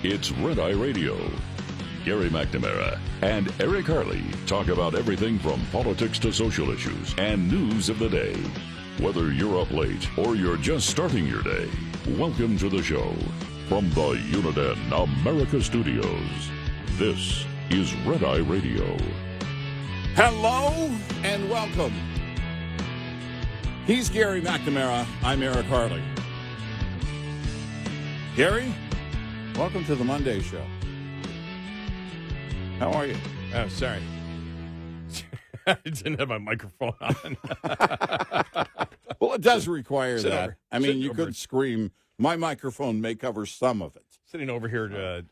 It's Red Eye Radio. Gary McNamara and Eric Harley talk about everything from politics to social issues and news of the day. Whether you're up late or you're just starting your day, welcome to the show. From the Uniden America Studios, this is Red Eye Radio. Hello and welcome. He's Gary McNamara. I'm Eric Harley. Gary, welcome to the Monday show. How are you? Oh, sorry. I didn't have my microphone on. Well, it does require that. Over. I mean, you could scream. My microphone may cover some of it. Sitting over here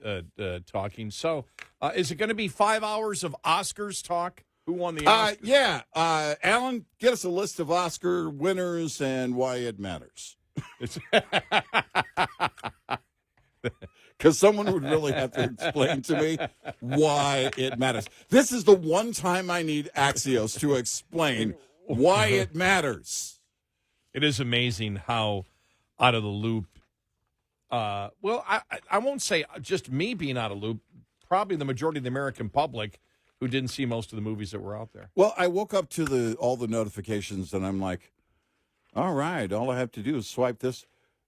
talking. So, is it going to be 5 hours of Oscars talk? Who won the Oscars? Yeah. Alan, get us a list of Oscar winners and why it matters. Because someone would really have to explain to me why it matters. This is the one time I need Axios to explain why it matters. It is amazing how out of the loop. I won't say just me being out of loop. Probably the majority of the American public who didn't see most of the movies that were out there. Well, I woke up to all the notifications, and I'm like, all right, all I have to do is swipe this.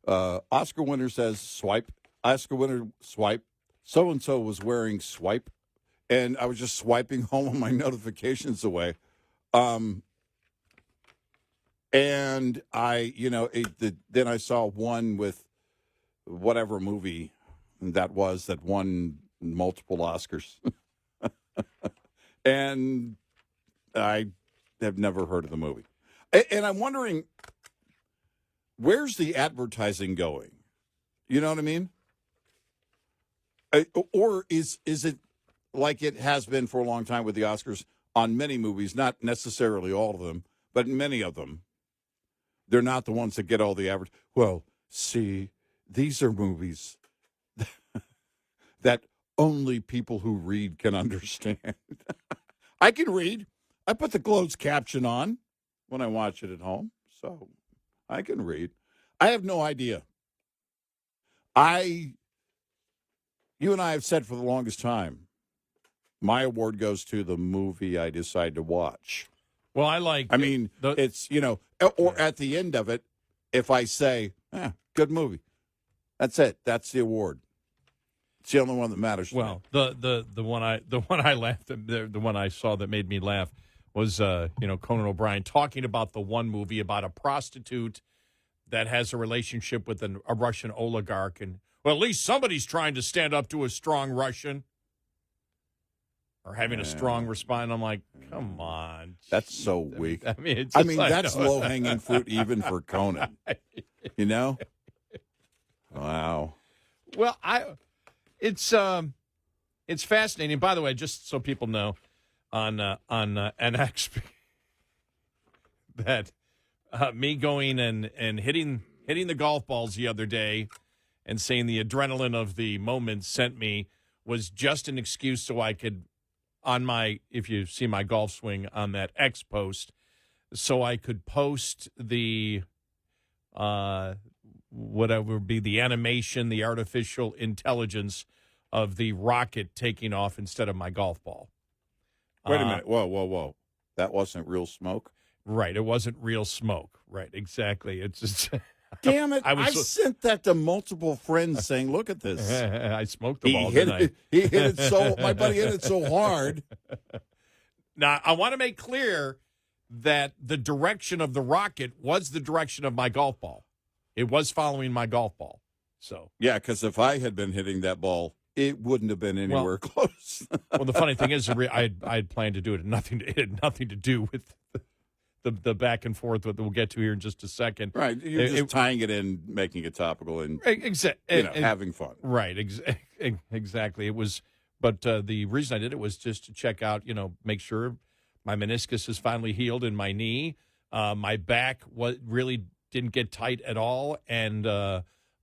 Oscar winner says swipe. Oscar winner, swipe. So-and-so was wearing swipe. And I was just swiping all of my notifications away. And I, then I saw one with whatever movie that was that won multiple Oscars. And I have never heard of the movie. And I'm wondering, where's the advertising going? You know what I mean? Or is it like it has been for a long time with the Oscars on many movies, not necessarily all of them, but many of them, they're not the ones that get all the average. Well, see, these are movies that only people who read can understand. I can read. I put the closed caption on when I watch it at home, so I can read. I have no idea. You and I have said for the longest time, my award goes to the movie I decide to watch. Well, it's, or at the end of it, if I say, good movie, that's it. That's the award. It's the only one that matters. Well, the one I laughed at, the one I saw that made me laugh was Conan O'Brien talking about the one movie about a prostitute that has a relationship with a Russian oligarch, and well, at least somebody's trying to stand up to a strong Russian or having a strong response. I'm like, come on. That's so weak. I mean, that's low-hanging fruit even for Conan. You know? Wow. Well, it's fascinating. By the way, just so people know, on NX, that me going and hitting the golf balls the other day and saying the adrenaline of the moment sent me was just an excuse so I could, if you see my golf swing on that X post, so I could post the whatever would be the animation, the artificial intelligence of the rocket taking off instead of my golf ball. Wait a minute. Whoa. That wasn't real smoke? Right. It wasn't real smoke. Right. Exactly. It's just... Damn it. I sent that to multiple friends saying, look at this. I smoked the ball, didn't I? He hit it so... My buddy hit it so hard. Now, I want to make clear that the direction of the rocket was the direction of my golf ball. It was following my golf ball. So yeah, because if I had been hitting that ball, it wouldn't have been anywhere close. Well, the funny thing is, I had planned to do it. It had nothing to do with the back and forth that we'll get to here in just a second. Right. You're just tying it in, making it topical, and having fun. Right. Exactly. It was, but the reason I did it was just to check out, make sure my meniscus is finally healed in my knee. My back really didn't get tight at all, and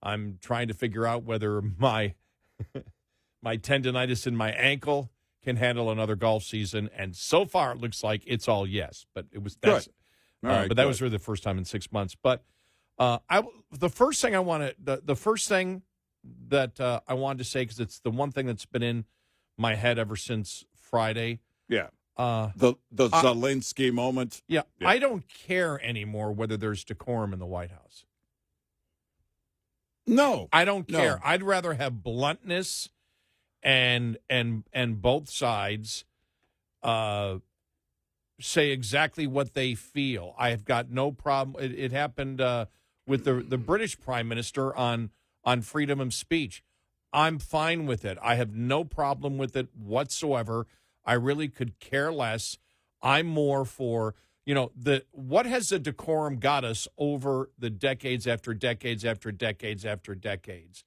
I'm trying to figure out whether my tendinitis in my ankle can handle another golf season, and so far it looks like it's all yes. But it was good. But that was really the first time in 6 months. But the first thing that I wanted to say because it's the one thing that's been in my head ever since Friday. Yeah. The Zelenskyy moment. Yeah, I don't care anymore whether there's decorum in the White House. No, I don't care. No. I'd rather have bluntness and both sides say exactly what they feel. I have got no problem. It happened with the British Prime Minister on freedom of speech. I'm fine with it. I have no problem with it whatsoever. I really could care less. I'm more for, what has the decorum got us over the decades after decades after decades after decades?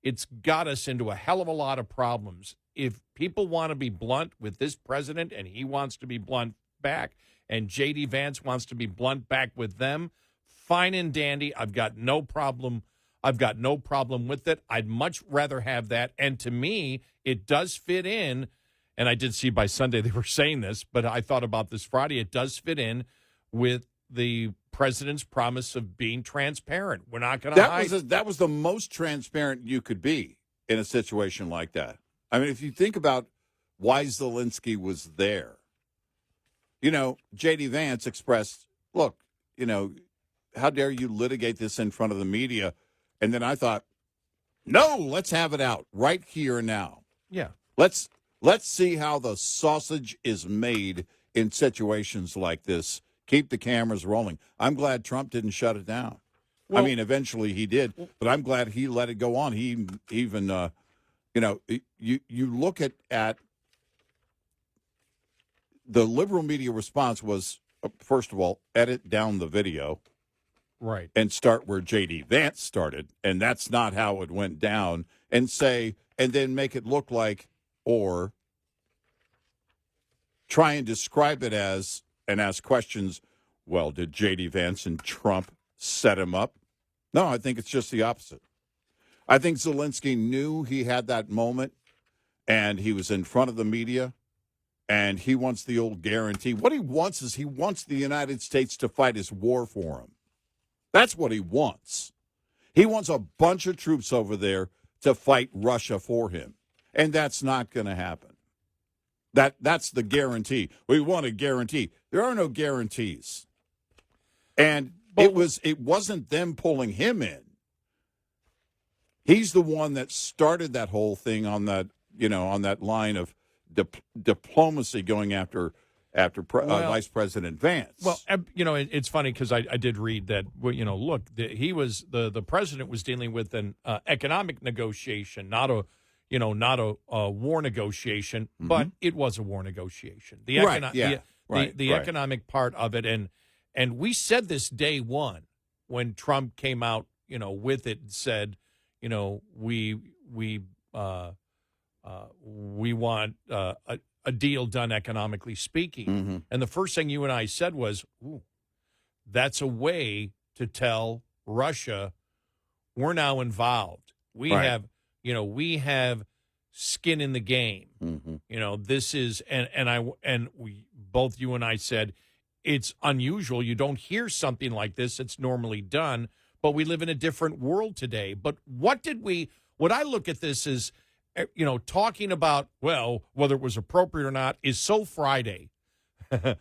It's got us into a hell of a lot of problems. If people want to be blunt with this president and he wants to be blunt back and J.D. Vance wants to be blunt back with them, fine and dandy. I've got no problem. I've got no problem with it. I'd much rather have that. And to me, it does fit in. And I did see by Sunday they were saying this, but I thought about this Friday. It does fit in with the president's promise of being transparent. We're not going to hide. That was the most transparent you could be in a situation like that. I mean, if you think about why Zelenskyy was there, J.D. Vance expressed, look, how dare you litigate this in front of the media? And then I thought, no, let's have it out right here and now. Yeah. Let's see how the sausage is made in situations like this. Keep the cameras rolling. I'm glad Trump didn't shut it down. Well, I mean, eventually he did, but I'm glad he let it go on. He even, you look at the liberal media response was, first of all, edit down the video. Right. And start where J.D. Vance started, and that's not how it went down, and then make it look like, or try and describe it as, and ask questions, well, did J.D. Vance and Trump set him up? No, I think it's just the opposite. I think Zelenskyy knew he had that moment, and he was in front of the media, and he wants the old guarantee. What he wants is he wants the United States to fight his war for him. That's what he wants. He wants a bunch of troops over there to fight Russia for him. And that's not going to happen. That's the guarantee. We want a guarantee. There are no guarantees. And it wasn't them pulling him in. He's the one that started that whole thing on that, on that line of diplomacy going after Vice President Vance. Well, it's funny because I did read that. Look, the president was dealing with an economic negotiation, not a war negotiation, but it was a war negotiation. The economic part of it, and we said this day one when Trump came out, with it and said, we want a deal done economically speaking. Mm-hmm. And the first thing you and I said was, ooh, that's a way to tell Russia we're now involved. We have skin in the game. Mm-hmm. This is, both you and I said, it's unusual. You don't hear something like this. It's normally done, but we live in a different world today. But what I look at this is, talking about, well, whether it was appropriate or not is so Friday.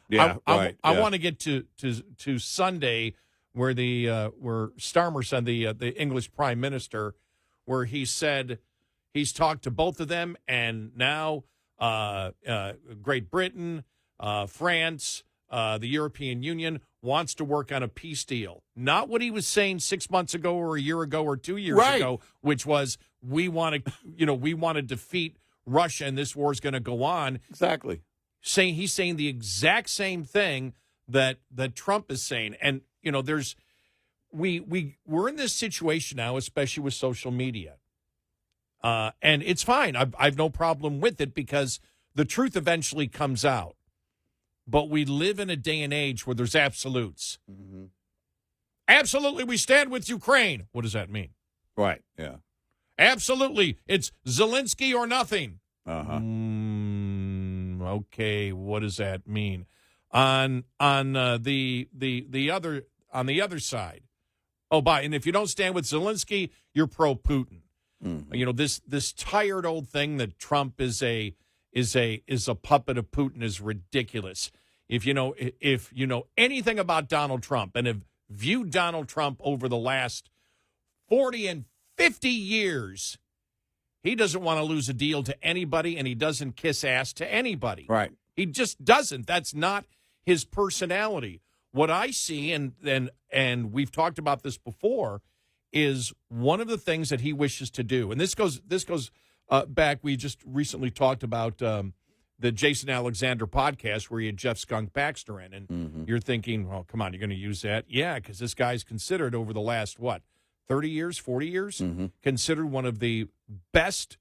Yeah, I want to get to Sunday where where Starmer said, the English Prime Minister, where he said he's talked to both of them, and now Great Britain, France, the European Union wants to work on a peace deal. Not what he was saying 6 months ago or a year ago or 2 years ago, which was we want to defeat Russia and this war is going to go on. Exactly. He's saying the exact same thing that Trump is saying. And we're in this situation now, especially with social media. And it's fine. I've no problem with it because the truth eventually comes out. But we live in a day and age where there's absolutes. Mm-hmm. Absolutely, we stand with Ukraine. What does that mean? Right, yeah. Absolutely, it's Zelenskyy or nothing. Uh-huh. Okay, what does that mean? On the other side. And if you don't stand with Zelenskyy, you're pro-Putin. You know, this tired old thing that Trump is a puppet of Putin is ridiculous. If you know anything about Donald Trump and have viewed Donald Trump over the last 40 and 50 years, he doesn't want to lose a deal to anybody, and he doesn't kiss ass to anybody. Right. He just doesn't. That's not his personality. What I see, and we've talked about this before, is one of the things that he wishes to do. And this goes back. We just recently talked about the Jason Alexander podcast where he had Jeff Skunk Baxter in. And you're thinking, well, come on, you're going to use that? Yeah, because this guy's considered over the last, 30 years, 40 years, considered one of the best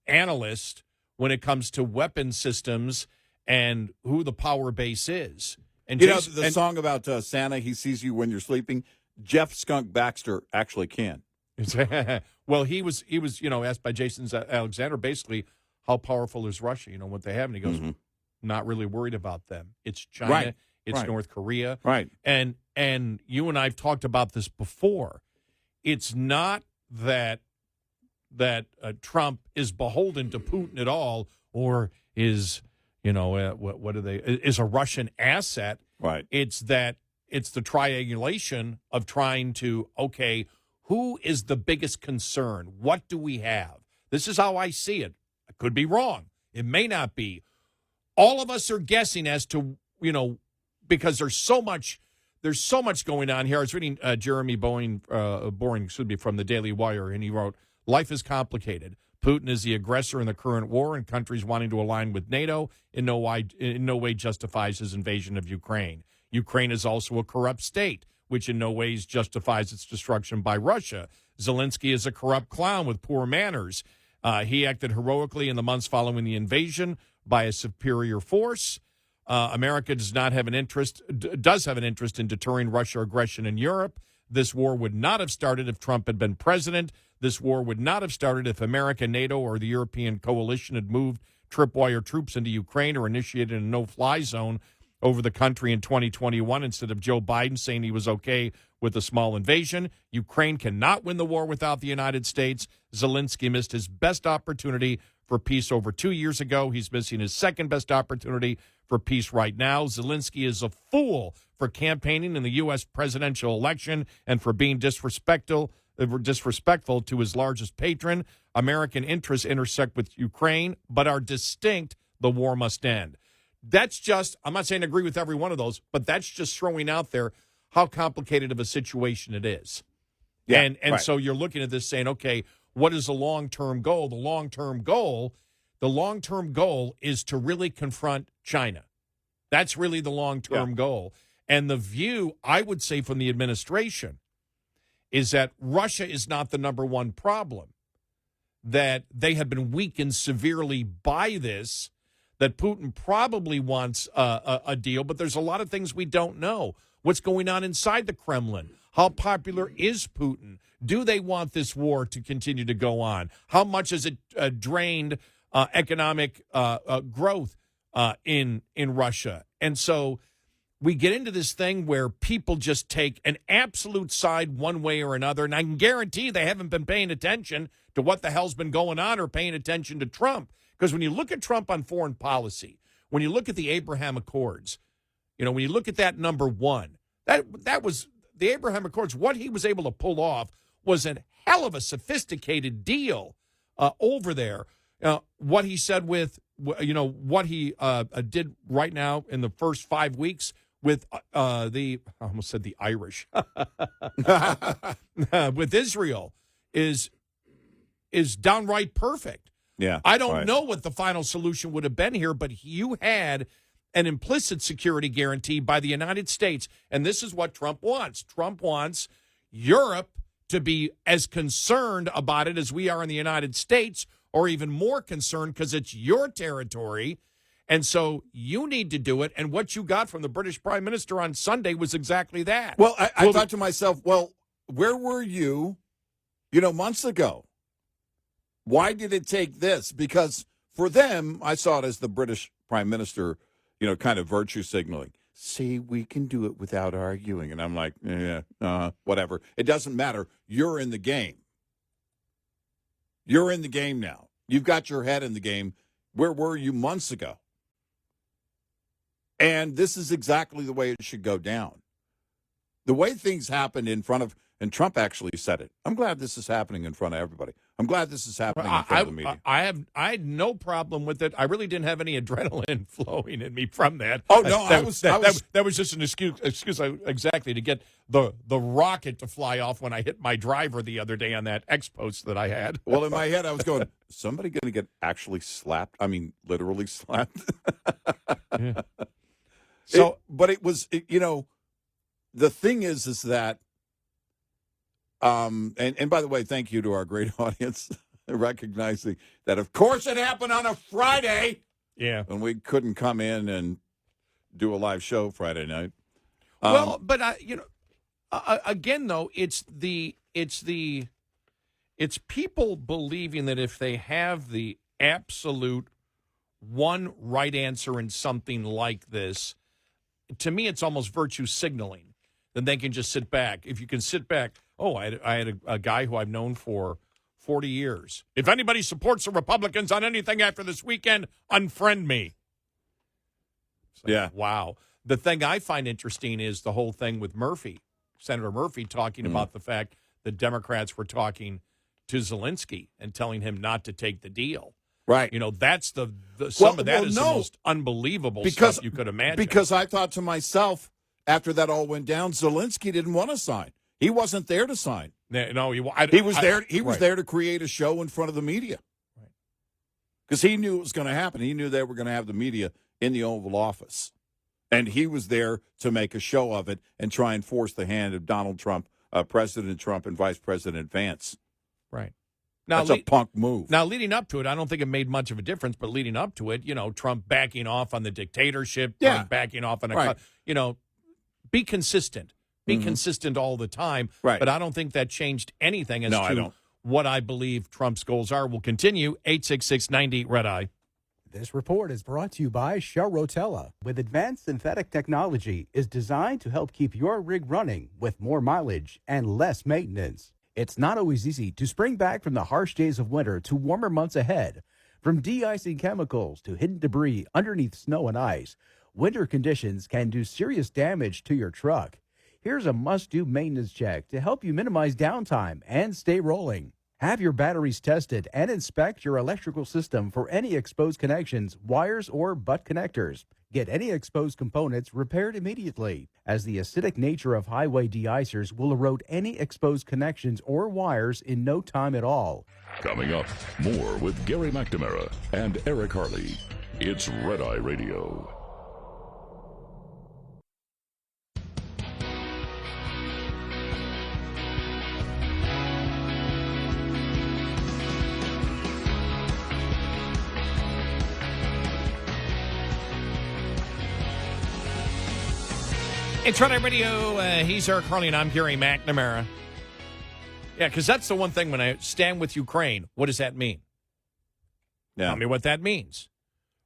analysts when it comes to weapon systems and who the power base is. And the song about Santa, he sees you when you're sleeping, Jeff Skunk Baxter actually can. Well, he was asked by Jason Alexander basically how powerful is Russia, what they have, and he goes, not really worried about them. It's China, right. It's right. North Korea, right? And you and I've talked about this before. It's not that Trump is beholden to Putin at all, or is what are they? Is a Russian asset? Right. It's the triangulation of trying to who is the biggest concern? What do we have? This is how I see it. I could be wrong. It may not be. All of us are guessing as to because there's so much going on here. I was reading Jeremy Boring from the Daily Wire, and he wrote, "Life is complicated. Putin is the aggressor in the current war, and countries wanting to align with NATO in no way justifies his invasion of Ukraine. Ukraine is also a corrupt state, which in no ways justifies its destruction by Russia. Zelenskyy is a corrupt clown with poor manners. He acted heroically in the months following the invasion by a superior force. America does have an interest in deterring Russia aggression in Europe. This war would not have started if Trump had been president. This war would not have started if America, NATO, or the European coalition had moved tripwire troops into Ukraine or initiated a no-fly zone over the country in 2021 instead of Joe Biden saying he was okay with a small invasion. Ukraine cannot win the war without the United States. Zelenskyy missed his best opportunity for peace over 2 years ago. He's missing his second best opportunity for peace right now. Zelenskyy is a fool for campaigning in the U.S. presidential election and for being disrespectful to his largest patron. American interests intersect with Ukraine, but are distinct. The war must end." That's just, I'm not saying I agree with every one of those, but that's just throwing out there how complicated of a situation it is. Yeah, and right. So you're looking at this saying, okay, what is the long-term goal? The long-term goal is to really confront China. That's really the long-term goal. And the view, I would say, from the administration is that Russia is not the number one problem, that they have been weakened severely by this, that Putin probably wants a deal, but there's a lot of things we don't know. What's going on inside the Kremlin? How popular is Putin? Do they want this war to continue to go on? How much has it drained economic growth in Russia? And so we get into this thing where people just take an absolute side one way or another, and I can guarantee they haven't been paying attention to what the hell's been going on or paying attention to Trump. Because when you look at Trump on foreign policy, when you look at the Abraham Accords, when you look at that number one, that was the Abraham Accords. What he was able to pull off was a hell of a sophisticated deal over there. What he said with, what he did right now in the first 5 weeks with I almost said the Irish, with Israel is downright perfect. Yeah, I don't know what the final solution would have been here, but you had an implicit security guarantee by the United States, and this is what Trump wants. Trump wants Europe to be as concerned about it as we are in the United States, or even more concerned because it's your territory, and so you need to do it, and what you got from the British Prime Minister on Sunday was exactly that. Well, I thought to myself, where were you, months ago? Why did it take this? Because for them, I saw it as the British Prime Minister, kind of virtue signaling. see, we can do it without arguing. And I'm like, whatever. It doesn't matter. You're in the game. You're in the game now. You've got your head in the game. Where were you months ago? And this is exactly the way it should go down. The way things happened in front of, and Trump actually said it. I'm glad this is happening in front of everybody. I'm glad this is happening in front of the media. I had no problem with it. I really didn't have any adrenaline flowing in me from that. Oh no, that was just an excuse exactly to get the rocket to fly off when I hit my driver the other day on that X post that I had. Well, in my head, I was going, is somebody going to get actually slapped? I mean, literally slapped. Yeah. So, but it was, the thing is that. And by the way, thank you to our great audience recognizing that, of course, it happened on a Friday. Yeah. And we couldn't come in and do a live show Friday night. Well, but again, though, it's people believing that if they have the absolute one right answer in something like this, to me, it's almost virtue signaling. Then they can just sit back. If you can sit back, I had a guy who I've known for 40 years. If anybody supports the Republicans on anything after this weekend, unfriend me. Yeah. Wow. The thing I find interesting is the whole thing with Murphy, Senator Murphy, talking about the fact that Democrats were talking to Zelenskyy and telling him not to take the deal. Right. That's the most unbelievable stuff you could imagine. Because I thought to myself, after that all went down, Zelenskyy didn't want to sign. He wasn't there to sign. No, he was there. He was there to create a show in front of the media, because he knew it was going to happen. He knew they were going to have the media in the Oval Office, and he was there to make a show of it and try and force the hand of Donald Trump, President Trump, and Vice President Vance. Right. Now, that's a punk move. Now, leading up to it, I don't think it made much of a difference. But leading up to it, Trump backing off on the dictatorship, Trump backing off on be consistent. Be consistent all the time. Right. But I don't think that changed anything as to what I believe Trump's goals are. We'll continue. 866-90-RED-EYE. This report is brought to you by Shell Rotella. With advanced synthetic technology, is designed to help keep your rig running with more mileage and less maintenance. It's not always easy to spring back from the harsh days of winter to warmer months ahead. From de-icing chemicals to hidden debris underneath snow and ice, winter conditions can do serious damage to your truck. Here's a must-do maintenance check to help you minimize downtime and stay rolling. Have your batteries tested and inspect your electrical system for any exposed connections, wires, or butt connectors. Get any exposed components repaired immediately, as the acidic nature of highway de-icers will erode any exposed connections or wires in no time at all. Coming up, more with Gary McNamara and Eric Harley. It's Red Eye Radio. It's Red Eye Radio. He's Eric Harley, and I'm Gary McNamara. Yeah, because that's the one thing when I stand with Ukraine, what does that mean? Yeah. Tell me what that means.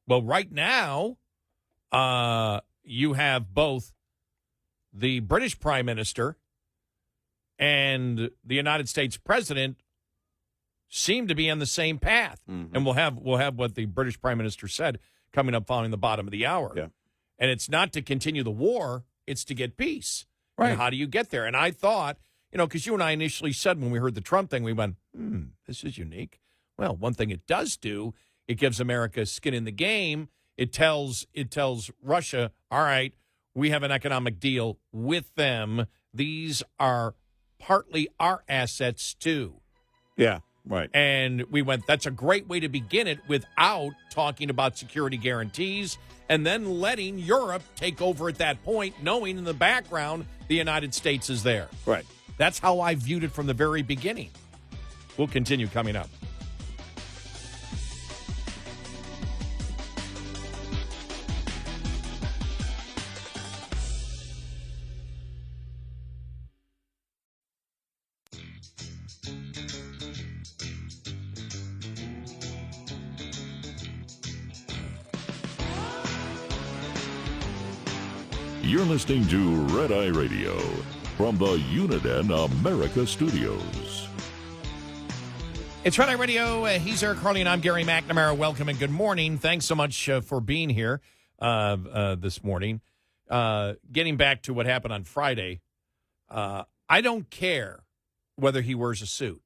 Well, right now, you have both the British Prime Minister and the United States President seem to be on the same path. Mm-hmm. And we'll have what the British Prime Minister said coming up following the bottom of the hour. Yeah. And it's not to continue the war, it's to get peace. Right. And how do you get there? And I thought, because you and I initially said when we heard the Trump thing, we went, this is unique. Well, one thing it does do, it gives America skin in the game. It tells Russia, all right, we have an economic deal with them. These are partly our assets, too. Yeah, right. And we went, that's a great way to begin it without talking about security guarantees and then letting Europe take over at that point, knowing in the background the United States is there. Right. That's how I viewed it from the very beginning. We'll continue coming up. You're listening to Red Eye Radio from the Uniden America Studios. It's Red Eye Radio. He's Eric Harley, and I'm Gary McNamara. Welcome and good morning. Thanks so much for being here this morning. Getting back to what happened on Friday, I don't care whether he wears a suit.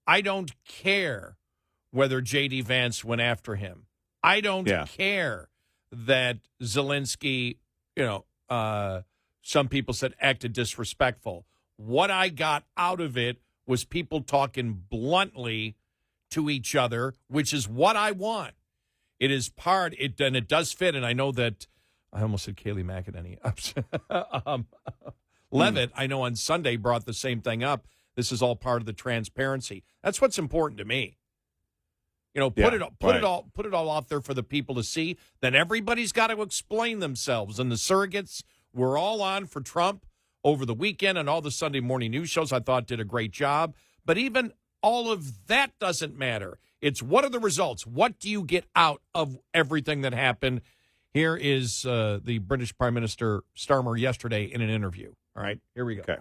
I don't care whether J.D. Vance went after him. I don't care that Zelenskyy, some people said acted disrespectful. What I got out of it was people talking bluntly to each other, which is what I want. It is and it does fit, and I know that, I almost said Kayleigh McEnany. Levitt, I know on Sunday brought the same thing up. This is all part of the transparency. That's what's important to me. Put it all out there for the people to see. Then everybody's got to explain themselves. And the surrogates were all on for Trump over the weekend, and all the Sunday morning news shows I thought did a great job. But even all of that doesn't matter. It's what are the results? What do you get out of everything that happened? Here is the British Prime Minister Starmer yesterday in an interview. All right, here we go. Okay.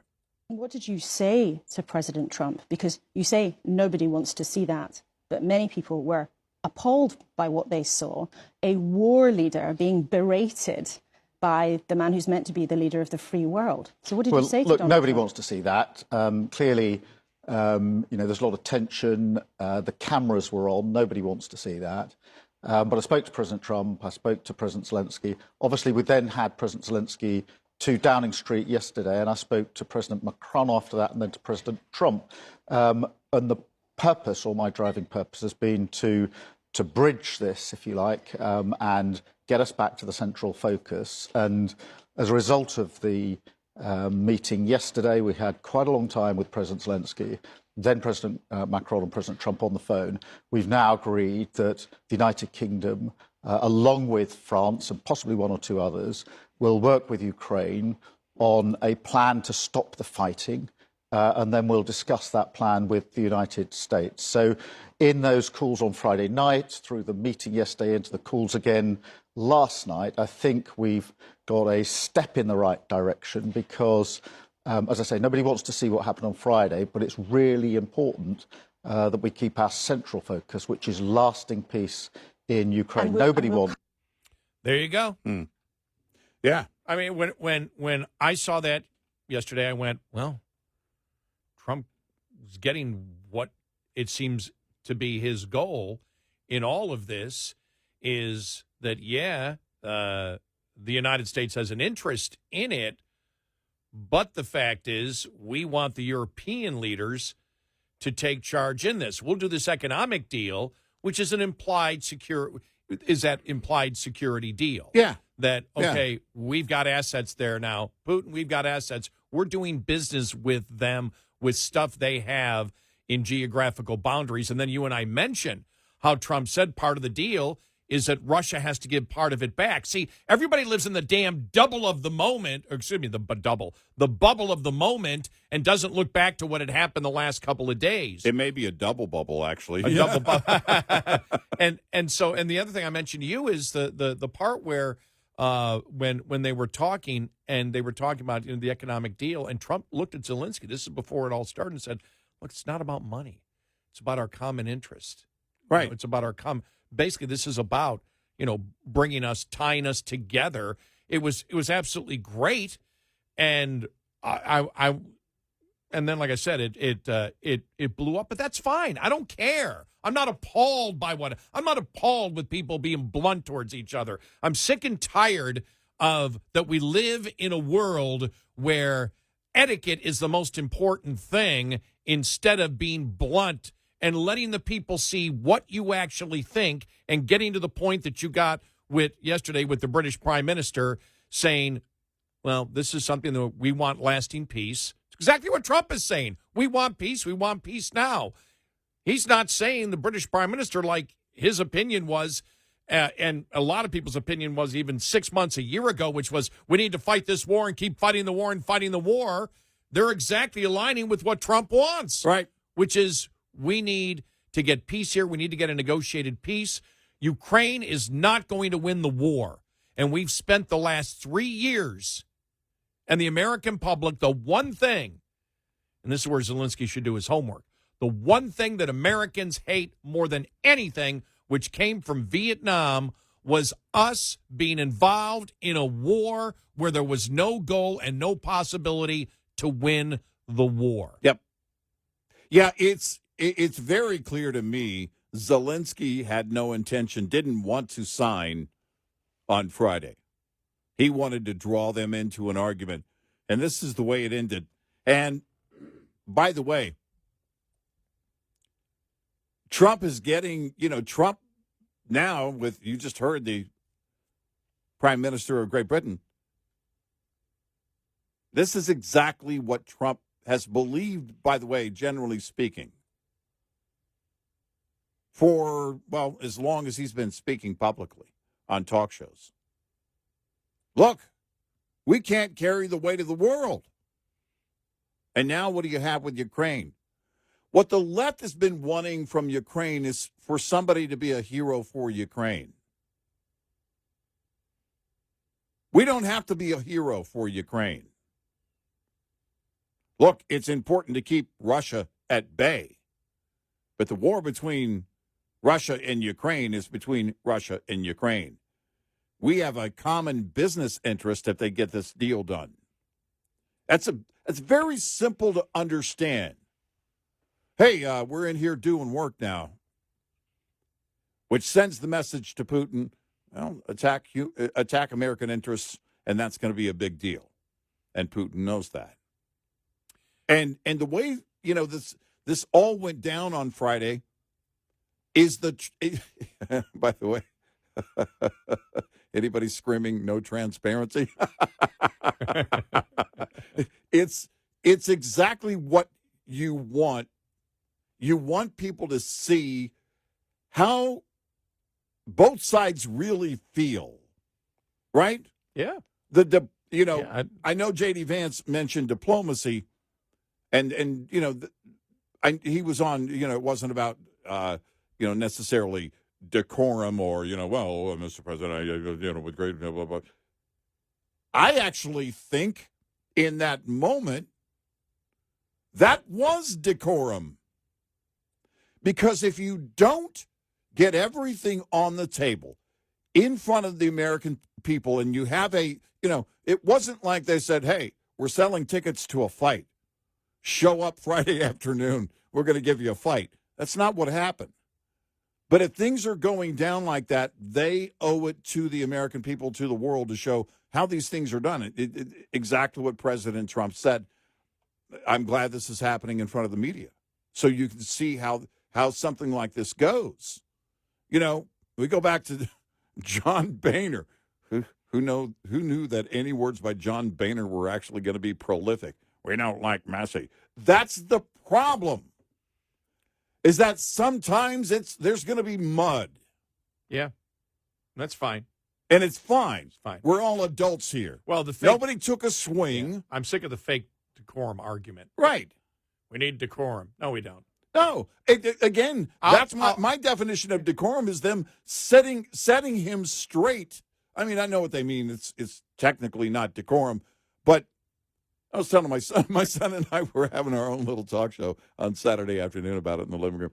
What did you say to President Trump? Because you say nobody wants to see that, but many people were appalled by what they saw, a war leader being berated by the man who's meant to be the leader of the free world. So what did you say to Donald nobody Trump? wants to see that. Clearly, there's a lot of tension. The cameras were on. Nobody wants to see that. But I spoke to President Trump. I spoke to President Zelenskyy. Obviously, we then had President Zelenskyy to Downing Street yesterday, and I spoke to President Macron after that, and then to President Trump. And the purpose, or my driving purpose, has been to bridge this, if you like, and get us back to the central focus. And as a result of the meeting yesterday, we had quite a long time with President Zelenskyy, then President Macron and President Trump on the phone. We've now agreed that the United Kingdom, along with France and possibly one or two others, will work with Ukraine on a plan to stop the fighting, and then we'll discuss that plan with the United States. So in those calls on Friday night, through the meeting yesterday, into the calls again last night, I think we've got a step in the right direction because, as I say, nobody wants to see what happened on Friday, but it's really important that we keep our central focus, which is lasting peace in Ukraine. Nobody wants. There you go. Yeah. I mean, when I saw that yesterday, I went, well, Trump is getting what it seems to be his goal in all of this is that, the United States has an interest in it, but the fact is we want the European leaders to take charge in this. We'll do this economic deal, which is implied security deal. Yeah. That, okay, we've got assets there now. Putin, we've got assets. We're doing business with them with stuff they have in geographical boundaries. And then you and I mentioned how Trump said part of the deal is that Russia has to give part of it back. See, everybody lives in the damn bubble of the moment, the bubble of the moment, and doesn't look back to what had happened the last couple of days. It may be a double bubble, actually. Double bubble. and the other thing I mentioned to you is the part where when they were talking about the economic deal, and Trump looked at Zelenskyy, this is before it all started, and said, look, it's not about money. It's about our common interest. Right. It's about our basically, this is about, tying us together. It was absolutely great. And and then, like I said, it blew up, but that's fine. I don't care. I'm not appalled I'm not appalled with people being blunt towards each other. I'm sick and tired of that we live in a world where etiquette is the most important thing instead of being blunt and letting the people see what you actually think and getting to the point that you got with yesterday with the British Prime Minister saying, well, this is something that we want lasting peace. It's exactly what Trump is saying. We want peace. We want peace now. He's not saying, the British Prime Minister, like his opinion was, and a lot of people's opinion was even 6 months, a year ago, which was we need to fight this war and keep fighting the war and fighting the war. They're exactly aligning with what Trump wants. Right. Which is we need to get peace here. We need to get a negotiated peace. Ukraine is not going to win the war. And we've spent the last 3 years, and the American public, the one thing, and this is where Zelenskyy should do his homework, the one thing that Americans hate more than anything, which came from Vietnam, was us being involved in a war where there was no goal and no possibility to win the war. Yep. Yeah, it's very clear to me Zelenskyy had no intention, didn't want to sign on Friday. He wanted to draw them into an argument, and this is the way it ended. And by the way, Trump is getting, Trump now with, you just heard the Prime Minister of Great Britain. This is exactly what Trump has believed, by the way, generally speaking, for, well, as long as he's been speaking publicly on talk shows. Look, we can't carry the weight of the world. And now what do you have with Ukraine? What the left has been wanting from Ukraine is for somebody to be a hero for Ukraine. We don't have to be a hero for Ukraine. Look, it's important to keep Russia at bay. But the war between Russia and Ukraine is between Russia and Ukraine. We have a common business interest if they get this deal done. It's very simple to understand. Hey, we're in here doing work now, which sends the message to Putin, well, attack American interests, and that's going to be a big deal. And Putin knows that. And the way, this all went down on Friday is by the way, anybody screaming no transparency? It's exactly what you want. You want people to see how both sides really feel, right? Yeah. I know J.D. Vance mentioned diplomacy, and he was on. It wasn't about necessarily decorum or well, Mr. President, with great blah blah blah. I actually think in that moment that was decorum. Because if you don't get everything on the table in front of the American people and you have it wasn't like they said, hey, we're selling tickets to a fight. Show up Friday afternoon. We're going to give you a fight. That's not what happened. But if things are going down like that, they owe it to the American people, to the world, to show how these things are done. Exactly what President Trump said. I'm glad this is happening in front of the media. So you can see how something like this goes. We go back to John Boehner. Who knew that any words by John Boehner were actually going to be prolific? We don't like messy. That's the problem. Is that sometimes there's going to be mud. Yeah, that's fine. And it's fine. It's fine. We're all adults here. Well, nobody took a swing. Yeah. I'm sick of the fake decorum argument. Right. We need decorum. No, we don't. No. Again, that's my definition of decorum is them setting him straight. I mean, I know what they mean. It's technically not decorum, but I was telling my son and I were having our own little talk show on Saturday afternoon about it in the living room.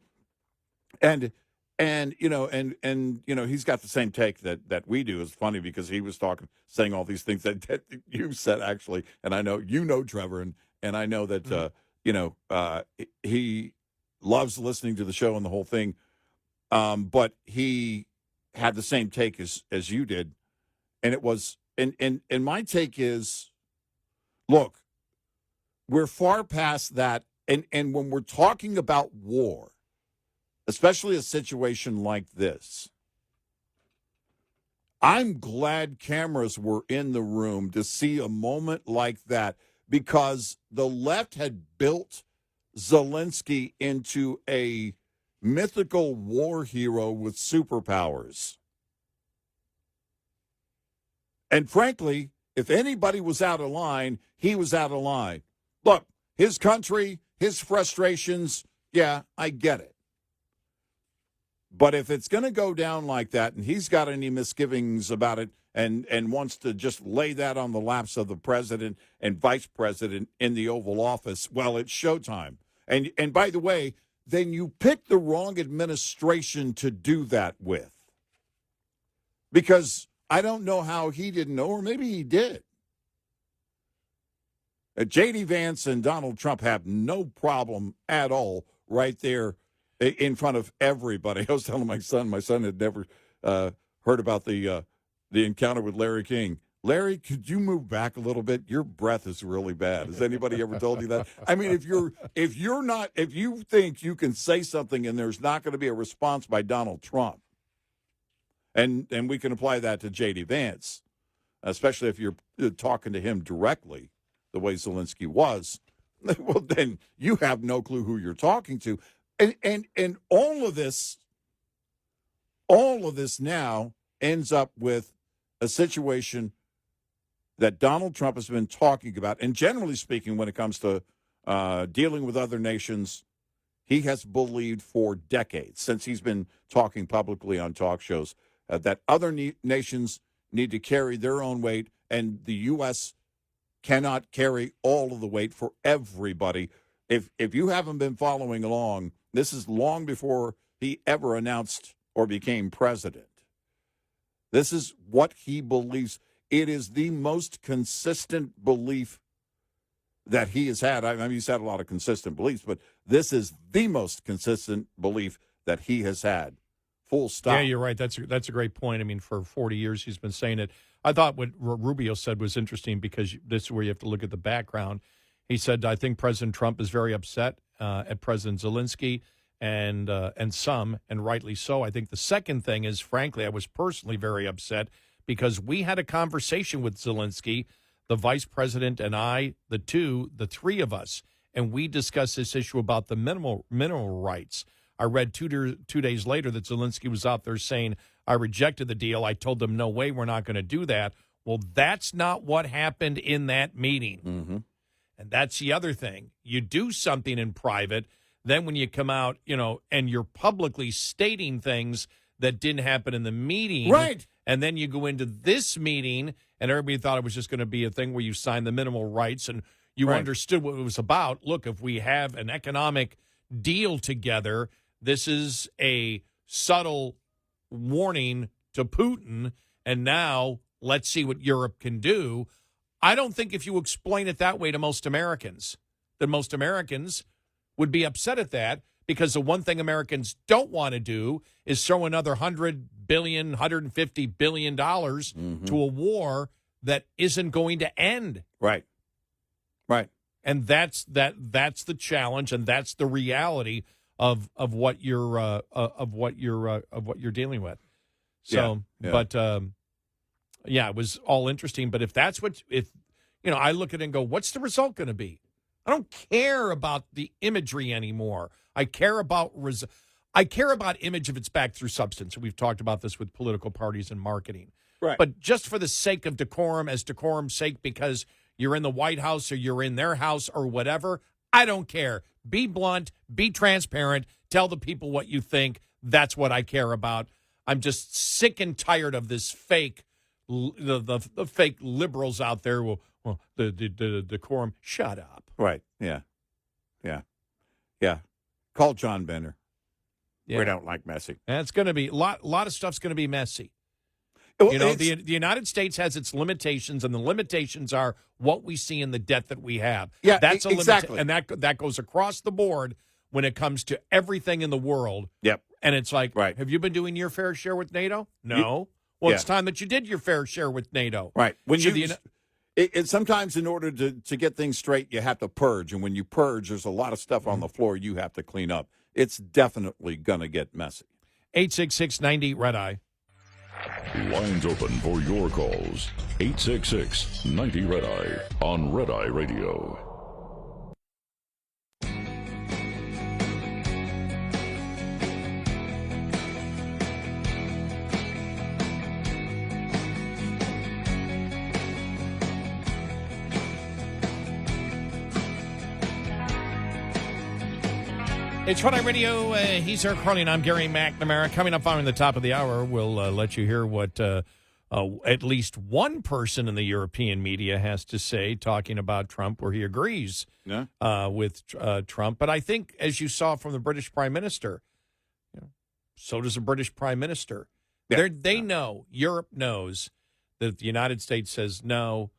And he's got the same take that we do. It's funny because he was saying all these things that you said actually, and I know Trevor, and I know that he loves listening to the show and the whole thing. But he had the same take as you did, and it was and my take is, look, we're far past that, and when we're talking about war, especially a situation like this, I'm glad cameras were in the room to see a moment like that, because the left had built Zelenskyy into a mythical war hero with superpowers. And frankly, if anybody was out of line, he was out of line. Look, his country, his frustrations, yeah, I get it. But if it's going to go down like that and he's got any misgivings about it, and wants to just lay that on the laps of the president and vice president in the Oval Office, well, it's showtime. And by the way, then you pick the wrong administration to do that with. Because I don't know how he didn't know, or maybe he did. J.D. Vance and Donald Trump have no problem at all right there in front of everybody. I was telling my son had never heard about the encounter with Larry King. Larry, could you move back a little bit? Your breath is really bad. Has anybody ever told you that? I mean, if you think you can say something and there's not going to be a response by Donald Trump, and we can apply that to J.D. Vance, especially if you're talking to him directly, the way Zelenskyy was, well, then you have no clue who you're talking to. And all of this now ends up with a situation that Donald Trump has been talking about. And generally speaking, when it comes to dealing with other nations, he has believed for decades, since he's been talking publicly on talk shows, that other nations need to carry their own weight, and the U.S. cannot carry all of the weight for everybody. If you haven't been following along, this is long before he ever announced or became president. This is what he believes. It is the most consistent belief that he has had. I mean, he's had a lot of consistent beliefs, but this is the most consistent belief that he has had. Full stop. Yeah, you're right. That's a great point. I mean, for 40 years he's been saying it. I thought what Rubio said was interesting, because this is where you have to look at the background. He said, I think President Trump is very upset at President Zelenskyy, and rightly so. I think the second thing is, frankly, I was personally very upset because we had a conversation with Zelenskyy, the vice president and I, the three of us, and we discussed this issue about the mineral rights. I read two days later that Zelenskyy was out there saying, I rejected the deal. I told them, no way, we're not going to do that. Well, that's not what happened in that meeting. Mm-hmm. And that's the other thing. You do something in private, then when you come out, and you're publicly stating things that didn't happen in the meeting. Right. And then you go into this meeting, and everybody thought it was just going to be a thing where you sign the minimal rights, and you understood what it was about. Look, if we have an economic deal together, this is a subtle warning to Putin, and now let's see what Europe can do. I don't think if you explain it that way to most Americans, that most Americans would be upset at that, because the one thing Americans don't want to do is throw another $100 billion, $150 billion to a war that isn't going to end. Right. And that's the challenge, and that's the reality of what you're dealing with. So, yeah. But it was all interesting. But if I look at it and go, what's the result going to be? I don't care about the imagery anymore. I care about image if it's backed through substance. We've talked about this with political parties and marketing. Right. But just for the sake of decorum, as decorum's sake, because you're in the White House or you're in their house or whatever, I don't care. Be blunt, be transparent, tell the people what you think. That's what I care about. I'm just sick and tired of this fake, the fake liberals out there. Well, the decorum. Shut up. Right. Yeah. Call John Benner. Yeah. We don't like messy. And it's going to be a lot of stuff's going to be messy. Well, the United States has its limitations, and the limitations are what we see in the debt that we have. Yeah, that's exactly. And that goes across the board when it comes to everything in the world. Yep. And it's like, right. Have you been doing your fair share with NATO? No. Well, it's time that you did your fair share with NATO. Right. Sometimes in order to get things straight, you have to purge. And when you purge, there's a lot of stuff on the floor you have to clean up. It's definitely going to get messy. 866-90-RED-EYE. Lines open for your calls. 866-90-RED-EYE on Red Eye Radio. It's Red Eye Radio. He's Eric Harley, and I'm Gary McNamara. Coming up following the top of the hour, we'll let you hear what at least one person in the European media has to say, talking about Trump, where he agrees with Trump. But I think, as you saw from the British Prime Minister, so does the British Prime Minister. Yeah. They know, Europe knows that if the United States says no,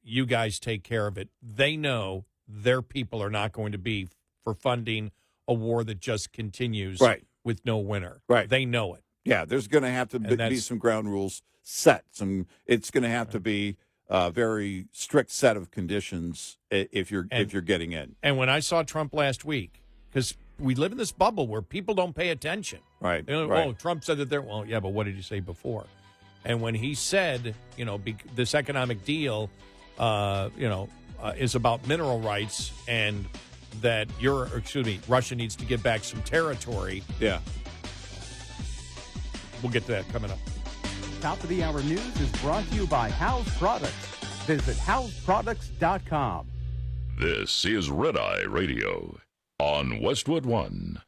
you guys take care of it. They know their people are not going to be for funding a war that just continues with no winner. Right. They know it. Yeah, there's going to have to be some ground rules set. It's going to have to be a very strict set of conditions if you're getting in. And when I saw Trump last week, because we live in this bubble where people don't pay attention. Right. Oh, Trump said that there. Well, yeah, but what did he say before? And when he said, this economic deal, is about mineral rights and that Russia needs to give back some territory. Yeah. We'll get to that coming up. Top of the Hour News is brought to you by House Products. Visit houseproducts.com. This is Red Eye Radio on Westwood One.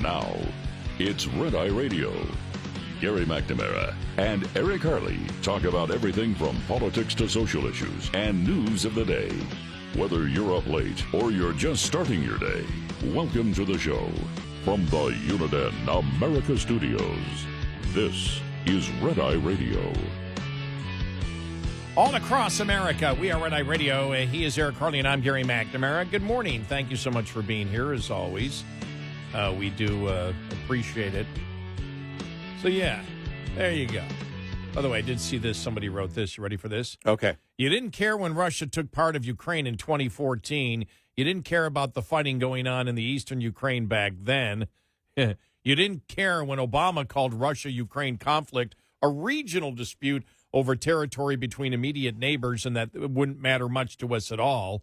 Now, it's Red Eye Radio. Gary McNamara and Eric Harley talk about everything from politics to social issues and news of the day. Whether you're up late or you're just starting your day, welcome to the show. From the Uniden America Studios, this is Red Eye Radio. All across America, we are Red Eye Radio. He is Eric Harley, and I'm Gary McNamara. Good morning. Thank you so much for being here, as always. We do appreciate it. So, yeah, there you go. By the way, I did see this. Somebody wrote this. You ready for this? Okay. You didn't care when Russia took part of Ukraine in 2014. You didn't care about the fighting going on in the eastern Ukraine back then. You didn't care when Obama called Russia-Ukraine conflict a regional dispute over territory between immediate neighbors, and that it wouldn't matter much to us at all.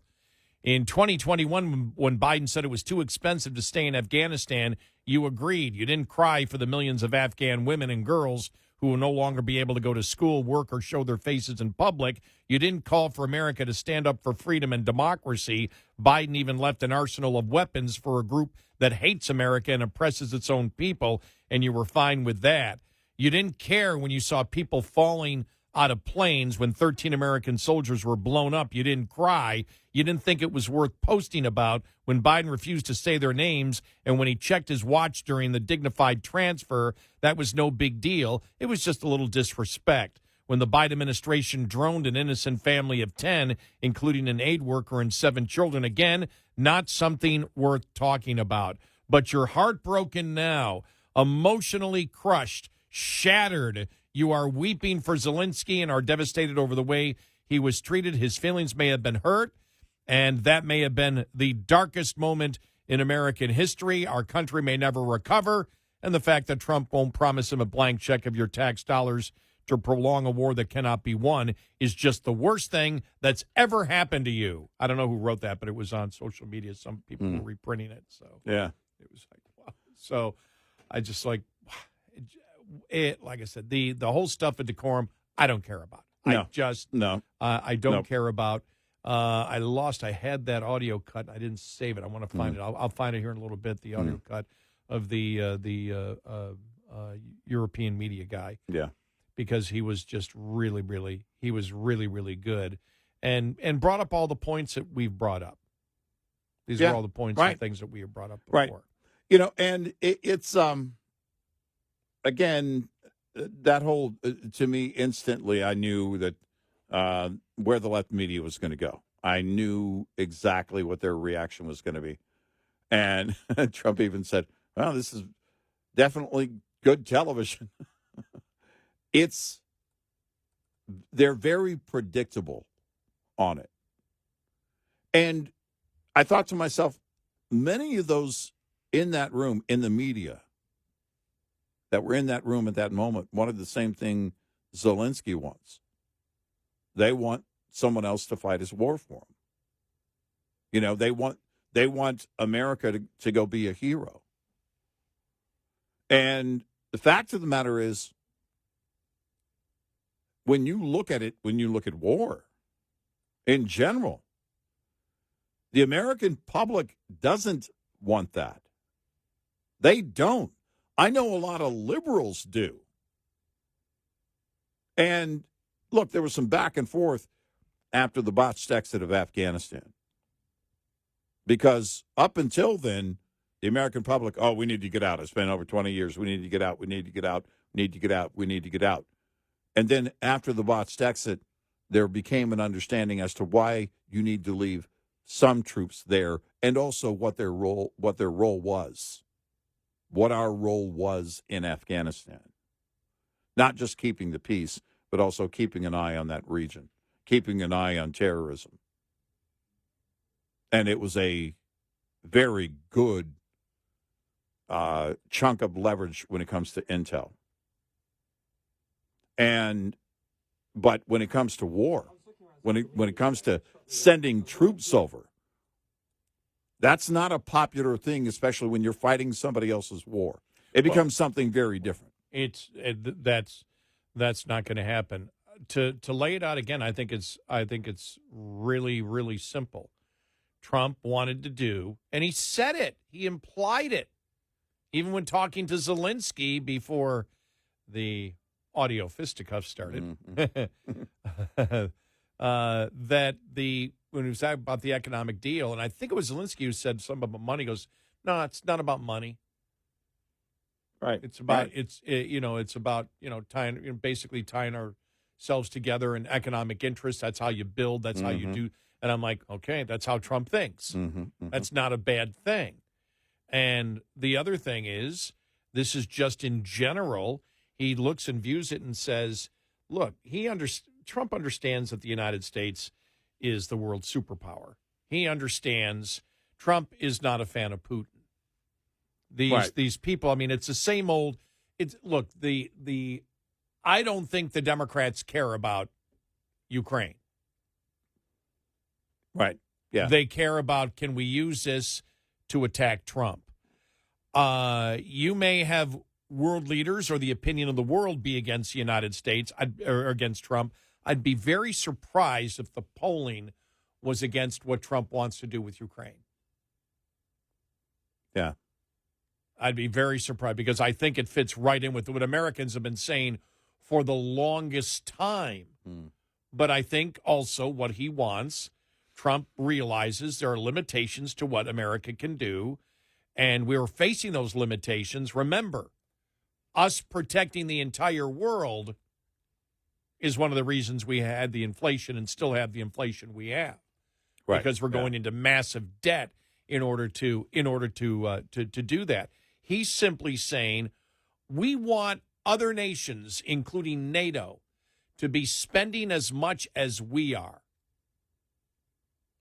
In 2021, when Biden said it was too expensive to stay in Afghanistan, you agreed. You didn't cry for the millions of Afghan women and girls who will no longer be able to go to school, work, or show their faces in public. You didn't call for America to stand up for freedom and democracy. Biden even left an arsenal of weapons for a group that hates America and oppresses its own people, and you were fine with that. You didn't care when you saw people falling out of planes when 13 American soldiers were blown up. You didn't cry. You didn't think it was worth posting about when Biden refused to say their names, and when he checked his watch during the dignified transfer, that was no big deal. It was just a little disrespect. When the Biden administration droned an innocent family of 10, including an aid worker and 7 children, again, not something worth talking about. But you're heartbroken now, emotionally crushed, shattered. You are weeping for Zelenskyy and are devastated over the way he was treated. His feelings may have been hurt, and that may have been the darkest moment in American history. Our country may never recover, and the fact that Trump won't promise him a blank check of your tax dollars to prolong a war that cannot be won is just the worst thing that's ever happened to you. I don't know who wrote that, but it was on social media. Some people were reprinting it. So yeah, it was like, wow. So I just like I said, the whole stuff at Decorum, I don't care about. No. I just I don't care about. I had that audio cut. I didn't save it. I want to find it. I'll find it here in a little bit. The audio cut of the European media guy. Yeah, because he was just really good, and brought up all the points that we've brought up. These are all the points and things that we have brought up before. Right. And it's again, that whole, to me, instantly, I knew that where the left media was going to go. I knew exactly what their reaction was going to be. And Trump even said, well, this is definitely good television. They're very predictable on it. And I thought to myself, many of those in that room, in the media, that were in that room at that moment wanted the same thing Zelenskyy wants. They want someone else to fight his war for them. They want America to go be a hero. And the fact of the matter is, when you look at war in general, the American public doesn't want that. They don't. I know a lot of liberals do. And look, there was some back and forth after the botched exit of Afghanistan. Because up until then, the American public, oh, we need to get out. It's been over 20 years. We need to get out. We need to get out. We need to get out. We need to get out. And then after the botched exit, there became an understanding as to why you need to leave some troops there, and also what their role was, what our role was in Afghanistan. Not just keeping the peace, but also keeping an eye on that region, keeping an eye on terrorism. And it was a very good chunk of leverage when it comes to intel. But when it comes to war, when it comes to sending troops over, that's not a popular thing, especially when you're fighting somebody else's war. It becomes something very different. That's not going to happen. To lay it out again, I think it's really, really simple. Trump wanted to do, and he said it. He implied it, even when talking to Zelenskyy before the audio fisticuffs started. That when he was talking about the economic deal, and I think it was Zelenskyy who said something about money. He goes, no, it's not about money. Right. It's about right. it's about tying basically tying ourselves together in economic interests. That's how you build. That's how you do. And I'm like, okay, that's how Trump thinks. That's not a bad thing. And the other thing is, this is just in general. He looks and views it and says, look, Trump understands that the United States is the world superpower. He understands Trump is not a fan of Putin. These people, I mean, it's the same old. Look, I don't think the Democrats care about Ukraine. Right. Yeah. They care about, can we use this to attack Trump? You may have world leaders or the opinion of the world be against the United States or against Trump. I'd be very surprised if the polling was against what Trump wants to do with Ukraine. Yeah. I'd be very surprised because I think it fits right in with what Americans have been saying for the longest time. But I think also what he wants, Trump realizes there are limitations to what America can do, and we're facing those limitations. Remember, us protecting the entire world is one of the reasons we had the inflation and still have the inflation we have. Right. Because we're going into massive debt in order to do that. He's simply saying we want other nations, including NATO, to be spending as much as we are.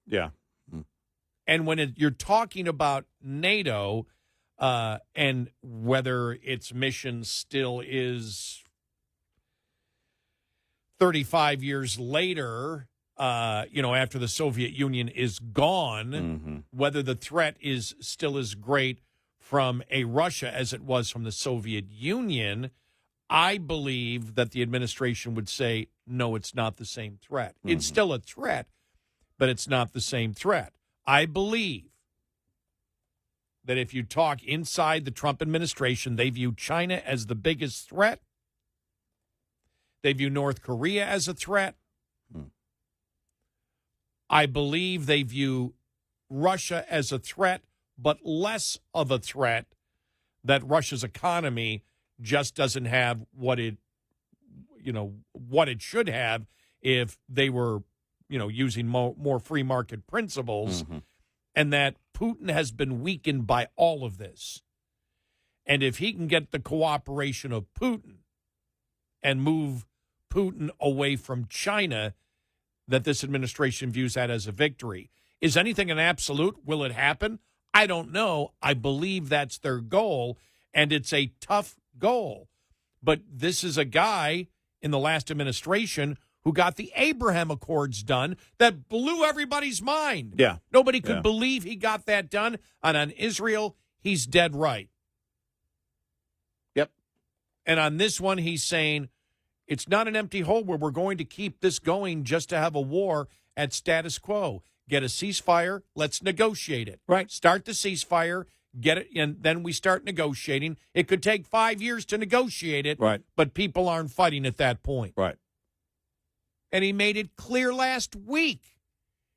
Yeah. And when you're talking about NATO and whether its mission still is 35 years later, after the Soviet Union is gone, whether the threat is still as great from a Russia as it was from the Soviet Union, I believe that the administration would say, no, it's not the same threat. It's still a threat, but it's not the same threat. I believe that if you talk inside the Trump administration, they view China as the biggest threat. They view North Korea as a threat. I believe they view Russia as a threat, but less of a threat, that Russia's economy just doesn't have what it should have if they were, using more free market principles, and that Putin has been weakened by all of this. And if he can get the cooperation of Putin and move Putin away from China, that this administration views that as a victory. Is anything an absolute? Will it happen? I don't know. I believe that's their goal, and it's a tough goal. But this is a guy in the last administration who got the Abraham Accords done that blew everybody's mind. Yeah. Nobody could believe he got that done. And on Israel, he's dead right. Yep. And on this one, he's saying it's not an empty hole where we're going to keep this going just to have a war at status quo. get a ceasefire, let's negotiate it. Right. Start the ceasefire, get it, and then we start negotiating. It could take 5 years to negotiate it, Right. but people aren't fighting at that point. Right. And he made it clear last week.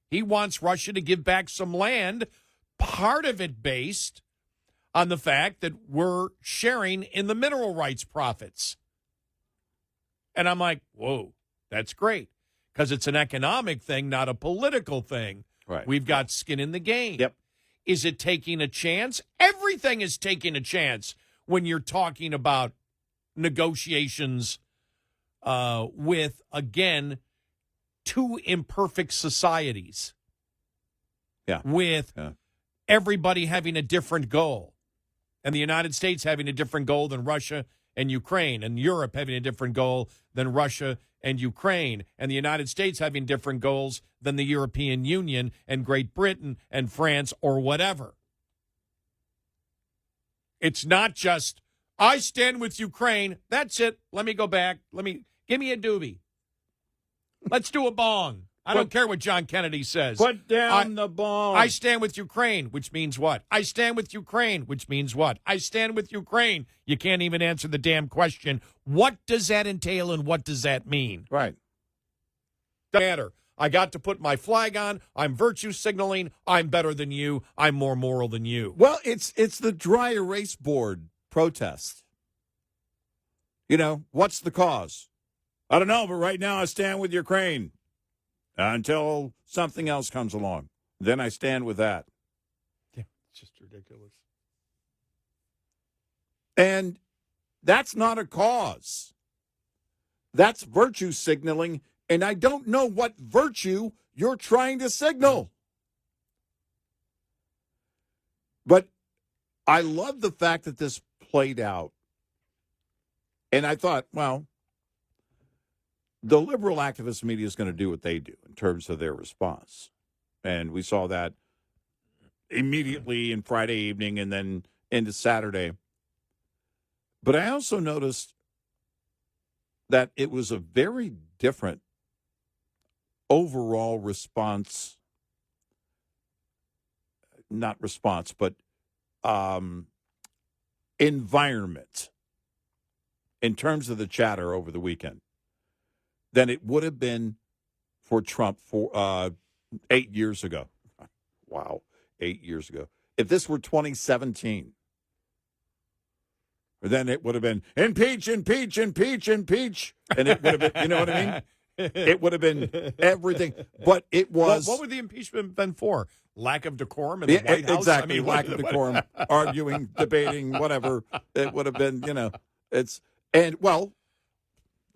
He wants Russia to give back some land, part of it based on the fact that we're sharing in the mineral rights profits. And I'm like, whoa, that's great, because it's an economic thing, not a political thing. Right. We've got skin in the game. Yep. Is it taking a chance? Everything is taking a chance when you're talking about negotiations with, again, two imperfect societies. Yeah. With everybody having a different goal. And the United States having a different goal than Russia and Ukraine, and Europe having a different goal than Russia and Ukraine, and the United States having different goals than the European Union and Great Britain and France or whatever. It's not just, I stand with Ukraine, that's it, let me go back, give me a doobie. Let's do a bong. I don't care what John Kennedy says. Put down the bomb. I stand with Ukraine, which means what? I stand with Ukraine, which means what? I stand with Ukraine. You can't even answer the damn question. What does that entail and what does that mean? Right. Doesn't matter. I got to put my flag on. I'm virtue signaling. I'm better than you. I'm more moral than you. Well, it's the dry erase board protest. You know, what's the cause? I don't know, but right now I stand with Ukraine until something else comes along. Then I stand with that. Yeah, it's just ridiculous. And that's not a cause. That's virtue signaling, and I don't know what virtue you're trying to signal. But I love the fact that this played out. And I thought, well, the liberal activist media is going to do what they do in terms of their response. And we saw that immediately in Friday evening and then into Saturday. But I also noticed that it was a very different overall response, not response, but environment in terms of the chatter over the weekend than it would have been for Trump for 8 years ago. Wow, 8 years ago. If this were 2017, then it would have been impeach, impeach, impeach, impeach. And it would have been, you know what I mean? It would have been everything. But it was. What would the impeachment been for? Lack of decorum in the White House? Exactly. I mean, lack of decorum, arguing, debating, whatever. It would have been,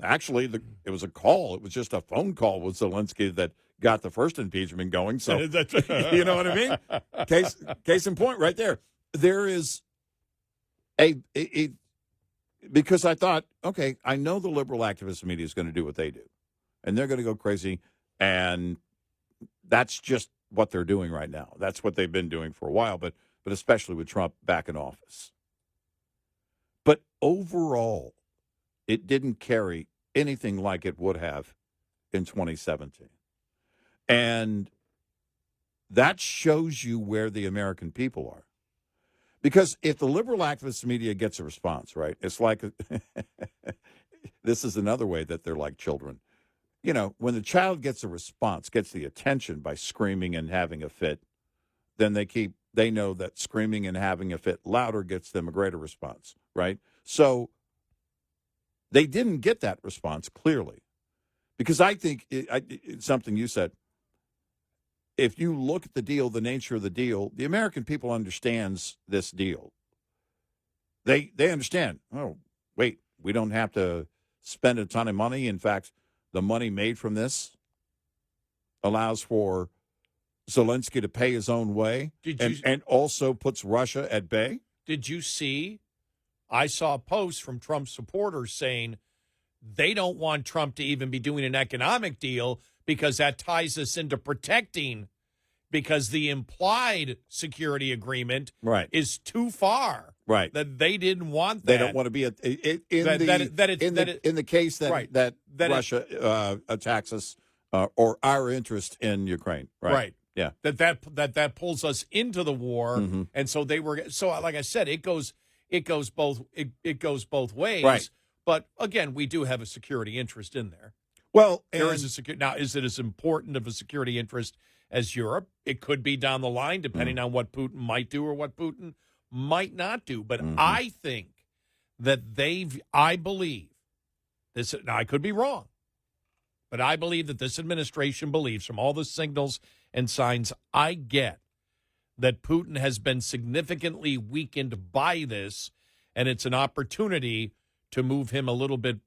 actually, it was a call. It was just a phone call with Zelenskyy that got the first impeachment going. So, you know what I mean? Case in point right there. There is because I thought, okay, I know the liberal activist media is going to do what they do, and they're going to go crazy, and that's just what they're doing right now. That's what they've been doing for a while, but especially with Trump back in office. But overall, it didn't carry anything like it would have in 2017. And that shows you where the American people are. Because if the liberal activist media gets a response, right, it's like, this is another way that they're like children. You know, when the child gets a response, gets the attention by screaming and having a fit, then they know that screaming and having a fit louder gets them a greater response, right? So they didn't get that response, clearly. Because I think, it's something you said, if you look at the deal, the nature of the deal, the American people understands this deal. They understand, oh, wait, we don't have to spend a ton of money. In fact, the money made from this allows for Zelenskyy to pay his own way and also puts Russia at bay. Did you see? I saw a post from Trump supporters saying they don't want Trump to even be doing an economic deal because that ties us into protecting, because the implied security agreement is too far. Right. That they didn't want that. They don't want to be in the case that Russia attacks us or our interest in Ukraine. Right. Yeah. That pulls us into the war, Mm-hmm. and so like I said, it goes both ways. Right. But again, we do have a security interest in there. Well, There is a security. Now, is it as important of a security interest as Europe? It could be down the line, depending on what Putin might do or what Putin might not do. But I think that I believe this. Now, I could be wrong, but I believe that this administration believes, from all the signals and signs I get, that Putin has been significantly weakened by this, and it's an opportunity to move him a little bit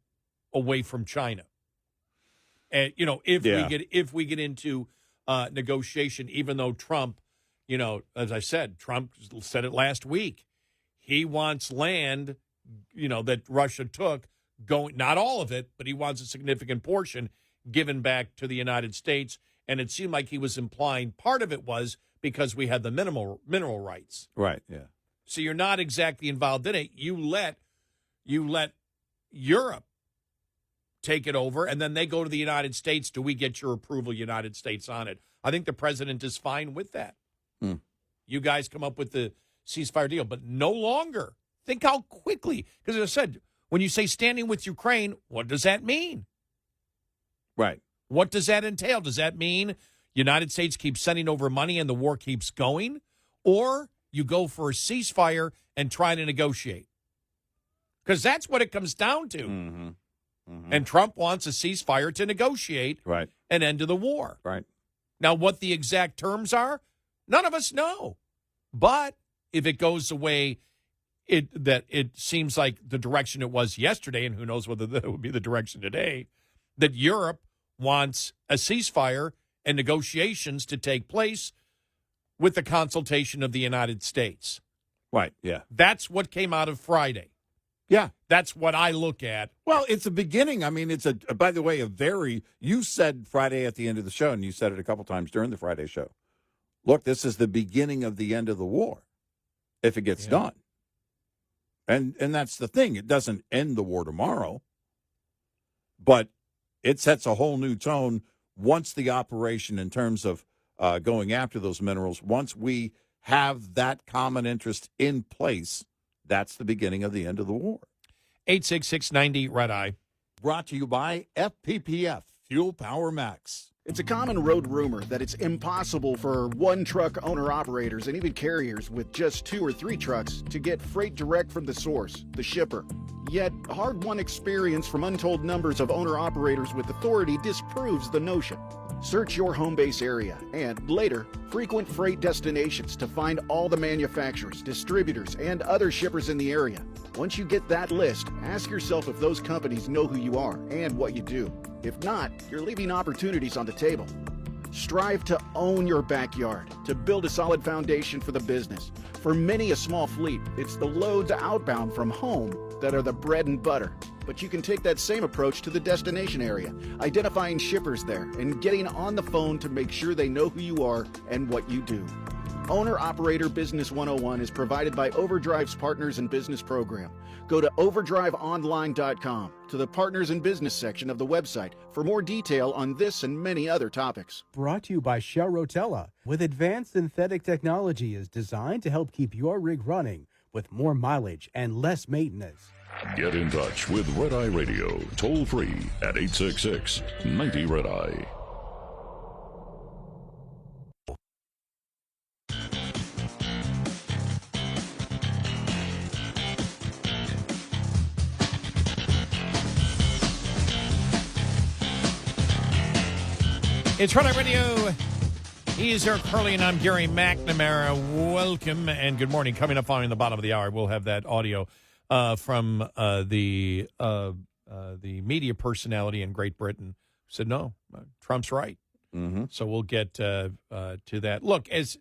away from China. And if we get into negotiation, even though Trump, as I said, Trump said it last week, he wants land, that Russia took, going, not all of it, but he wants a significant portion given back to the United States. And it seemed like he was implying part of it was because we had the mineral rights. Right. Yeah. So you're not exactly involved in it. You let Europe take it over, and then they go to the United States. Do we get your approval, United States, on it? I think the president is fine with that. You guys come up with the ceasefire deal, but no longer. Think how quickly, because as I said, when you say standing with Ukraine, what does that mean? Right. What does that entail? Does that mean United States keeps sending over money and the war keeps going? Or you go for a ceasefire and try to negotiate? Because that's what it comes down to. Mm-hmm. And Trump wants a ceasefire to negotiate an end to the war. Right. Now, what the exact terms are, none of us know. But if it goes the way it seems like the direction it was yesterday, and who knows whether that would be the direction today, that Europe wants a ceasefire and negotiations to take place with the consultation of the United States. Right, yeah. That's what came out of Friday. Yeah. That's what I look at. Well, it's a beginning. I mean, by the way, you said Friday at the end of the show, and you said it a couple times during the Friday show. Look, this is the beginning of the end of the war if it gets done. And that's the thing. It doesn't end the war tomorrow, but it sets a whole new tone once the operation in terms of going after those minerals, once we have that common interest in place, that's the beginning of the end of the war. 86690 Red Eye. Brought to you by FPPF, Fuel Power Max. It's a common road rumor that it's impossible for one truck owner-operators and even carriers with just 2 or 3 trucks to get freight direct from the source, the shipper. Yet, hard-won experience from untold numbers of owner-operators with authority disproves the notion. Search your home base area and, later, frequent freight destinations to find all the manufacturers, distributors, and other shippers in the area. Once you get that list, ask yourself if those companies know who you are and what you do. If not, you're leaving opportunities on the table. Strive to own your backyard, to build a solid foundation for the business. For many a small fleet, it's the loads outbound from home that are the bread and butter. But you can take that same approach to the destination area, identifying shippers there and getting on the phone to make sure they know who you are and what you do. Owner-Operator Business 101 is provided by Overdrive's Partners in Business program. Go to overdriveonline.com to the Partners in Business section of the website for more detail on this and many other topics. Brought to you by Shell Rotella. With advanced synthetic technology is designed to help keep your rig running with more mileage and less maintenance. Get in touch with Red Eye Radio, toll free at 866-90-RED-EYE. It's Red Eye Radio. He's Eric Harley, and I'm Gary McNamara. Welcome and good morning. Coming up following the bottom of the hour, we'll have that audio from the media personality in Great Britain who said, no, Trump's right. Mm-hmm. So we'll get to that. Look, as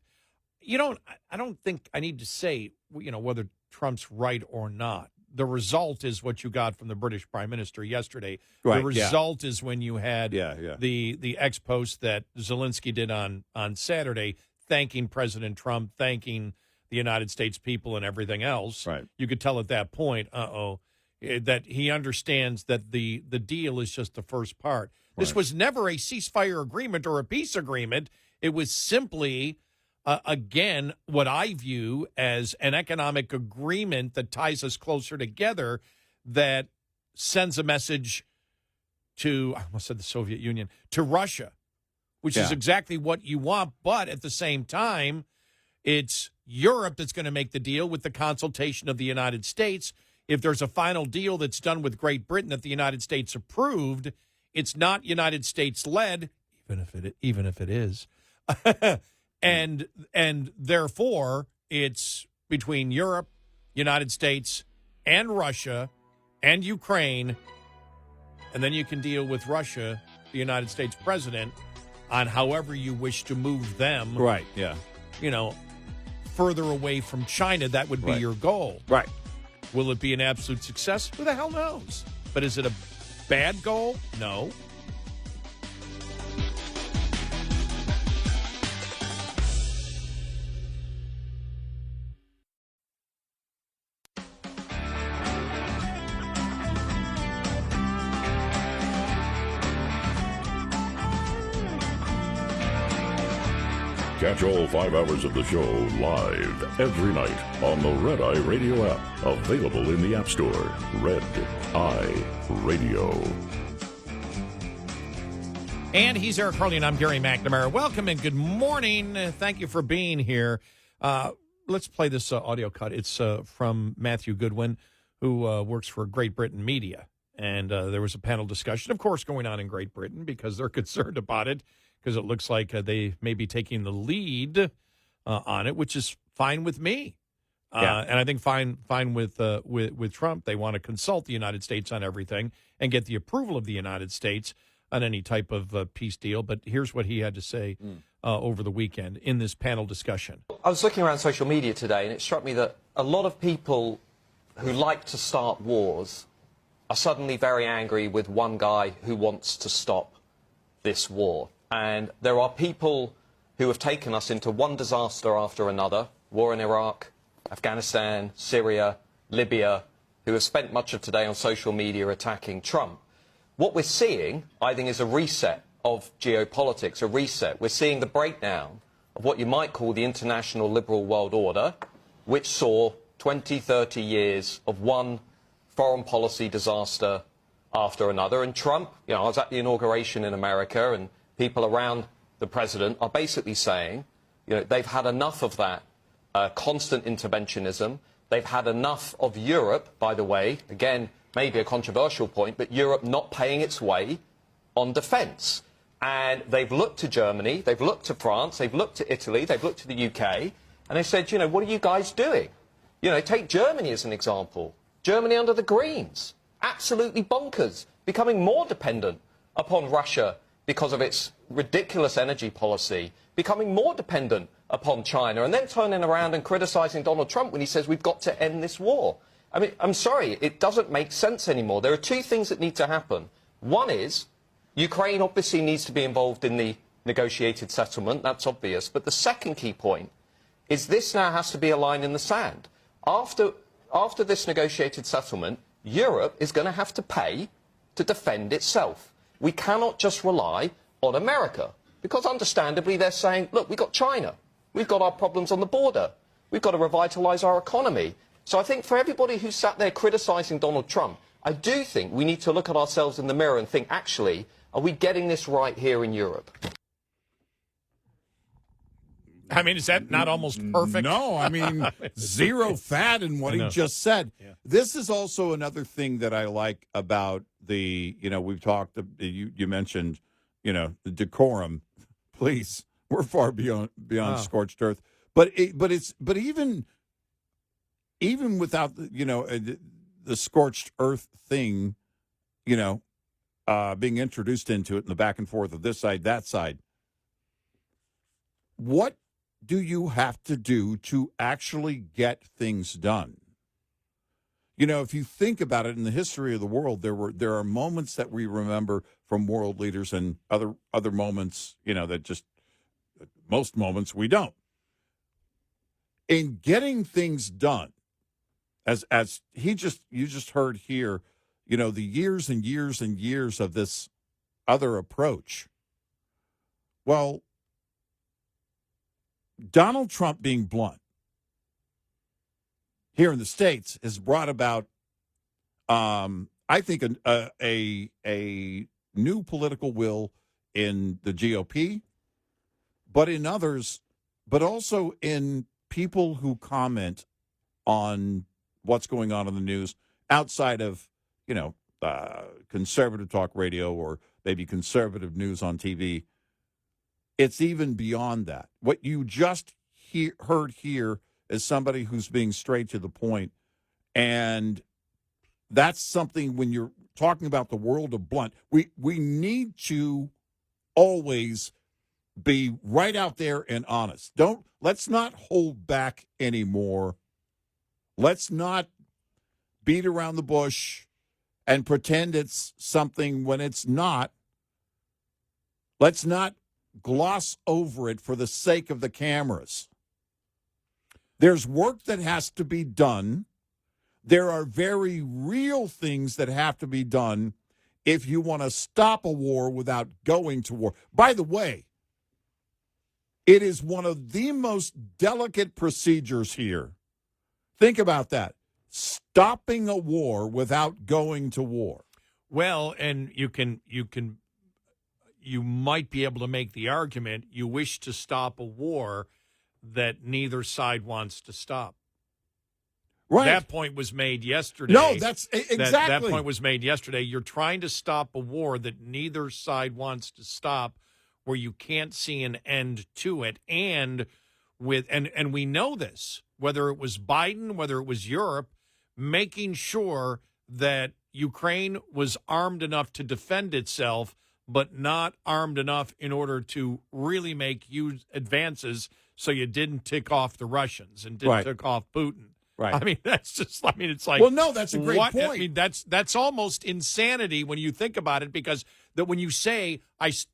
you know, I don't think I need to say, whether Trump's right or not. The result is what you got from the British Prime Minister yesterday. Right, the result is when you had the ex post that Zelenskyy did on Saturday, thanking President Trump, thanking the United States people and everything else. Right. You could tell at that point, that he understands that the deal is just the first part. This was never a ceasefire agreement or a peace agreement. It was simply, again, what I view as an economic agreement that ties us closer together, that sends a message to, I almost said the Soviet Union, to Russia, which is exactly what you want. But at the same time, it's Europe that's going to make the deal with the consultation of the United States. If there's a final deal that's done with Great Britain that the United States approved, it's not United States led, even if it is, and therefore it's between Europe, United States, and Russia, and Ukraine, and then you can deal with Russia, the United States president, on however you wish to move them. Right. Yeah. Further away from China. That would be your goal. Right. Will it be an absolute success? Who the hell knows? But is it a bad goal? No. Catch all 5 hours of the show live every night on the Red Eye Radio app. Available in the App Store. Red Eye Radio. And he's Eric Harley, and I'm Gary McNamara. Welcome and good morning. Thank you for being here. Let's play this audio cut. It's from Matthew Goodwin, who works for Great Britain Media. And there was a panel discussion, of course, going on in Great Britain because they're concerned about it, because it looks like they may be taking the lead on it, which is fine with me. And I think fine with Trump. They want to consult the United States on everything and get the approval of the United States on any type of peace deal. But here's what he had to say over the weekend in this panel discussion. I was looking around social media today, and it struck me that a lot of people who like to start wars are suddenly very angry with one guy who wants to stop this war. And there are people who have taken us into one disaster after another, war in Iraq, Afghanistan, Syria, Libya, who have spent much of today on social media attacking Trump. What we're seeing, I think, is a reset of geopolitics, a reset. We're seeing the breakdown of what you might call the international liberal world order, which saw 20, 30 years of one foreign policy disaster after another. And Trump, I was at the inauguration in America, and people around the president are basically saying, they've had enough of that constant interventionism. They've had enough of Europe, by the way, again, maybe a controversial point, but Europe not paying its way on defence. And they've looked to Germany, they've looked to France, they've looked to Italy, they've looked to the UK, and they said, what are you guys doing? Take Germany as an example. Germany under the Greens, absolutely bonkers, becoming more dependent upon Russia because of its ridiculous energy policy, becoming more dependent upon China, and then turning around and criticising Donald Trump when he says we've got to end this war. I mean, I'm sorry, it doesn't make sense anymore. There are two things that need to happen. One is, Ukraine obviously needs to be involved in the negotiated settlement, that's obvious, but the second key point is this now has to be a line in the sand. After this negotiated settlement, Europe is going to have to pay to defend itself. We cannot just rely on America, because understandably they're saying, look, we've got China, we've got our problems on the border, we've got to revitalise our economy. So I think for everybody who sat there criticising Donald Trump, I do think we need to look at ourselves in the mirror and think, actually, are we getting this right here in Europe? I mean, is that not almost perfect? No, I mean, zero fat in what he just said. Yeah. This is also another thing that I like about the, we've talked, you mentioned, the decorum. Please, we're far beyond scorched earth. But even without, the scorched earth thing, being introduced into it in the back and forth of this side, that side, what do you have to do to actually get things done? If you think about it, in the history of the world, there are moments that we remember from world leaders, and other moments, that just most moments we don't. In getting things done, as you just heard here, the years and years and years of this other approach. Well, Donald Trump being blunt here in the States has brought about, I think, a new political will in the GOP, but in others, but also in people who comment on what's going on in the news outside of, conservative talk radio or maybe conservative news on TV. It's even beyond that. What you just heard here is somebody who's being straight to the point, and that's something when you're talking about the world of blunt, we need to always be right out there and honest. Let's not hold back anymore. Let's not beat around the bush and pretend it's something when it's not. Let's not gloss over it for the sake of the cameras. There's work that has to be done. There are very real things that have to be done if you want to stop a war without going to war. By the way, it is one of the most delicate procedures here. Think about that. Stopping a war without going to war. Well, and you might be able to make the argument you wish to stop a war that neither side wants to stop. Right. That point was made yesterday. No, that's exactly. That point was made yesterday. You're trying to stop a war that neither side wants to stop, where you can't see an end to it. And we know this, whether it was Biden, whether it was Europe, making sure that Ukraine was armed enough to defend itself, but not armed enough in order to really make huge advances so you didn't tick off the Russians and didn't tick off Putin. Right. I mean, it's like... Well, no, that's a great point. I mean, that's almost insanity when you think about it, because that when you say,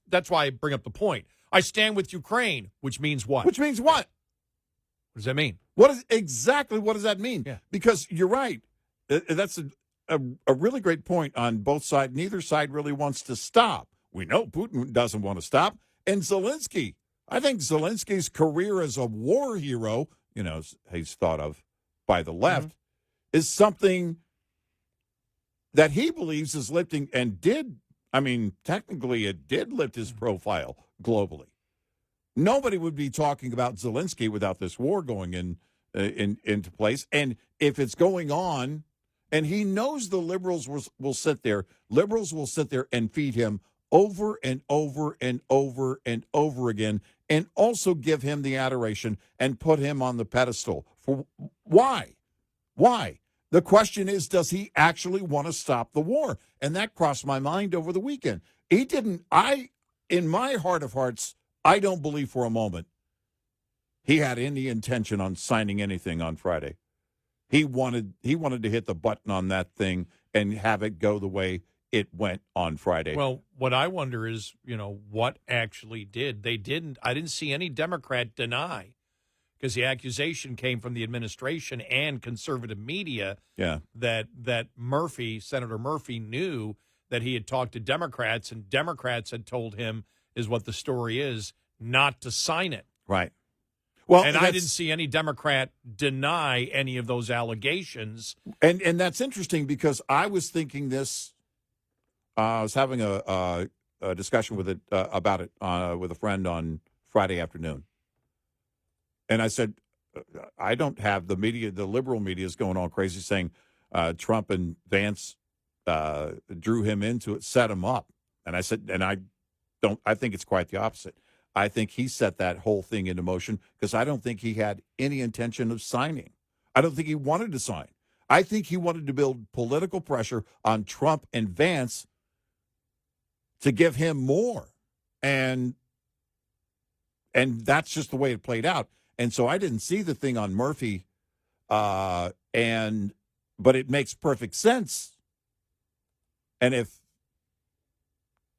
that's why I bring up the point, I stand with Ukraine, which means what? Which means what? What does that mean? What does that mean? Yeah. Because you're right. That's a really great point on both sides. Neither side really wants to stop. We know Putin doesn't want to stop. And Zelenskyy, I think Zelensky's career as a war hero, he's thought of by the left, is something that he believes is lifting and technically it did lift his profile globally. Nobody would be talking about Zelenskyy without this war going into place. And if it's going on, and he knows the liberals will sit there and feed him over and over and over and over again, and also give him the adoration and put him on the pedestal. For why? Why? The question is, does he actually want to stop the war? And that crossed my mind over the weekend. He didn't. In my heart of hearts, I don't believe for a moment he had any intention on signing anything on Friday. He wanted to hit the button on that thing and have it go the way it went on Friday. Well, what I wonder is, what actually did. I didn't see any Democrat deny, because the accusation came from the administration and conservative media that Senator Murphy knew that he had talked to Democrats, and Democrats had told him, is what the story is, not to sign it. Right. Well, and I didn't see any Democrat deny any of those allegations. And that's interesting, because I was thinking this. I was having a discussion about it with a friend on Friday afternoon. And I said, I don't have the liberal media is going all crazy saying Trump and Vance drew him into it, set him up. And I said, I think it's quite the opposite. I think he set that whole thing into motion, because I don't think he had any intention of signing. I don't think he wanted to sign. I think he wanted to build political pressure on Trump and Vance to give him more. And that's just the way it played out. And so I didn't see the thing on Murphy, but it makes perfect sense. And if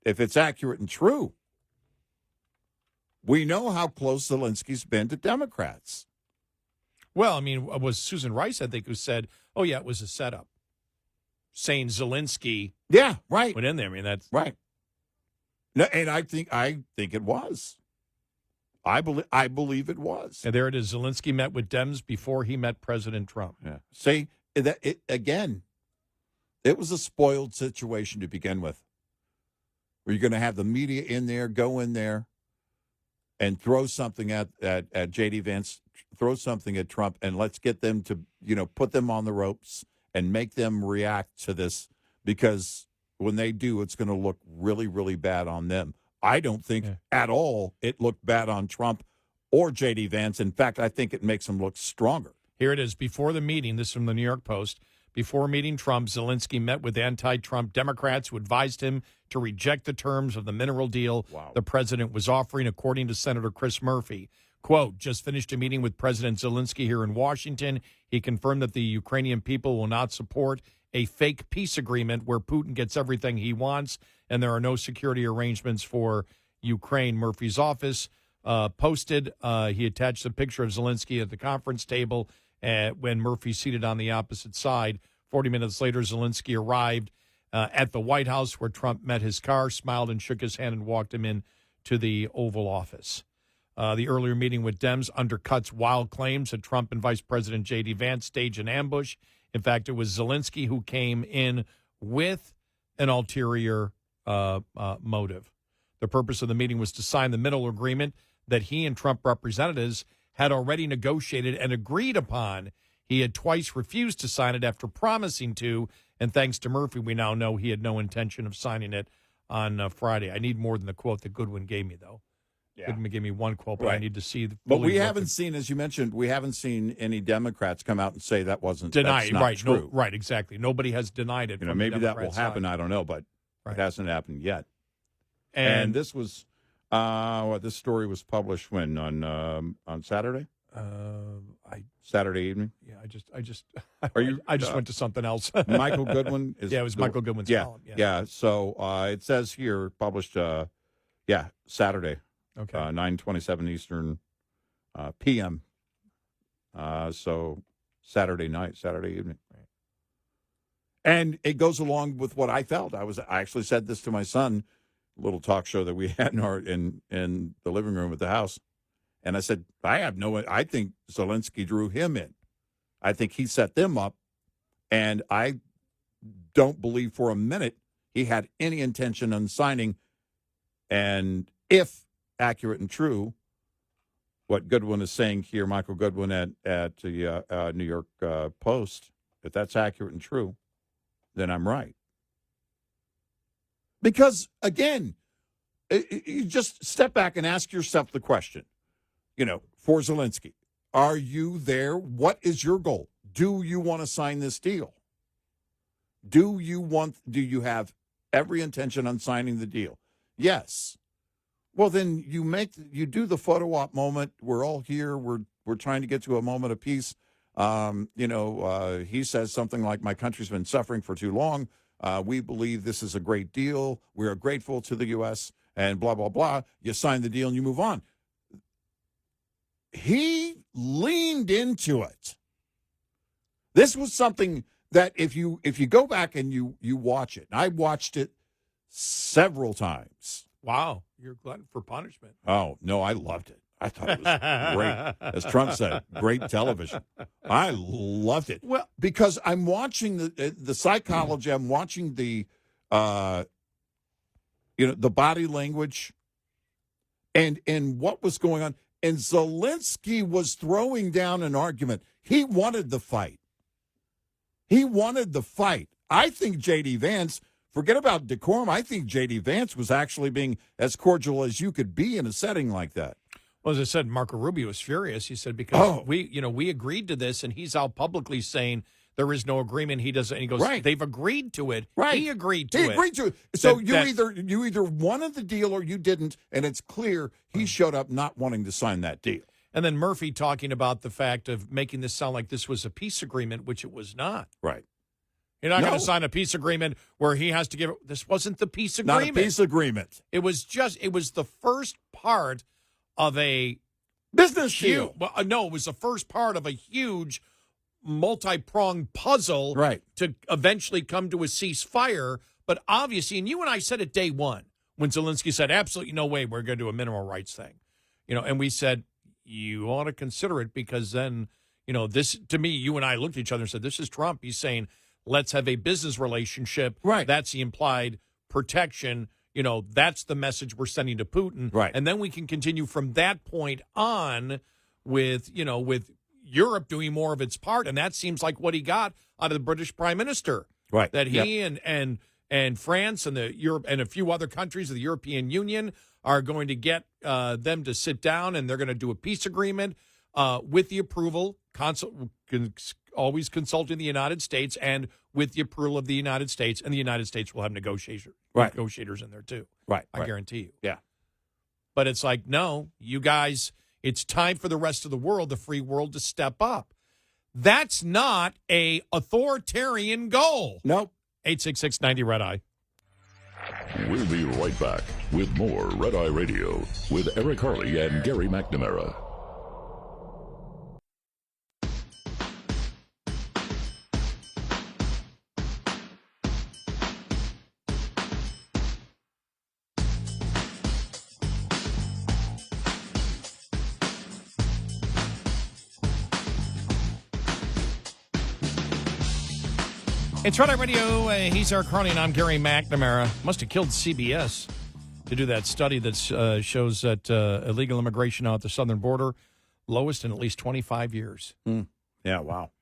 it's accurate and true, we know how close Zelensky's been to Democrats. Well, I mean, it was Susan Rice, I think, who said, oh, yeah, it was a setup. Saying Zelenskyy went in there. I mean, that's right. No, and I think it was. I believe it was. And there it is. Zelenskyy met with Dems before he met President Trump. Yeah. See, again, it was a spoiled situation to begin with. Where you're going to have the media in there, go in there, and throw something at J.D. Vance, throw something at Trump, and let's get them to, put them on the ropes and make them react to this, because when they do, it's going to look really, really bad on them. I don't think at all it looked bad on Trump or J.D. Vance. In fact, I think it makes them look stronger. Here it is. Before the meeting, this is from the New York Post. Before meeting Trump, Zelenskyy met with anti-Trump Democrats who advised him to reject the terms of the mineral deal the president was offering, according to Senator Chris Murphy. Quote, just finished a meeting with President Zelenskyy here in Washington. He confirmed that the Ukrainian people will not support a fake peace agreement where Putin gets everything he wants and there are no security arrangements for Ukraine. Murphy's office posted. He attached a picture of Zelenskyy at the conference table when Murphy seated on the opposite side. 40 minutes later, Zelenskyy arrived at the White House, where Trump met his car, smiled and shook his hand and walked him in to the Oval Office. The earlier meeting with Dems undercuts wild claims that Trump and Vice President J.D. Vance staged an ambush. In fact, it was Zelenskyy who came in with an ulterior motive. The purpose of the meeting was to sign the middle agreement that he and Trump representatives had already negotiated and agreed upon. He had twice refused to sign it after promising to, and thanks to Murphy, we now know he had no intention of signing it on Friday. I need more than the quote that Goodwin gave me, though. Yeah. Goodwin gave me one quote, but I need to see the. But we haven't seen, as you mentioned, we haven't seen any Democrats come out and say that wasn't denied. That's not right, true. No, right, exactly. Nobody has denied it. Maybe that will happen. I don't know, but it hasn't happened yet. And this was, this story was published when on Saturday. Saturday evening. Yeah, I just went to something else. Michael Goodwin is. Yeah, it was Michael Goodwin's column. Yeah. So it says here published. Saturday. Okay. 9:27 Eastern p.m. So Saturday night, Saturday evening. Right. And it goes along with what I felt. I actually said this to my son, a little talk show that we had in the living room at the house. And I said, I think Zelenskyy drew him in. I think he set them up. And I don't believe for a minute he had any intention on signing. And if accurate and true, what Goodwin is saying here, Michael Goodwin at the New York Post, if that's accurate and true, then I'm right. Because, again, you just step back and ask yourself the question, for Zelenskyy, are you there? What is your goal? Do you want to sign this deal? Do you have every intention on signing the deal? Yes. Well, then you do the photo op moment. We're all here. We're trying to get to a moment of peace. He says something like, "My country's been suffering for too long. We believe this is a great deal. We are grateful to the U.S." and blah blah blah. You sign the deal and you move on. He leaned into it. This was something that if you go back and you watch it, and I watched it several times. Wow, you're glutton for punishment. Oh, no, I loved it. I thought it was great. As Trump said, great television. I loved it. Well, because I'm watching the psychology, I'm watching the body language and what was going on. And Zelenskyy was throwing down an argument. He wanted the fight. I think J.D. Vance, forget about decorum, I think J.D. Vance was actually being as cordial as you could be in a setting like that. Well, as I said, Marco Rubio was furious. He said, because we agreed to this, and he's out publicly saying there is no agreement. He doesn't. And he goes, right. They've agreed to it. Right. He agreed to it. So you either wanted the deal or you didn't, and it's clear he showed up not wanting to sign that deal. And then Murphy talking about the fact of making this sound like this was a peace agreement, which it was not. Right. You're not going to sign a peace agreement where he has to give it. This wasn't the peace agreement. Not a peace agreement. It was the first part of a business deal. Well, no, it was the first part of a huge multi-pronged puzzle to eventually come to a ceasefire. But obviously, and you and I said it day one when Zelenskyy said, absolutely no way we're going to do a minimal rights thing. and we said, you ought to consider it because then, this, to me, you and I looked at each other and said, this is Trump. He's saying, let's have a business relationship. Right. That's the implied protection. That's the message we're sending to Putin. Right. And then we can continue from that point on with Europe doing more of its part. And that seems like what he got out of the British Prime Minister. Right. That he and France and Europe and a few other countries of the European Union are going to get them to sit down, and they're going to do a peace agreement with the approval, always consulting the United States, and with the approval of the United States, and the United States will have negotiators in there too. Right. I guarantee you. Yeah. But it's like, no, you guys, it's time for the rest of the world, the free world, to step up. That's not a authoritarian goal. Nope. 866-90-RED-EYE. We'll be right back with more Red Eye Radio with Eric Harley and Gary McNamara. It's Red Eye Radio. He's Eric Harley, and I'm Gary McNamara. Must have killed CBS to do that study that shows that illegal immigration out the southern border, lowest in at least 25 years. Yeah, wow.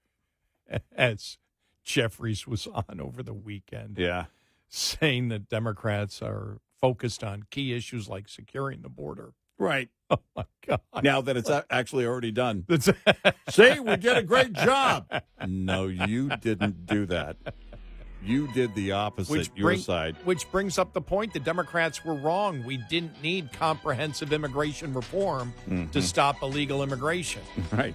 As Jeffries was on over the weekend. Yeah. Saying that Democrats are focused on key issues like securing the border. Right. Oh, my God. Now that it's actually already done. See, we did a great job. No, you didn't do that. You did the opposite, your side. Which brings up the point the Democrats were wrong. We didn't need comprehensive immigration reform to stop illegal immigration. Right.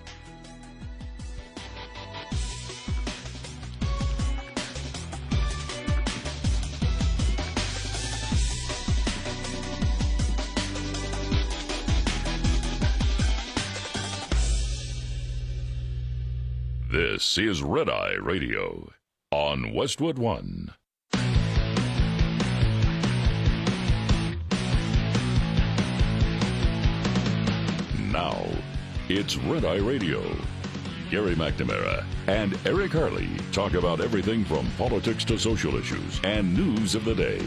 This is Red Eye Radio on Westwood One. Now, it's Red Eye Radio. Gary McNamara and Eric Harley talk about everything from politics to social issues and news of the day.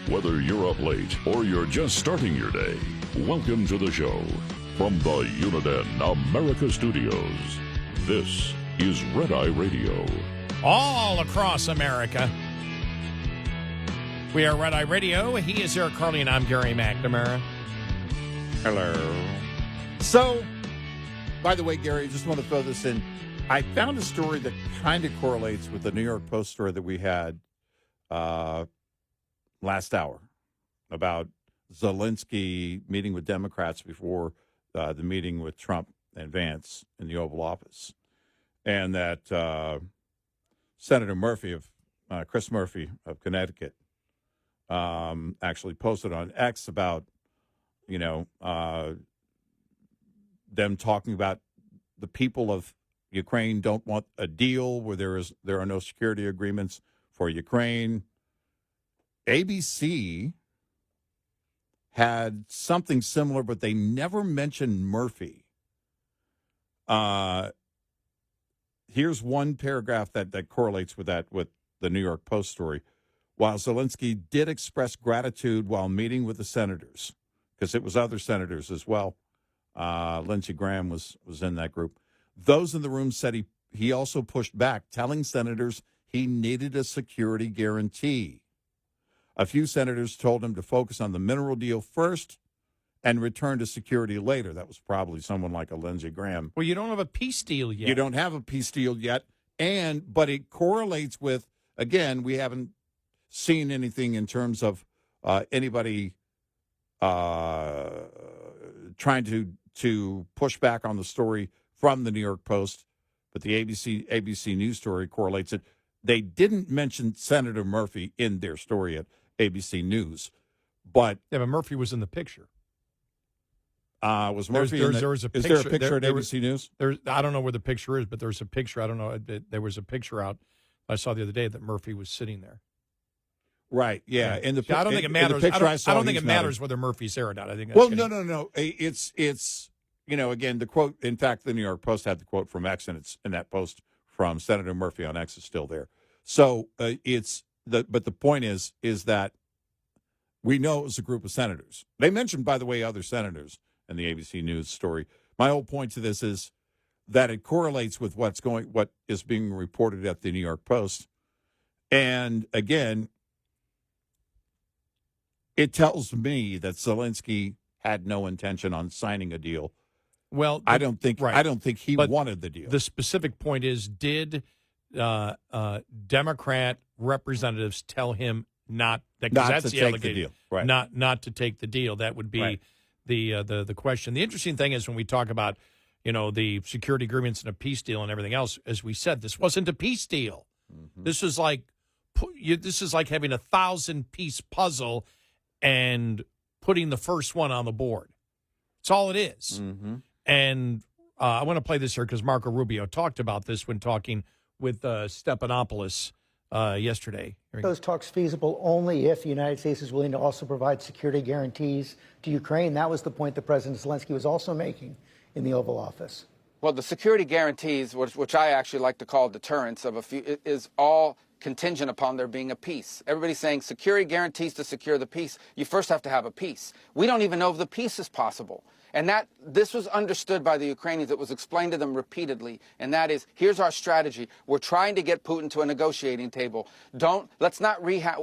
Whether you're up late or you're just starting your day, welcome to the show. From the Uniden America Studios, this is Red Eye Radio. All across America. We are Red Eye Radio. He is Eric Harley, and I'm Gary McNamara. Hello. So, by the way, Gary, I just want to throw this in. I found a story that kind of correlates with the New York Post story that we had last hour about Zelenskyy meeting with Democrats before the meeting with Trump and Vance in the Oval Office. And that Senator Murphy Chris Murphy of Connecticut actually posted on X about, them talking about the people of Ukraine don't want a deal where there are no security agreements for Ukraine. ABC had something similar, but they never mentioned Murphy. Here's one paragraph that correlates with that, with the New York Post story. While Zelenskyy did express gratitude while meeting with the senators, because it was other senators as well. Lindsey Graham was in that group. Those in the room said he also pushed back, telling senators he needed a security guarantee. A few senators told him to focus on the mineral deal first and return to security later. That was probably someone like a Lindsey Graham. Well, you don't have a peace deal yet. You don't have a peace deal yet. But it correlates with, again, we haven't seen anything in terms of anybody trying to push back on the story from the New York Post. But the ABC News story correlates it. They didn't mention Senator Murphy in their story at ABC News. But Murphy was in the picture. Was Murphy there was a is picture, there a picture at ABC News? I don't know where the picture is, but there's a picture. I don't know. There was a picture out I saw the other day that Murphy was sitting there. Right. Yeah. And the I don't think it matters. I don't think it matters whether Murphy's there or not. I think. Well, no. It's again, the quote. In fact, the New York Post had the quote from X, and it's in that post from Senator Murphy on X is still there. So but the point is that we know it was a group of senators. They mentioned, by the way, other senators in the ABC News story. My whole point to this is that it correlates with what is being reported at the New York Post. And again, it tells me that Zelenskyy had no intention on signing a deal. Well, I don't think he wanted the deal. The specific point is, did Democrat representatives tell him not to take the deal? Right. Not to take the deal. That would be the question. The interesting thing is when we talk about the security agreements and a peace deal and everything else, as we said, this wasn't a peace deal. Mm-hmm. This is like having a 1,000-piece puzzle and putting the first one on the board. That's all it is. Mm-hmm. And I want to play this here because Marco Rubio talked about this when talking with Stephanopoulos yesterday. Those talks feasible only if the United States is willing to also provide security guarantees to Ukraine. That was the point that President Zelenskyy was also making in the Oval Office. Well, the security guarantees, which I actually like to call deterrence is all contingent upon there being a peace. Everybody's saying security guarantees to secure the peace. You first have to have a peace. We don't even know if the peace is possible. And this was understood by the Ukrainians. It was explained to them repeatedly. And that is, here's our strategy. We're trying to get Putin to a negotiating table. Let's not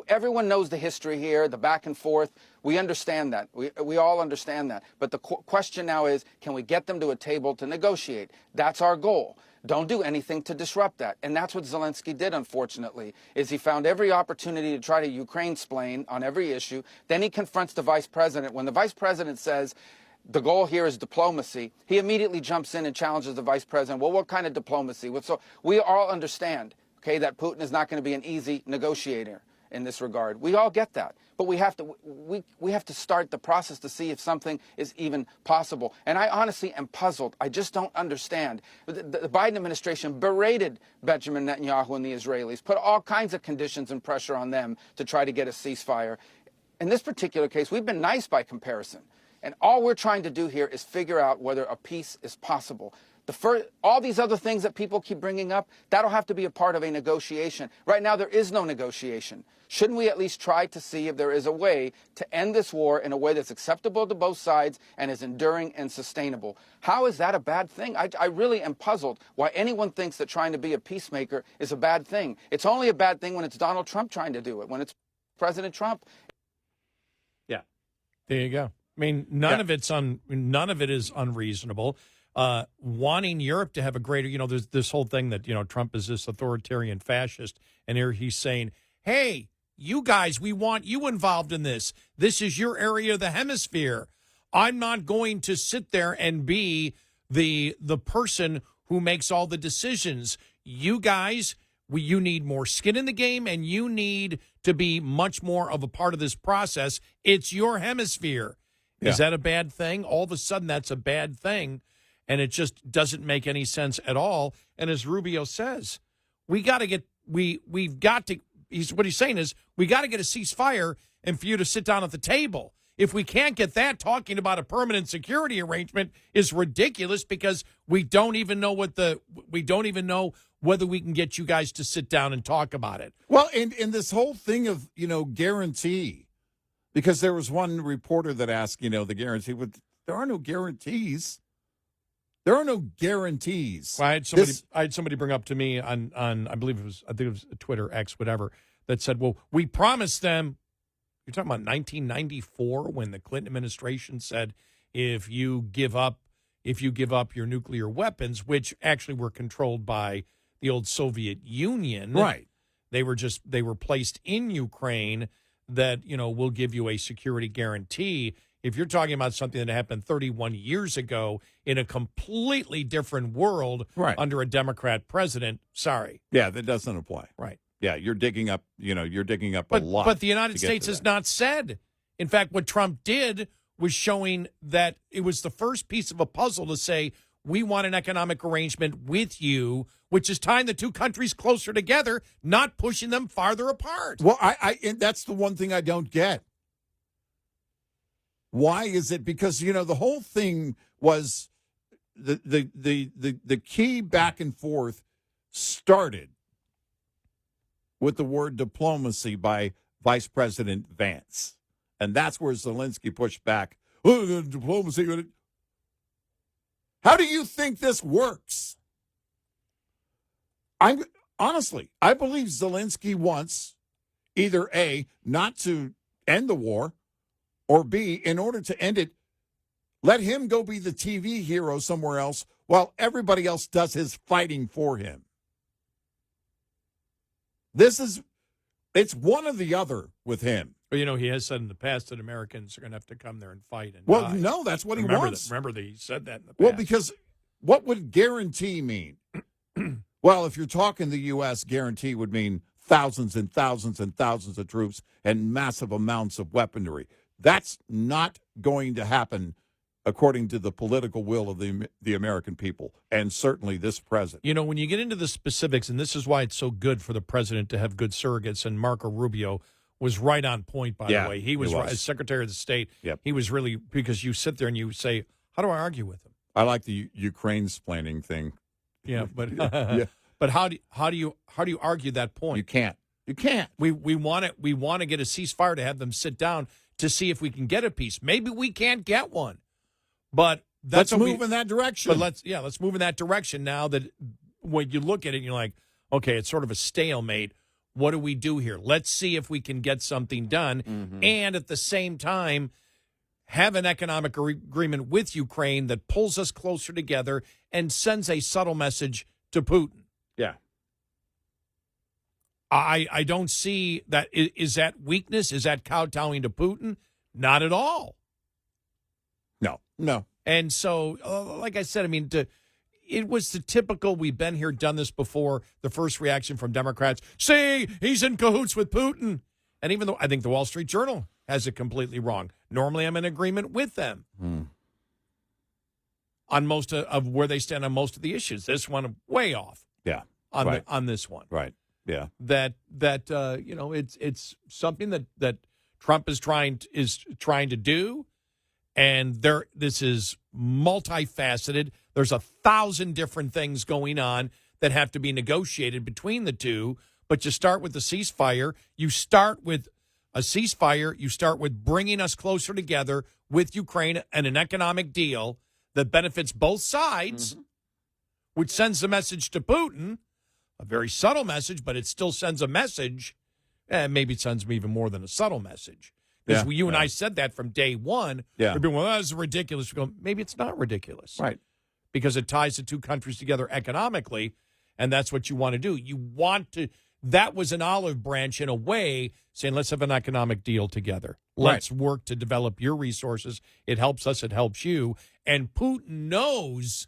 everyone knows the history here, the back and forth. We understand that. We all understand that. But the question now is, can we get them to a table to negotiate? That's our goal. Don't do anything to disrupt that. And that's what Zelenskyy did, unfortunately, is he found every opportunity to try to Ukraine-splain on every issue. Then he confronts the vice president. When the vice president says, the goal here is diplomacy, he immediately jumps in and challenges the vice president. Well, what kind of diplomacy? So we all understand, okay, that Putin is not going to be an easy negotiator in this regard. We all get that. But we have to start the process to see if something is even possible. And I honestly am puzzled. I just don't understand. The Biden administration berated Benjamin Netanyahu and the Israelis, put all kinds of conditions and pressure on them to try to get a ceasefire. In this particular case, we've been nice by comparison. And all we're trying to do here is figure out whether a peace is possible. All these other things that people keep bringing up, that'll have to be a part of a negotiation. Right now, there is no negotiation. Shouldn't we at least try to see if there is a way to end this war in a way that's acceptable to both sides and is enduring and sustainable? How is that a bad thing? I really am puzzled why anyone thinks that trying to be a peacemaker is a bad thing. It's only a bad thing when it's Donald Trump trying to do it, when it's President Trump. Yeah, there you go. I mean, none of it is unreasonable. Wanting Europe to have a greater, there's this whole thing that, Trump is this authoritarian fascist. And here he's saying, hey, you guys, we want you involved in this. This is your area of the hemisphere. I'm not going to sit there and be the person who makes all the decisions. You guys, you need more skin in the game, and you need to be much more of a part of this process. It's your hemisphere. Yeah. Is that a bad thing? All of a sudden, that's a bad thing. And it just doesn't make any sense at all. And as Rubio says, what he's saying is, we got to get a ceasefire and for you to sit down at the table. If we can't get that, talking about a permanent security arrangement is ridiculous because we don't even know whether we can get you guys to sit down and talk about it. Well, and this whole thing of, guarantee, because there was one reporter that asked, the guarantee, but there are no guarantees. There are no guarantees. Well, I had somebody bring up to me on I think it was Twitter, X, whatever, that said, well, we promised them. You're talking about 1994 when the Clinton administration said, if you give up your nuclear weapons, which actually were controlled by the old Soviet Union, right? They were placed in Ukraine. That we'll give you a security guarantee. If you're talking about something that happened 31 years ago in a completely different world, right, under a Democrat president, sorry. Yeah, that doesn't apply. Right. Yeah, you're digging up a lot. But the United States has not said. In fact, what Trump did was showing that it was the first piece of a puzzle to say, we want an economic arrangement with you, which is tying the two countries closer together, not pushing them farther apart. Well, and that's the one thing I don't get. Why is it? Because, the whole thing was the key back and forth started with the word diplomacy by Vice President Vance. And that's where Zelenskyy pushed back. Oh, diplomacy. How do you think this works? Honestly, I believe Zelenskyy wants either A, not to end the war, or B, in order to end it, let him go be the TV hero somewhere else while everybody else does his fighting for him. It's one or the other with him. But, he has said in the past that Americans are going to have to come there and fight and Well, die. no, that's what he wants. Remember that he said that in the past. Well, because what would guarantee mean? Well, if you're talking the U.S., guarantee would mean thousands and thousands and thousands of troops and massive amounts of weaponry. That's not going to happen according to the political will of the American people, and certainly this president. When you get into the specifics, and this is why it's so good for the president to have good surrogates, and Marco Rubio was right on point, by the way. He was. Right, as Secretary of the State. Yep. He was really, because you sit there and you say, how do I argue with him? I like the Ukraine-splaining thing. Yeah, but yeah. But how do you argue that point? You can't. We want to get a ceasefire to have them sit down to see if we can get a peace. Maybe we can't get one. But let's move in that direction. But let's move in that direction now that when you look at it, you're like, okay, it's sort of a stalemate. What do we do here? Let's see if we can get something done. Mm-hmm. And at the same time, have an economic agreement with Ukraine that pulls us closer together and sends a subtle message to Putin. Yeah. I don't see that. Is that weakness? Is that kowtowing to Putin? Not at all. No. And so, like I said, it was the typical, we've been here, done this before, the first reaction from Democrats, see, he's in cahoots with Putin. And even though I think the Wall Street Journal has it completely wrong. Normally I'm in agreement with them on most of where they stand on most of the issues. This one, way off. Yeah. On this one. Right. Yeah. That it's something that Trump is trying to do. And this is multifaceted. There's 1,000 different things going on that have to be negotiated between the two. But you start with the ceasefire. You start with a ceasefire. You start with bringing us closer together with Ukraine and an economic deal that benefits both sides, which sends a message to Putin, a very subtle message, but it still sends a message. Maybe it sends me even more than a subtle message. Because you and I said that from day one. Yeah. We've been, well, that's ridiculous. We go, maybe it's not ridiculous. Right. Because it ties the two countries together economically, and that's what you want to do. You want to, that was an olive branch in a way, saying, let's have an economic deal together. Let's work to develop your resources. It helps us. It helps you. And Putin knows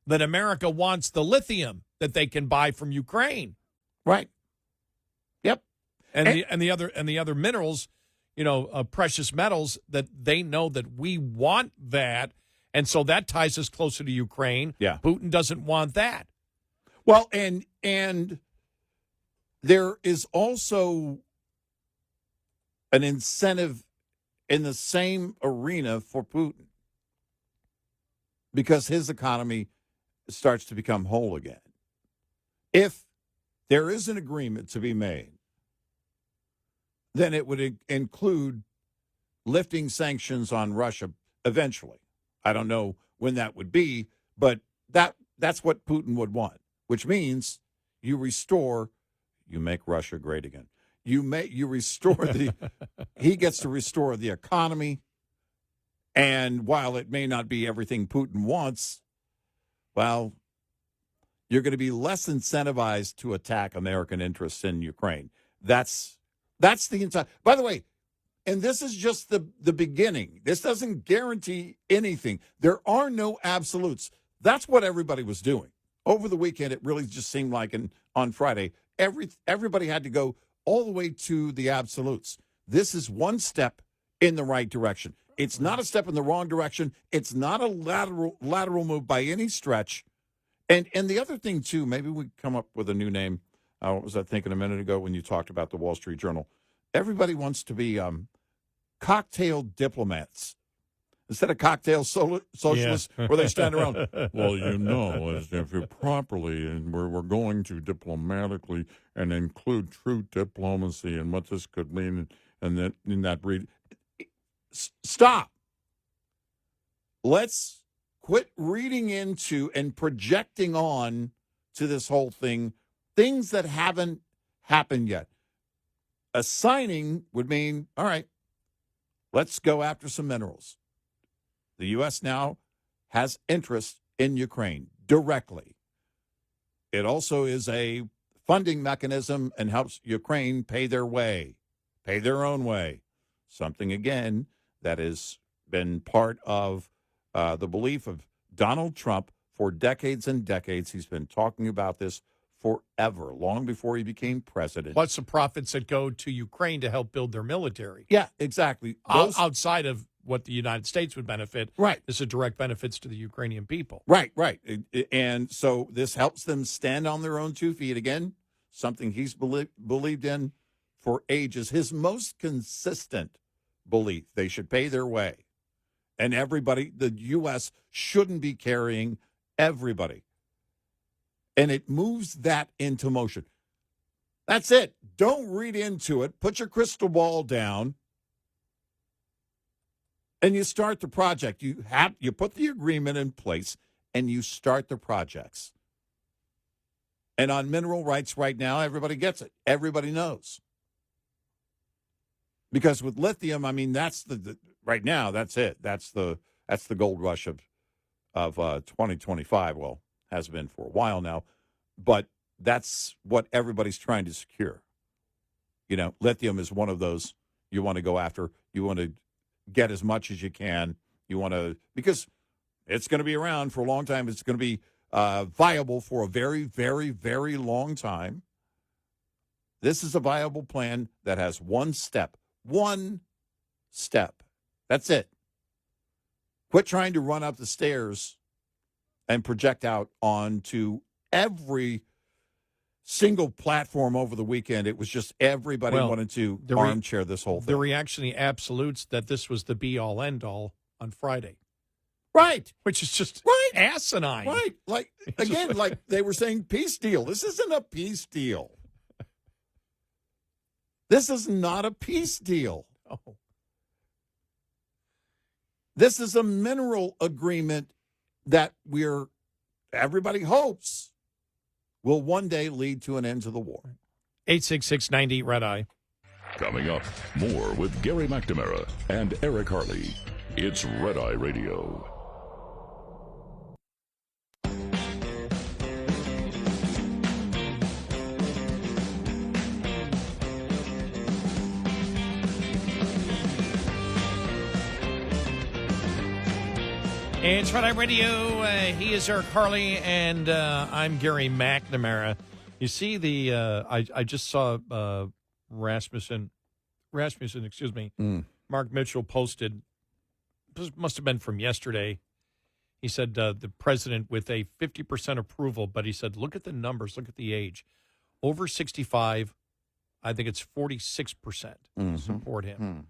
that America wants the lithium that they can buy from Ukraine. Right. Yep. And the other minerals, precious metals, that they know that we want that. And so that ties us closer to Ukraine. Yeah. Putin doesn't want that. Well, and there is also an incentive in the same arena for Putin because his economy starts to become whole again. If there is an agreement to be made, then it would include lifting sanctions on Russia eventually. I don't know when that would be, but that's what Putin would want, which means you make Russia great again. You restore he gets to restore the economy, and while it may not be everything Putin wants, well, you're going to be less incentivized to attack American interests in Ukraine. That's the entire. By the way, and this is just the beginning. This doesn't guarantee anything. There are no absolutes. That's what everybody was doing. Over the weekend, it really just seemed like on Friday, everybody had to go all the way to the absolutes. This is one step in the right direction. It's not a step in the wrong direction. It's not a lateral move by any stretch. And the other thing, too, maybe we come up with a new name. What was I thinking a minute ago when you talked about the Wall Street Journal? Everybody wants to be cocktail diplomats instead of cocktail socialists, where they stand around. Well, if you properly, and we're going to diplomatically and include true diplomacy and what this could mean, and then in that read. Stop. Let's quit reading into and projecting on to this whole thing things that haven't happened yet. A signing would mean, all right, let's go after some minerals. The U.S. now has interest in Ukraine directly. It also is a funding mechanism and helps Ukraine pay their own way. Something, again, that has been part of the belief of Donald Trump for decades and decades. He's been talking about this forever, long before he became president. Plus the profits that go to Ukraine to help build their military. Yeah, exactly. Outside of what the United States would benefit. Right. This is direct benefits to the Ukrainian people. Right. And so this helps them stand on their own 2 feet again, something he's believed in for ages. His most consistent belief, they should pay their way. And everybody, the U.S. shouldn't be carrying everybody. And it moves that into motion. That's it. Don't read into it. Put your crystal ball down. And you start the project. You put the agreement in place and you start the projects. And on mineral rights right now, everybody gets it. Everybody knows. Because with lithium, I mean, that's the right now, that's it. That's the gold rush of 2025. Well, has been for a while now, but that's what everybody's trying to secure. Lithium is one of those you want to go after. You want to get as much as you can. You want to, because it's going to be around for a long time. It's going to be viable for a very, very, very long time. This is a viable plan that has one step. One step. That's it. Quit trying to run up the stairs and project out onto every single platform over the weekend. It was just everybody wanted to armchair this whole thing. The reactionary absolutes that this was the be-all, end-all on Friday. Right. Which is just asinine. Right. Like, again, like they were saying peace deal. This isn't a peace deal. This is not a peace deal. Oh. This is a mineral agreement that everybody hopes will one day lead to an end to the war. 866-90 Red Eye. Coming up, more with Gary McNamara and Eric Harley. It's Red Eye Radio. It's Red Eye Radio. He is Eric Harley, and I'm Gary McNamara. You see I just saw Rasmussen, excuse me. Mark Mitchell posted, this must have been from yesterday. He said the president with a 50% approval, but he said, look at the numbers, look at the age. Over 65, I think it's 46% support him.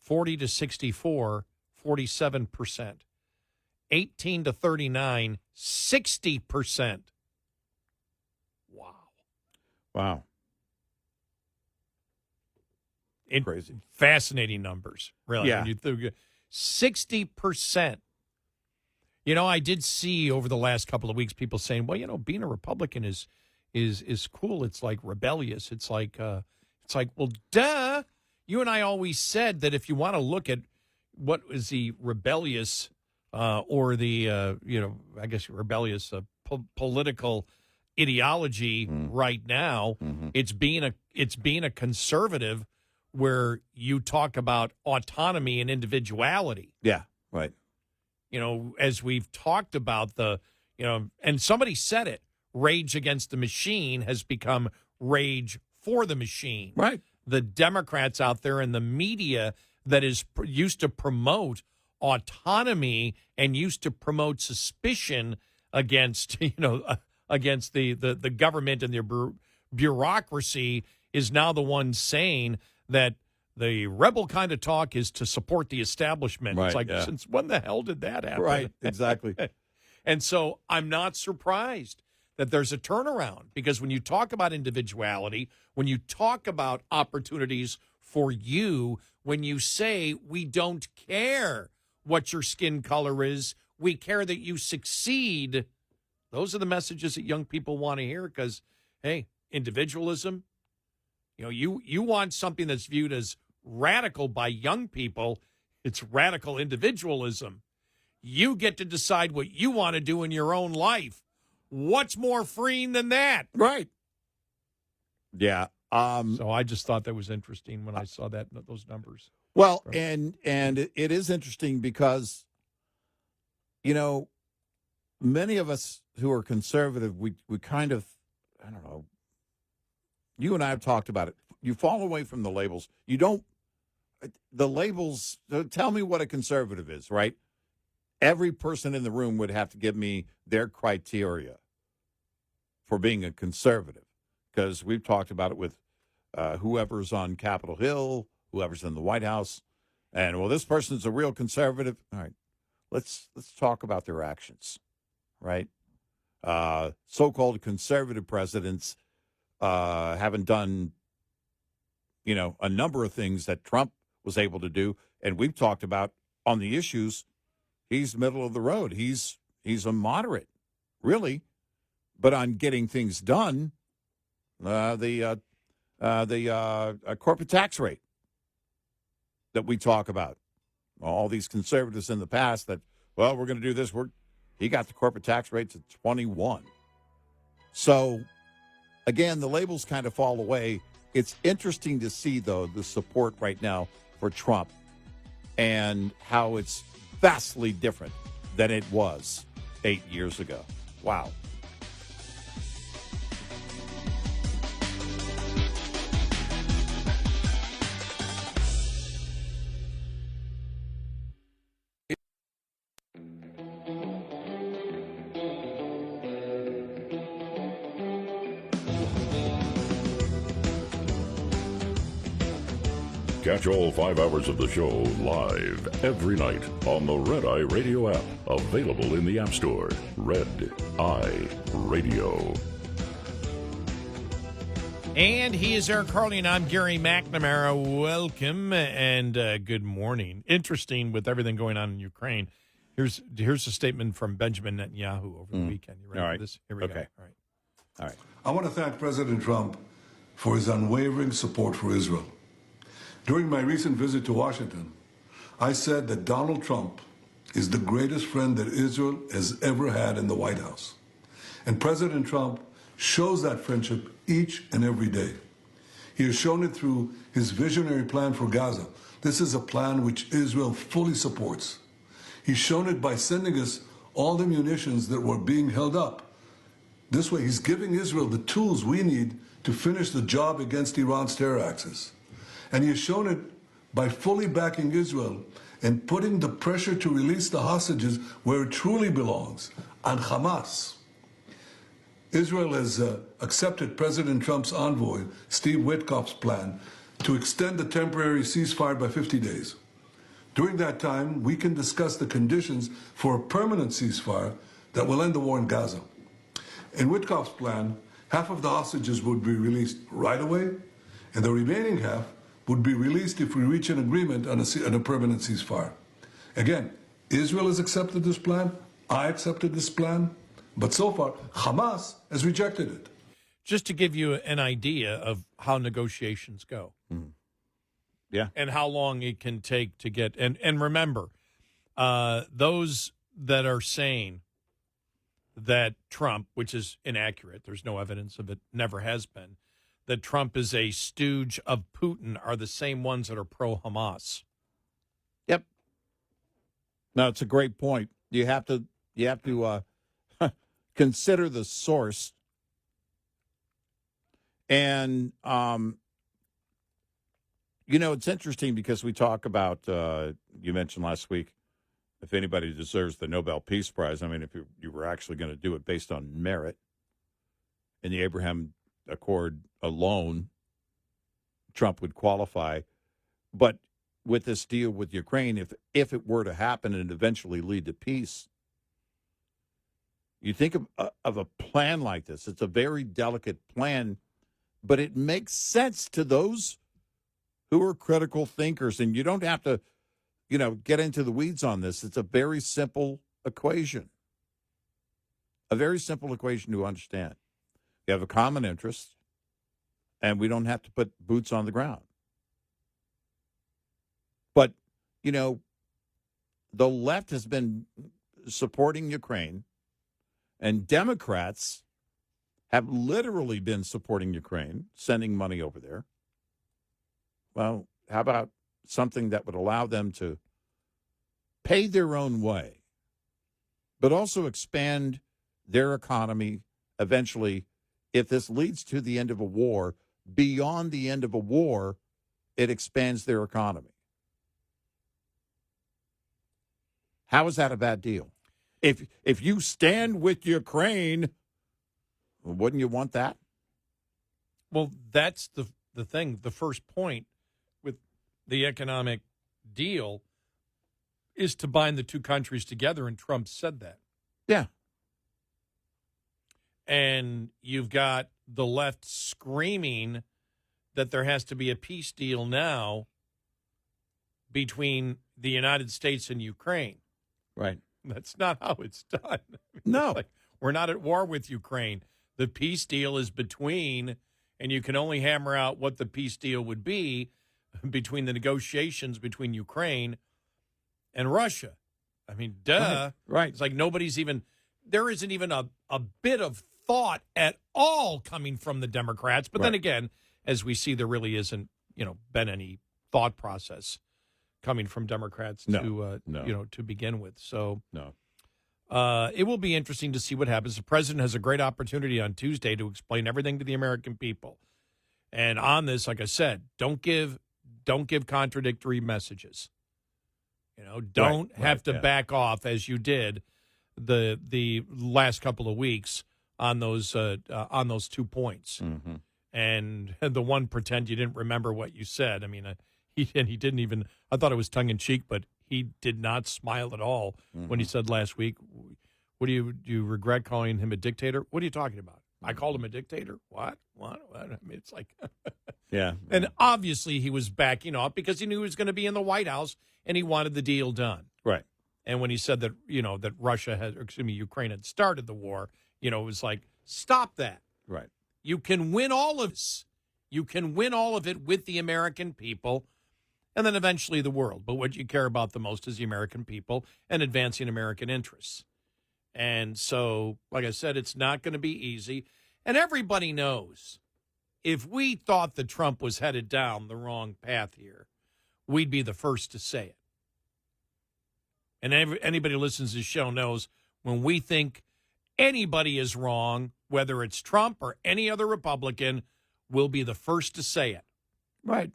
40 to 64, 47%. 18 to 39, 60%. Wow. Crazy. Fascinating numbers, really. Yeah. 60%. I did see over the last couple of weeks people saying, well, being a Republican is cool. It's like rebellious. It's like, well, duh. You and I always said that if you want to look at what is the rebellious or the, I guess rebellious political ideology right now, it's being a conservative where you talk about autonomy and individuality. Yeah, right. As we've talked about and somebody said it, rage against the machine has become rage for the machine. Right. The Democrats out there and the media that is used to promote autonomy and used to promote suspicion against, against the government and their bureaucracy, is now the one saying that the rebel kind of talk is to support the establishment. Right, it's like, yeah. since when the hell did that happen? Right, exactly. And so I'm not surprised that there's a turnaround, because when you talk about individuality, when you talk about opportunities for you, when you say we don't care what your skin color is, we care that you succeed, those are the messages that young people want to hear, because, hey, individualism, you want something that's viewed as radical by young people. It's radical individualism. You get to decide what you want to do in your own life. What's more freeing than that? Right. Yeah. So I just thought that was interesting when I saw those numbers. Well, and it is interesting because, many of us who are conservative, we kind of, I don't know, you and I have talked about it. You fall away from the labels. You don't, the labels, tell me what a conservative is, right? Every person in the room would have to give me their criteria for being a conservative, because we've talked about it with whoever's on Capitol Hill, whoever's in the White House, and, well, this person's a real conservative. All right, let's talk about their actions, right? So-called conservative presidents haven't done, a number of things that Trump was able to do, and we've talked about on the issues. He's middle of the road. He's a moderate, really, but on getting things done, the corporate tax rate that we talk about, all these conservatives in the past that, well, we're going to do this. He got the corporate tax rate to 21. So, again, the labels kind of fall away. It's interesting to see, though, the support right now for Trump and how it's vastly different than it was 8 years ago. Wow. Catch all 5 hours of the show live every night on the Red Eye Radio app, available in the App Store. Red Eye Radio. And he is Eric Harley, and I'm Gary McNamara. Welcome and good morning. Interesting with everything going on in Ukraine. Here's a statement from Benjamin Netanyahu over the weekend. You ready for this? Here we go. All right. I want to thank President Trump for his unwavering support for Israel. During my recent visit to Washington, I said that Donald Trump is the greatest friend that Israel has ever had in the White House. And President Trump shows that friendship each and every day. He has shown it through his visionary plan for Gaza. This is a plan which Israel fully supports. He's shown it by sending us all the munitions that were being held up. This way, he's giving Israel the tools we need to finish the job against Iran's terror axis. And he has shown it by fully backing Israel and putting the pressure to release the hostages where it truly belongs, on Hamas. Israel has accepted President Trump's envoy, Steve Witkoff's plan to extend the temporary ceasefire by 50 days. During that time, we can discuss the conditions for a permanent ceasefire that will end the war in Gaza. In Witkoff's plan, half of the hostages would be released right away, and the remaining half would be released if we reach an agreement on a permanent ceasefire. Again, Israel has accepted this plan, I accepted this plan, but so far, Hamas has rejected it. Just to give you an idea of how negotiations go. Yeah. And how long it can take to get, and remember, those that are saying that Trump, which is inaccurate, there's no evidence of it, never has been, that Trump is a stooge of Putin are the same ones that are pro-Hamas. Yep. No, it's a great point. You have to consider the source. And You know, it's interesting because we talk about, you mentioned last week, if anybody deserves the Nobel Peace Prize. I mean, if you were actually going to do it based on merit, in the Abraham Accord alone, Trump would qualify. But with this deal with Ukraine, if it were to happen and eventually lead to peace, you think of a plan like this. It's a very delicate plan, but it makes sense to those who are critical thinkers. And you don't have to, get into the weeds on this. It's a very simple equation. A very simple equation to understand. You have a common interest, and we don't have to put boots on the ground. But, the left has been supporting Ukraine, and Democrats have literally been supporting Ukraine, sending money over there. Well, how about something that would allow them to pay their own way, but also expand their economy eventually? If this leads to the end of a war, beyond the end of a war, it expands their economy. How is that a bad deal? If you stand with Ukraine, wouldn't you want that? Well, that's the thing. The first point with the economic deal is to bind the two countries together, and Trump said that. Yeah. And you've got the left screaming that there has to be a peace deal now between the United States and Ukraine. Right. That's not how it's done. No. It's like, we're not at war with Ukraine. The peace deal is between, and you can only hammer out what the peace deal would be between the negotiations between Ukraine and Russia. I mean, duh. Right. It's like there isn't even a bit of thought at all coming from the Democrats. But then again, as we see, there really isn't, been any thought process coming from Democrats to begin with. So it will be interesting to see what happens. The president has a great opportunity on Tuesday to explain everything to the American people. And on this, like I said, don't give contradictory messages. Don't have to back off as you did the last couple of weeks on those 2 points. Mm-hmm. And the one, pretend you didn't remember what you said. I mean, he didn't even. I thought it was tongue in cheek, but he did not smile at all when he said last week, "What do you regret calling him a dictator?" What are you talking about? I called him a dictator. What? I mean, it's like, yeah. And obviously he was backing off because he knew he was going to be in the White House and he wanted the deal done. Right. And when he said that, that Ukraine had started the war, it was like, stop that. Right. You can win all of this. You can win all of it with the American people and then eventually the world. But what you care about the most is the American people and advancing American interests. And so, like I said, it's not going to be easy. And everybody knows if we thought that Trump was headed down the wrong path here, we'd be the first to say it. And anybody who listens to the show knows when we think anybody is wrong, whether it's Trump or any other Republican, we'll be the first to say it. Right.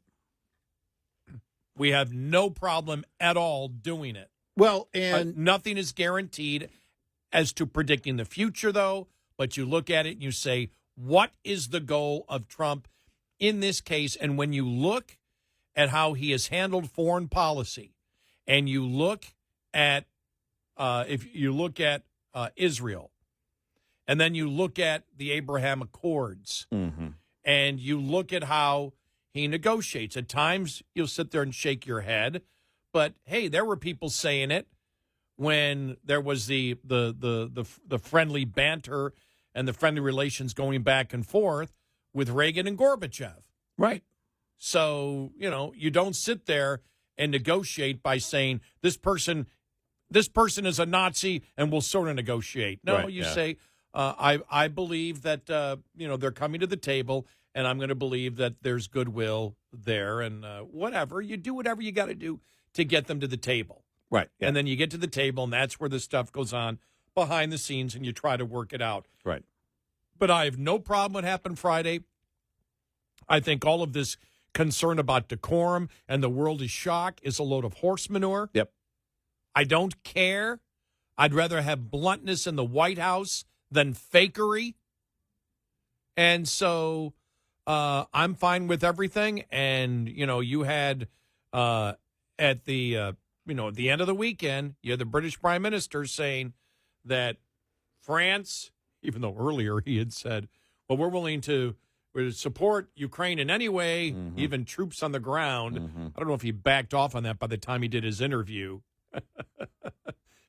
We have no problem at all doing it. Well, and nothing is guaranteed as to predicting the future, though. But you look at it and you say, what is the goal of Trump in this case? And when you look at how he has handled foreign policy, and you look at if you look at Israel, and then you look at the Abraham Accords, and you look at how he negotiates. At times, you'll sit there and shake your head, but hey, there were people saying it when there was the friendly banter and the friendly relations going back and forth with Reagan and Gorbachev. Right. So, you don't sit there and negotiate by saying this person is a Nazi and we'll sort of negotiate. No, right, you say, I believe that, they're coming to the table and I'm going to believe that there's goodwill there and whatever. You do whatever you got to do to get them to the table. Right. Yeah. And then you get to the table and that's where the stuff goes on behind the scenes and you try to work it out. Right. But I have no problem what happened Friday. I think all of this concern about decorum and the world is shocked is a load of horse manure. Yep. I don't care. I'd rather have bluntness in the White House than fakery. And so I'm fine with everything. And, you had at the, at the end of the weekend, you had the British Prime Minister saying that France, even though earlier he had said, well, we're willing to support Ukraine in any way, even troops on the ground. I don't know if he backed off on that by the time he did his interview.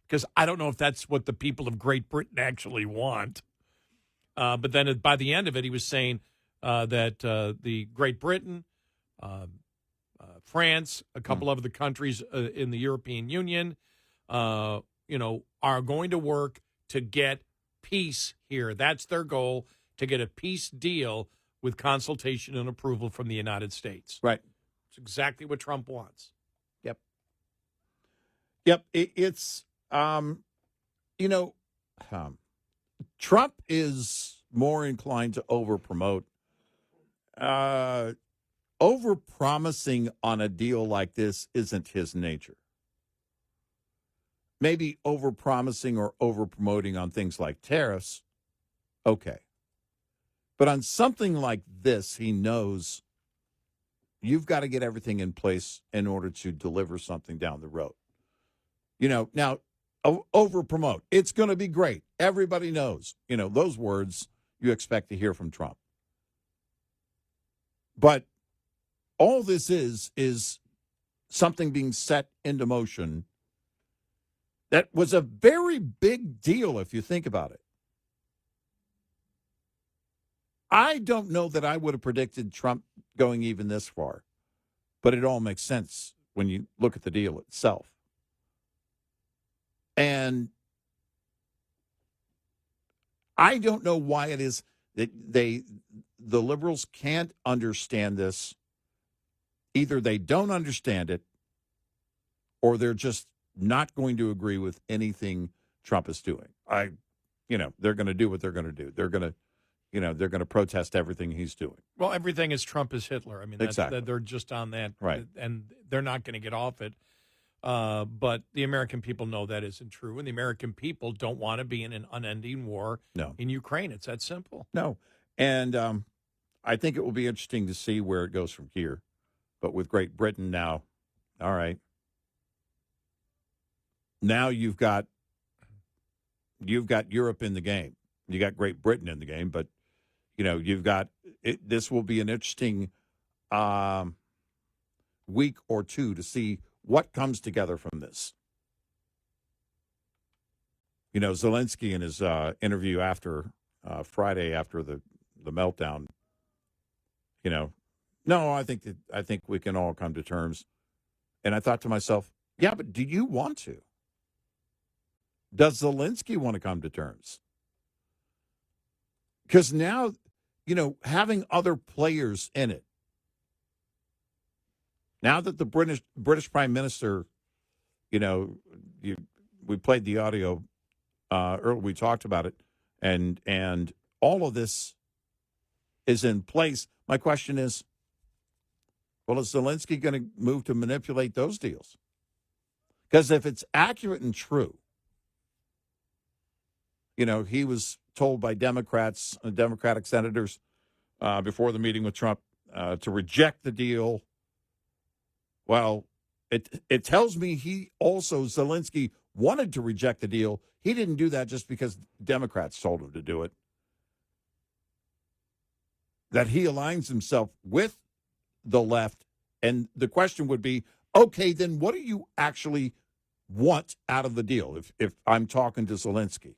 Because I don't know if that's what the people of Great Britain actually want. But then by the end of it, he was saying that the Great Britain, France, a couple of the countries in the European Union, are going to work to get peace here. That's their goal, to get a peace deal with consultation and approval from the United States. Right. It's exactly what Trump wants. Yep. It's, Trump is more inclined to overpromote. Overpromising on a deal like this isn't his nature. Maybe overpromising or overpromoting on things like tariffs, okay. But on something like this, he knows you've got to get everything in place in order to deliver something down the road. Now, overpromote. It's going to be great. Everybody knows. Those words you expect to hear from Trump. But all this is something being set into motion that was a very big deal if you think about it. I don't know that I would have predicted Trump going even this far, but it all makes sense when you look at the deal itself. And I don't know why it is that the liberals can't understand this. Either they don't understand it or they're just not going to agree with anything Trump is doing. They're going to do what they're going to do. They're going to protest everything he's doing. Well, everything is Trump is Hitler. I mean, exactly. They're just on that. Right. And they're not going to get off it. But the American people know that isn't true. And the American people don't want to be in an unending war in Ukraine. It's that simple. No. And I think it will be interesting to see where it goes from here. But with Great Britain now, all right. Now you've got Europe in the game. You got Great Britain in the game, but you've got it. This will be an interesting week or two to see what comes together from this. Zelenskyy in his interview after Friday after the meltdown. No, I think we can all come to terms. And I thought to myself, yeah, but do you want to? Does Zelenskyy want to come to terms? Because now, having other players in it, now that the British Prime Minister, we played the audio earlier, we talked about it, and all of this is in place. My question is, well, is Zelenskyy going to move to manipulate those deals? Because if it's accurate and true, he was told by Democratic senators before the meeting with Trump to reject the deal. Well, it tells me Zelenskyy wanted to reject the deal. He didn't do that just because Democrats told him to do it. That he aligns himself with the left. And the question would be, okay, then what do you actually want out of the deal if I'm talking to Zelenskyy?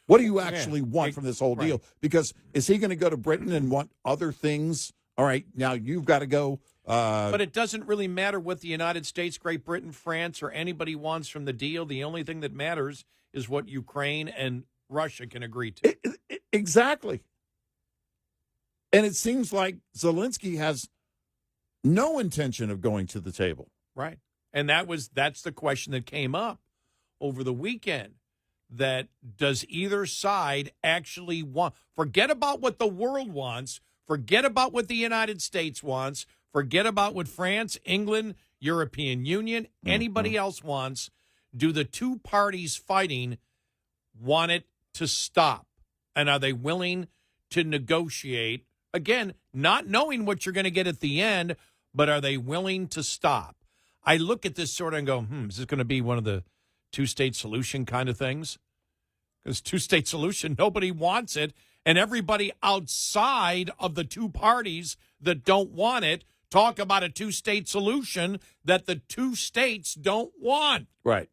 What do you actually want from this whole deal? Because is he going to go to Britain and want other things? All right, now you've got to go. But it doesn't really matter what the United States, Great Britain, France, or anybody wants from the deal. The only thing that matters is what Ukraine and Russia can agree to. Exactly. And it seems like Zelenskyy has no intention of going to the table. Right. And that's the question that came up over the weekend. That does either side actually want? Forget about what the world wants. Forget about what the United States wants. Forget about what France, England, European Union, anybody else wants. Do the two parties fighting want it to stop? And are they willing to negotiate? Again, not knowing what you're going to get at the end, but are they willing to stop? I look at this sort of and go, is this going to be one of the two-state solution kind of things? Because two-state solution, nobody wants it. And everybody outside of the two parties that don't want it talk about a two-state solution that the two states don't want. Right.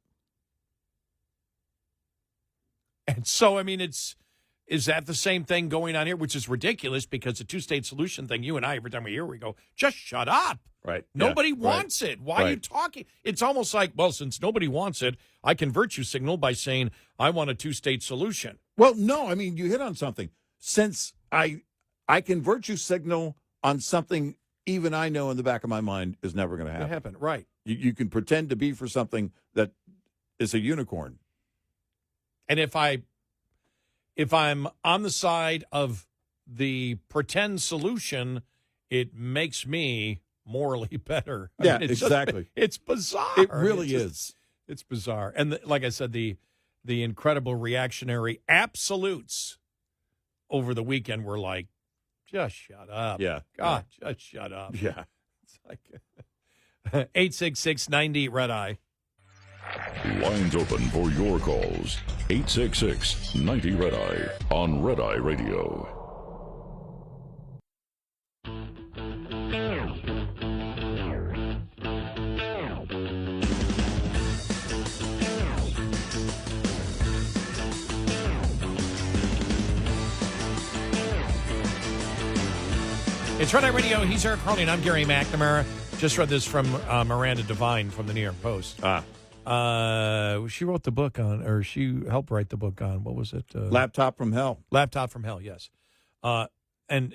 And so, I mean, is that the same thing going on here, which is ridiculous because the two-state solution thing, you and I, every time we hear, we go, just shut up. Right. Nobody wants it. Why are you talking? It's almost like, well, since nobody wants it, I can virtue signal by saying I want a two-state solution. Well, no, I mean, you hit on something. Since I can virtue signal on something even I know in the back of my mind is never going to happen. Right. You can pretend to be for something that is a unicorn. And if I'm on the side of the pretend solution, it makes me morally better. Yeah, exactly. It's bizarre. It really is. It's bizarre. And like I said, the incredible reactionary absolutes over the weekend were like, just shut up. Yeah. God, just shut up. Yeah. It's like 866-90 Red Eye. Lines open for your calls. 866-90 Red Eye on Red Eye Radio. It's Red Eye Radio. He's Eric Harley, and I'm Gary McNamara. Just read this from Miranda Devine from the New York Post. She wrote the book on, or she helped write the book on, what was it? Laptop from Hell. Laptop from Hell, yes. And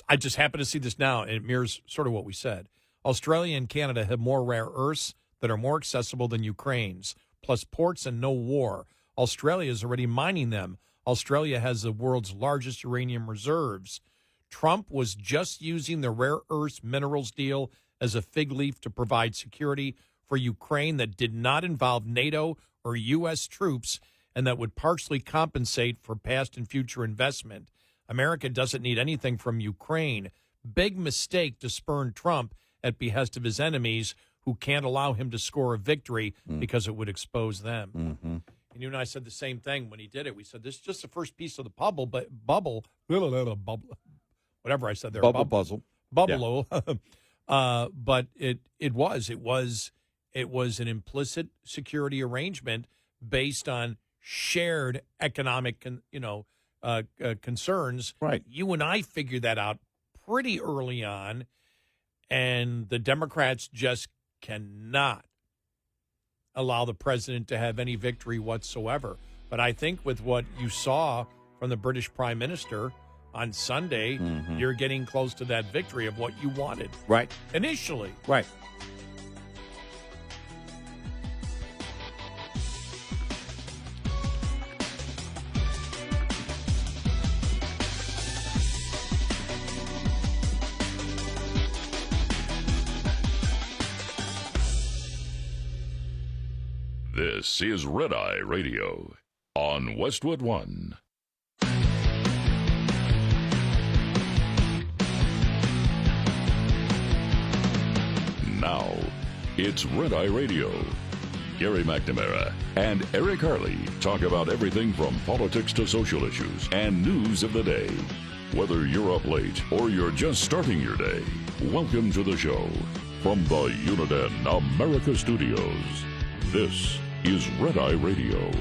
I just happen to see this now, and it mirrors sort of what we said. Australia and Canada have more rare earths that are more accessible than Ukraine's, plus ports and no war. Australia is already mining them. Australia has the world's largest uranium reserves. Trump was just using the rare earths minerals deal as a fig leaf to provide security for Ukraine that did not involve NATO or U.S. troops and that would partially compensate for past and future investment. America doesn't need anything from Ukraine. Big mistake to spurn Trump at behest of his enemies who can't allow him to score a victory because it would expose them. Mm-hmm. And you and I said the same thing when he did it. We said, this is just the first piece of the bubble, whatever I said there. Bubble puzzle. Bubble. Yeah. But it was an implicit security arrangement based on shared economic, concerns. Right. You and I figured that out pretty early on, and the Democrats just cannot allow the president to have any victory whatsoever. But I think with what you saw from the British Prime Minister on Sunday, you're getting close to that victory of what you wanted. Right. Initially. Right. This is Red Eye Radio on Westwood One. Now, it's Red Eye Radio. Gary McNamara and Eric Harley talk about everything from politics to social issues and news of the day. Whether you're up late or you're just starting your day, welcome to the show. From the Uniden America Studios, this is Red Eye Radio.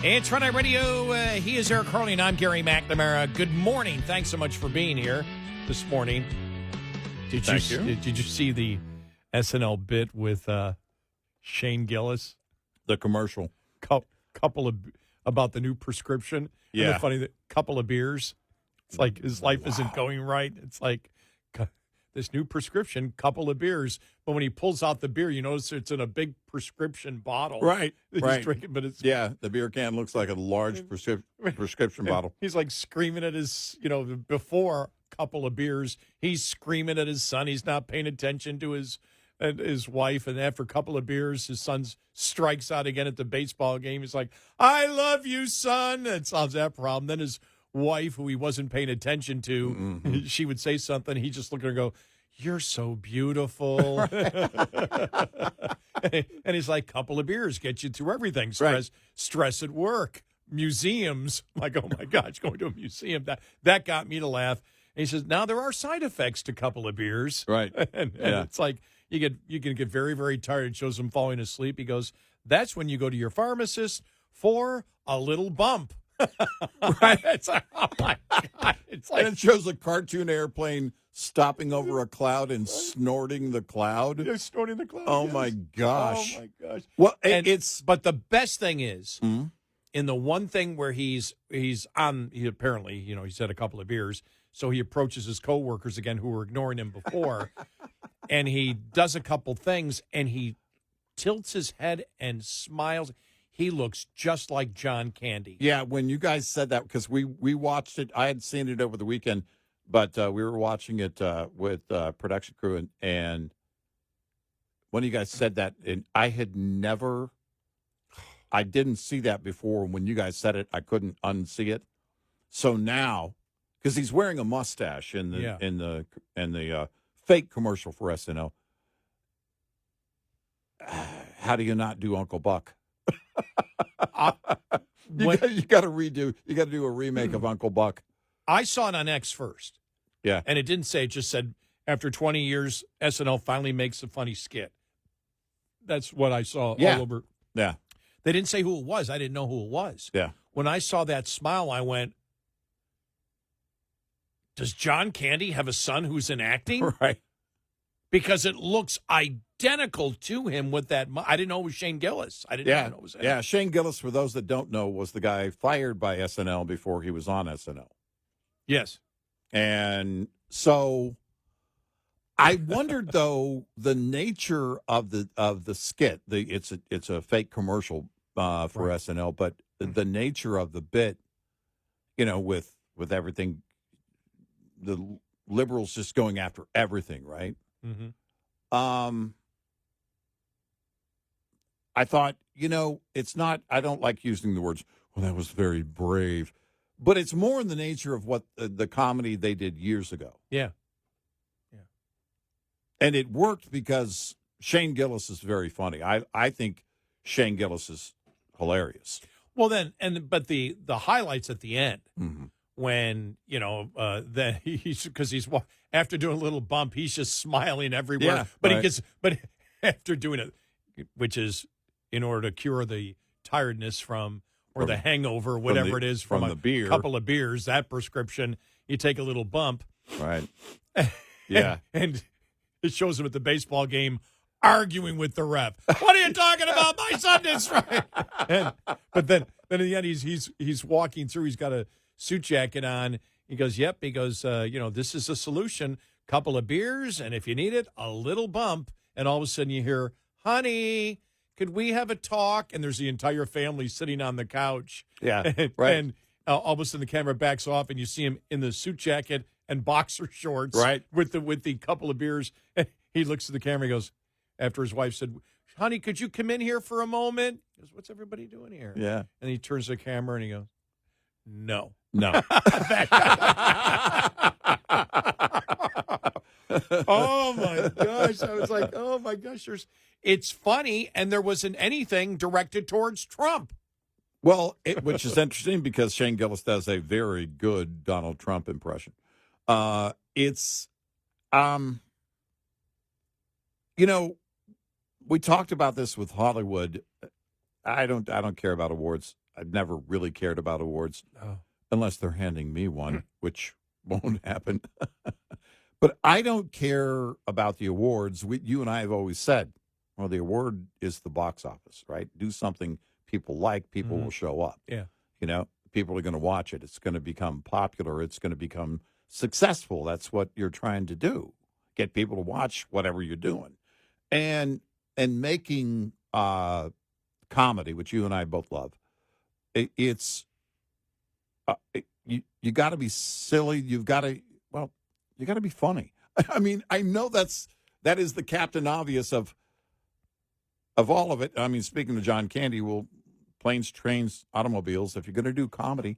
It's Red Eye Radio. He is Eric Harley, and I'm Gary McNamara. Good morning. Thanks so much for being here this morning. Thank you. Did you see the SNL bit with Shane Gillis? The commercial. Couple of about the new prescription. Yeah. And the funny couple of beers. It's like his life isn't going right. It's like this new prescription, couple of beers. But when he pulls out the beer, you notice it's in a big prescription bottle. Right. He's Right. drinking, but it's the beer can looks like a large prescription bottle. He's like screaming at his, before a couple of beers, he's screaming at his son. He's not paying attention to his wife. And after a couple of beers, his son strikes out again at the baseball game. He's like, I love you, son. That solves that problem. Then his wife, who he wasn't paying attention to, she would say something. He just looked at her and go, you're so beautiful. And he's like, couple of beers get you through everything. Stress at work, museums. I'm like, oh my gosh, going to a museum. That got me to laugh. And he says, now there are side effects to a couple of beers. Right. And it's like, you can get very, very tired. It shows him falling asleep. He goes, that's when you go to your pharmacist for a little bump. Right. It's like, oh my God. It's like, And it shows a cartoon airplane stopping over a cloud and snorting the cloud. they're snorting the cloud. Oh, yes. my gosh. Oh, my gosh. Well, But the best thing is, Mhm. in the one thing where he apparently, he's had a couple of beers, so he approaches his coworkers again who were ignoring him before, and he does a couple things, and he tilts his head and smiles. He looks just like John Candy. Yeah, when you guys said that, because we watched it, I had seen it over the weekend, but we were watching it with production crew, and when you guys said that, and I didn't see that before. When you guys said it, I couldn't unsee it. So now, because he's wearing a mustache in the fake commercial for SNL, how do you not do Uncle Buck? You got to do a remake of Uncle Buck. I saw it on X first. Yeah. And it didn't say, it just said, after 20 years, SNL finally makes a funny skit. That's what I saw all over. Yeah. They didn't say who it was. I didn't know who it was. Yeah. When I saw that smile, I went, does John Candy have a son who's in acting? Right. Because it looks identical to him with that. I didn't know it was Shane Gillis. I didn't know it was him. Yeah, Shane Gillis, for those that don't know, was the guy fired by SNL before he was on SNL. Yes. And so I wondered, though, the nature of the skit. It's a fake commercial for SNL, but the nature of the bit, with everything, the liberals just going after everything, right? Mm-hmm. I thought, it's not, I don't like using the words, well, that was very brave, but it's more in the nature of what the comedy they did years ago. Yeah. And it worked because Shane Gillis is very funny. I think Shane Gillis is hilarious. Well, but the highlights at the end, Mm-hmm. when, that he's after doing a little bump, he's just smiling everywhere. Yeah, but right. but after doing it, which is in order to cure the tiredness or the hangover, whatever it is, from the beer. couple of beers, that prescription, you take a little bump. Right. Yeah. And it shows him at the baseball game arguing with the ref. What are you talking about? My son did strike. But then in the end, he's walking through. He's got a suit jacket on. He goes, yep. He goes, this is a solution. Couple of beers, and if you need it, a little bump. And all of a sudden you hear, honey, could we have a talk? And there's the entire family sitting on the couch. Yeah, And, right. And all of a sudden the camera backs off, and you see him in the suit jacket and boxer shorts, right, with the couple of beers. And he looks at the camera. He goes, after his wife said, honey, could you come in here for a moment? He goes, what's everybody doing here? Yeah. And he turns to the camera and he goes, no. Oh my gosh. I was like, oh my gosh. It's funny, and there wasn't anything directed towards Trump. Well, which is interesting because Shane Gillis does a very good Donald Trump impression. We talked about this with Hollywood. I don't care about awards. I've never really cared about awards unless they're handing me one, which won't happen. But I don't care about the awards. You and I have always said, well, the award is the box office, right? Do something people like, people will show up. Yeah. People are going to watch it. It's going to become popular. It's going to become successful. That's what you're trying to do. get people to watch whatever you're doing. And making comedy, which you and I both love, it's you got to be silly. You got to be funny. I mean, I know that is the Captain Obvious of all of it. I mean, speaking to John Candy, well, planes, trains, automobiles. If you're going to do comedy,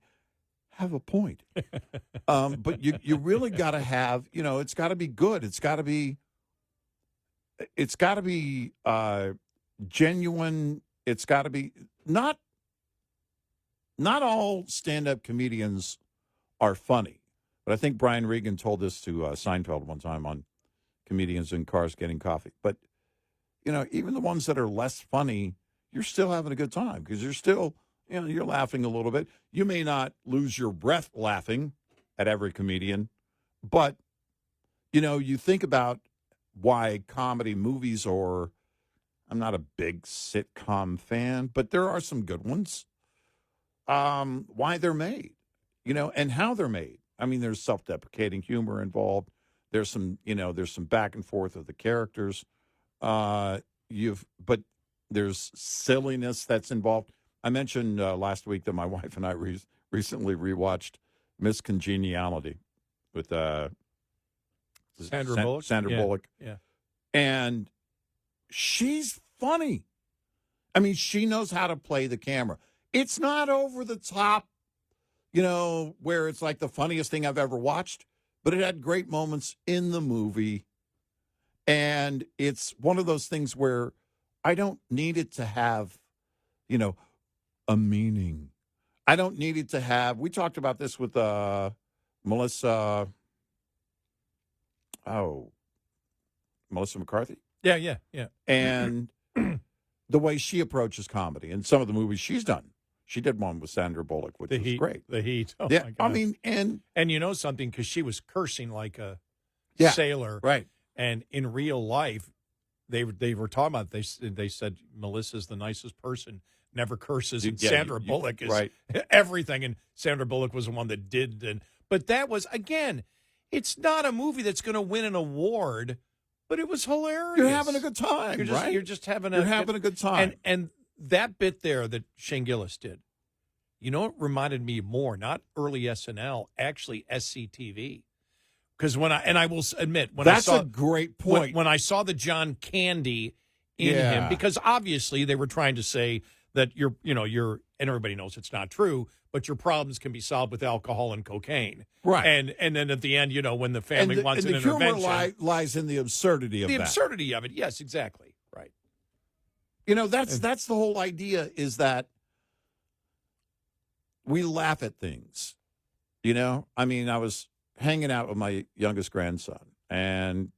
have a point. But you really got to have, it's got to be good. It's got to be genuine. It's got to be not all stand-up comedians are funny. But I think Brian Regan told this to Seinfeld one time on comedians in cars getting coffee. But, even the ones that are less funny, you're still having a good time because you're still, you're laughing a little bit. You may not lose your breath laughing at every comedian, but, you think about why comedy movies or I'm not a big sitcom fan, but there are some good ones. Why they're made, and how they're made. I mean, there's self-deprecating humor involved. There's some back and forth of the characters. But there's silliness that's involved. I mentioned last week that my wife and I recently rewatched Miss Congeniality with Sandra Bullock. Sandra Bullock. Yeah. And she's funny. I mean, she knows how to play the camera. It's not over the top, where it's like the funniest thing I've ever watched, but it had great moments in the movie. And it's one of those things where I don't need it to have, a meaning. I don't need it to have, we talked about this with Melissa McCarthy. Yeah. And the way she approaches comedy and some of the movies she's done. She did one with Sandra Bullock, which was great. The Heat. Oh, yeah, my God. I mean, and you know something, because she was cursing like a sailor. Right. And in real life, they were talking about, they said Melissa's the nicest person, never curses, and Sandra Bullock is everything. And Sandra Bullock was the one that did. But that was, again, it's not a movie that's going to win an award, but it was hilarious. You're having a good time, right? You're just having a good time. And that bit there that Shane Gillis did, it reminded me more, not early SNL, actually SCTV. Because I will admit, that's a great point. When I saw the John Candy in him, because obviously they were trying to say that you're, and everybody knows it's not true, but your problems can be solved with alcohol and cocaine. Right. And then at the end, when the family wants an intervention. The humor lies in the absurdity of that. The absurdity of it, yes, exactly. Right. That's the whole idea, is that we laugh at things. I mean, I was hanging out with my youngest grandson, and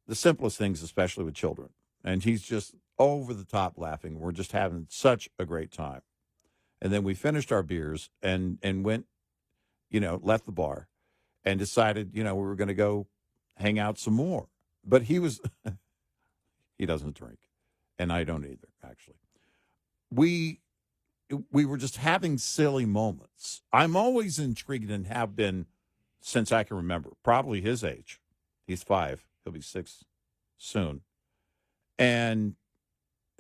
the simplest things, especially with children, and he's just over the top laughing. We're just having such a great time. And then we finished our beers and went, left the bar and decided, we were going to go hang out some more. But he doesn't drink, and I don't either, actually. We were just having silly moments. I'm always intrigued and have been since I can remember, probably his age. He's 5. He'll be 6 soon. And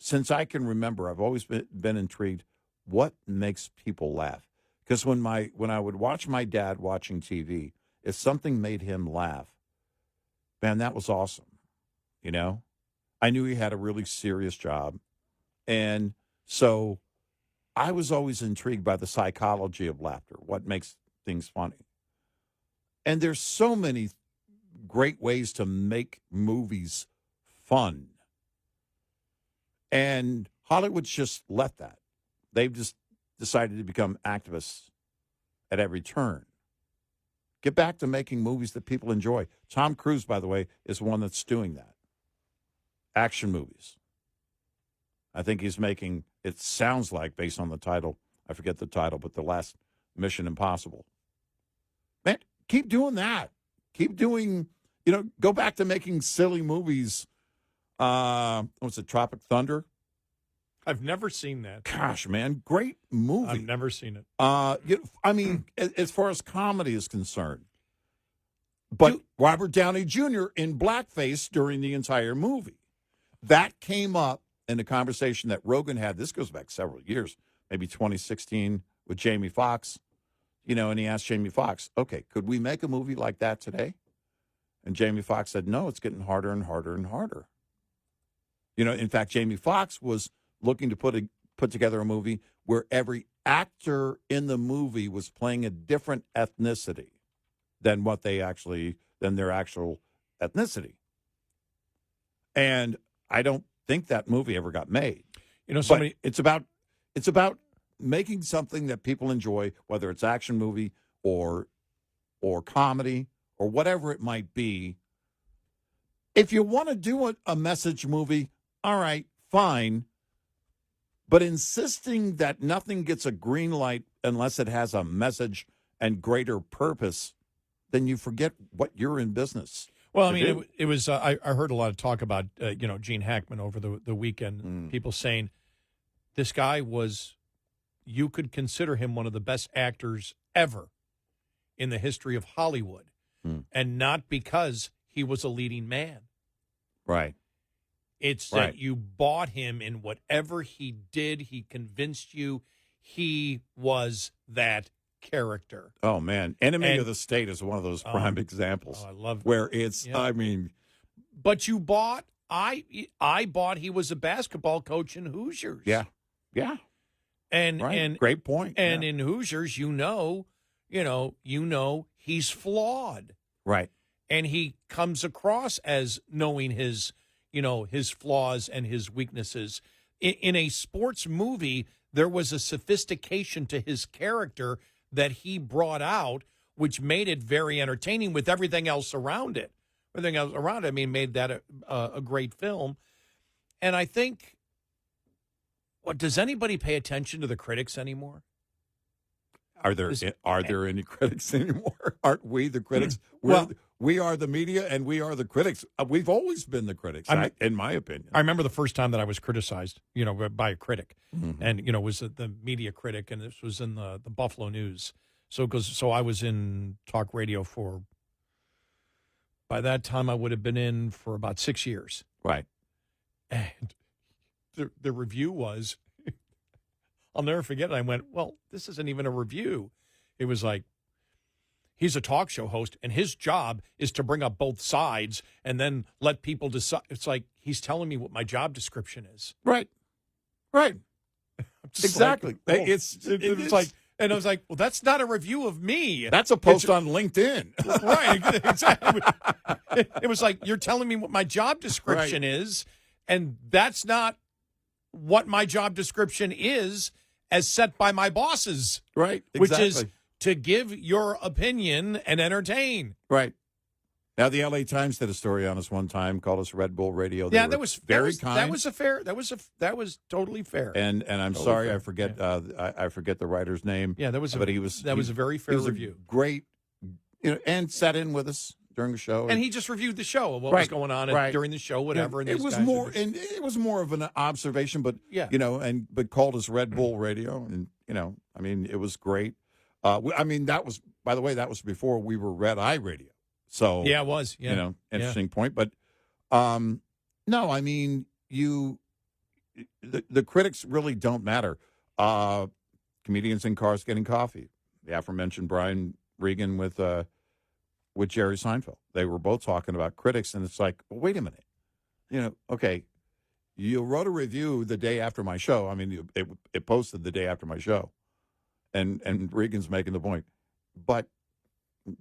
since I can remember, I've always been intrigued. What makes people laugh? Because when I would watch my dad watching TV, if something made him laugh, man, that was awesome. I knew he had a really serious job. And so I was always intrigued by the psychology of laughter, what makes things funny. And there's so many great ways to make movies fun. And Hollywood's just let that. They've just decided to become activists at every turn. Get back to making movies that people enjoy. Tom Cruise, by the way, is one that's doing that. Action movies. I think he's making, it sounds like, based on the title, I forget the title, but the last Mission Impossible. Man, keep doing that. Keep doing, go back to making silly movies. What's it, Tropic Thunder? I've never seen that. Gosh, man, great movie. I've never seen it. I mean, as far as comedy is concerned, But Robert Downey Jr. in blackface during the entire movie. That came up in a conversation that Rogan had. This goes back several years, maybe 2016 with Jamie Foxx. And he asked Jamie Foxx, okay, could we make a movie like that today? And Jamie Foxx said, no, it's getting harder and harder and harder. In fact, Jamie Foxx was looking to put together a movie where every actor in the movie was playing a different ethnicity than their actual ethnicity. And I don't think that movie ever got made. But it's about making something that people enjoy, whether it's action movie or comedy or whatever it might be. If you want to do a message movie, all right, fine. But insisting that nothing gets a green light unless it has a message and greater purpose, then you forget what you're in business. Well, I mean, it was. I heard a lot of talk about Gene Hackman over the weekend. People saying this guy was. You could consider him one of the best actors ever in the history of Hollywood, and not because he was a leading man. Right. It's that you bought him in whatever he did. He convinced you he was that character. Oh, man. Enemy of the State is one of those prime examples. I love where it's, But you bought, I bought he was a basketball coach in Hoosiers. Yeah. And great point. And in Hoosiers, he's flawed. Right. And he comes across as knowing his flaws and his weaknesses. In a sports movie, there was a sophistication to his character that he brought out, which made it very entertaining with everything else around it. Made that a great film. And I think, does anybody pay attention to the critics anymore? Are there any critics anymore? Aren't we the critics? We are the media, and we are the critics. We've always been the critics, in my opinion. I remember the first time that I was criticized, by a critic, and was the media critic, and this was in the Buffalo News. So I was in talk radio by that time I would have been in for about 6 years. Right. And the review was, I'll never forget it. I went, well, this isn't even a review. It was like, he's a talk show host, and his job is to bring up both sides and then let people decide. It's like he's telling me what my job description is. Right. Exactly. Like, it's like, and I was like, well, that's not a review of me. That's a post on LinkedIn. Right. Exactly. It was like, you're telling me what my job description is, and that's not what my job description is as set by my bosses. Right. Exactly. Which is to give your opinion and entertain. Right. Now, the L.A. Times did a story on us one time, called us Red Bull Radio. That was very kind. That was totally fair. And I'm totally sorry, fair. I forget the writer's name. Yeah, that was a very fair review. Great, and sat in with us during the show. And he just reviewed the show, what was going on during the show, whatever. And it was more of an observation, but but called us Red Bull Radio, and it was great. That was, by the way, that was before we were Red Eye Radio. So yeah, it was. Yeah. Interesting point. But no, the critics really don't matter. Comedians in cars getting coffee. The aforementioned Brian Regan with Jerry Seinfeld. They were both talking about critics, and it's like, well, wait a minute. Okay, you wrote a review the day after my show. It posted the day after my show, and Regan's making the point, but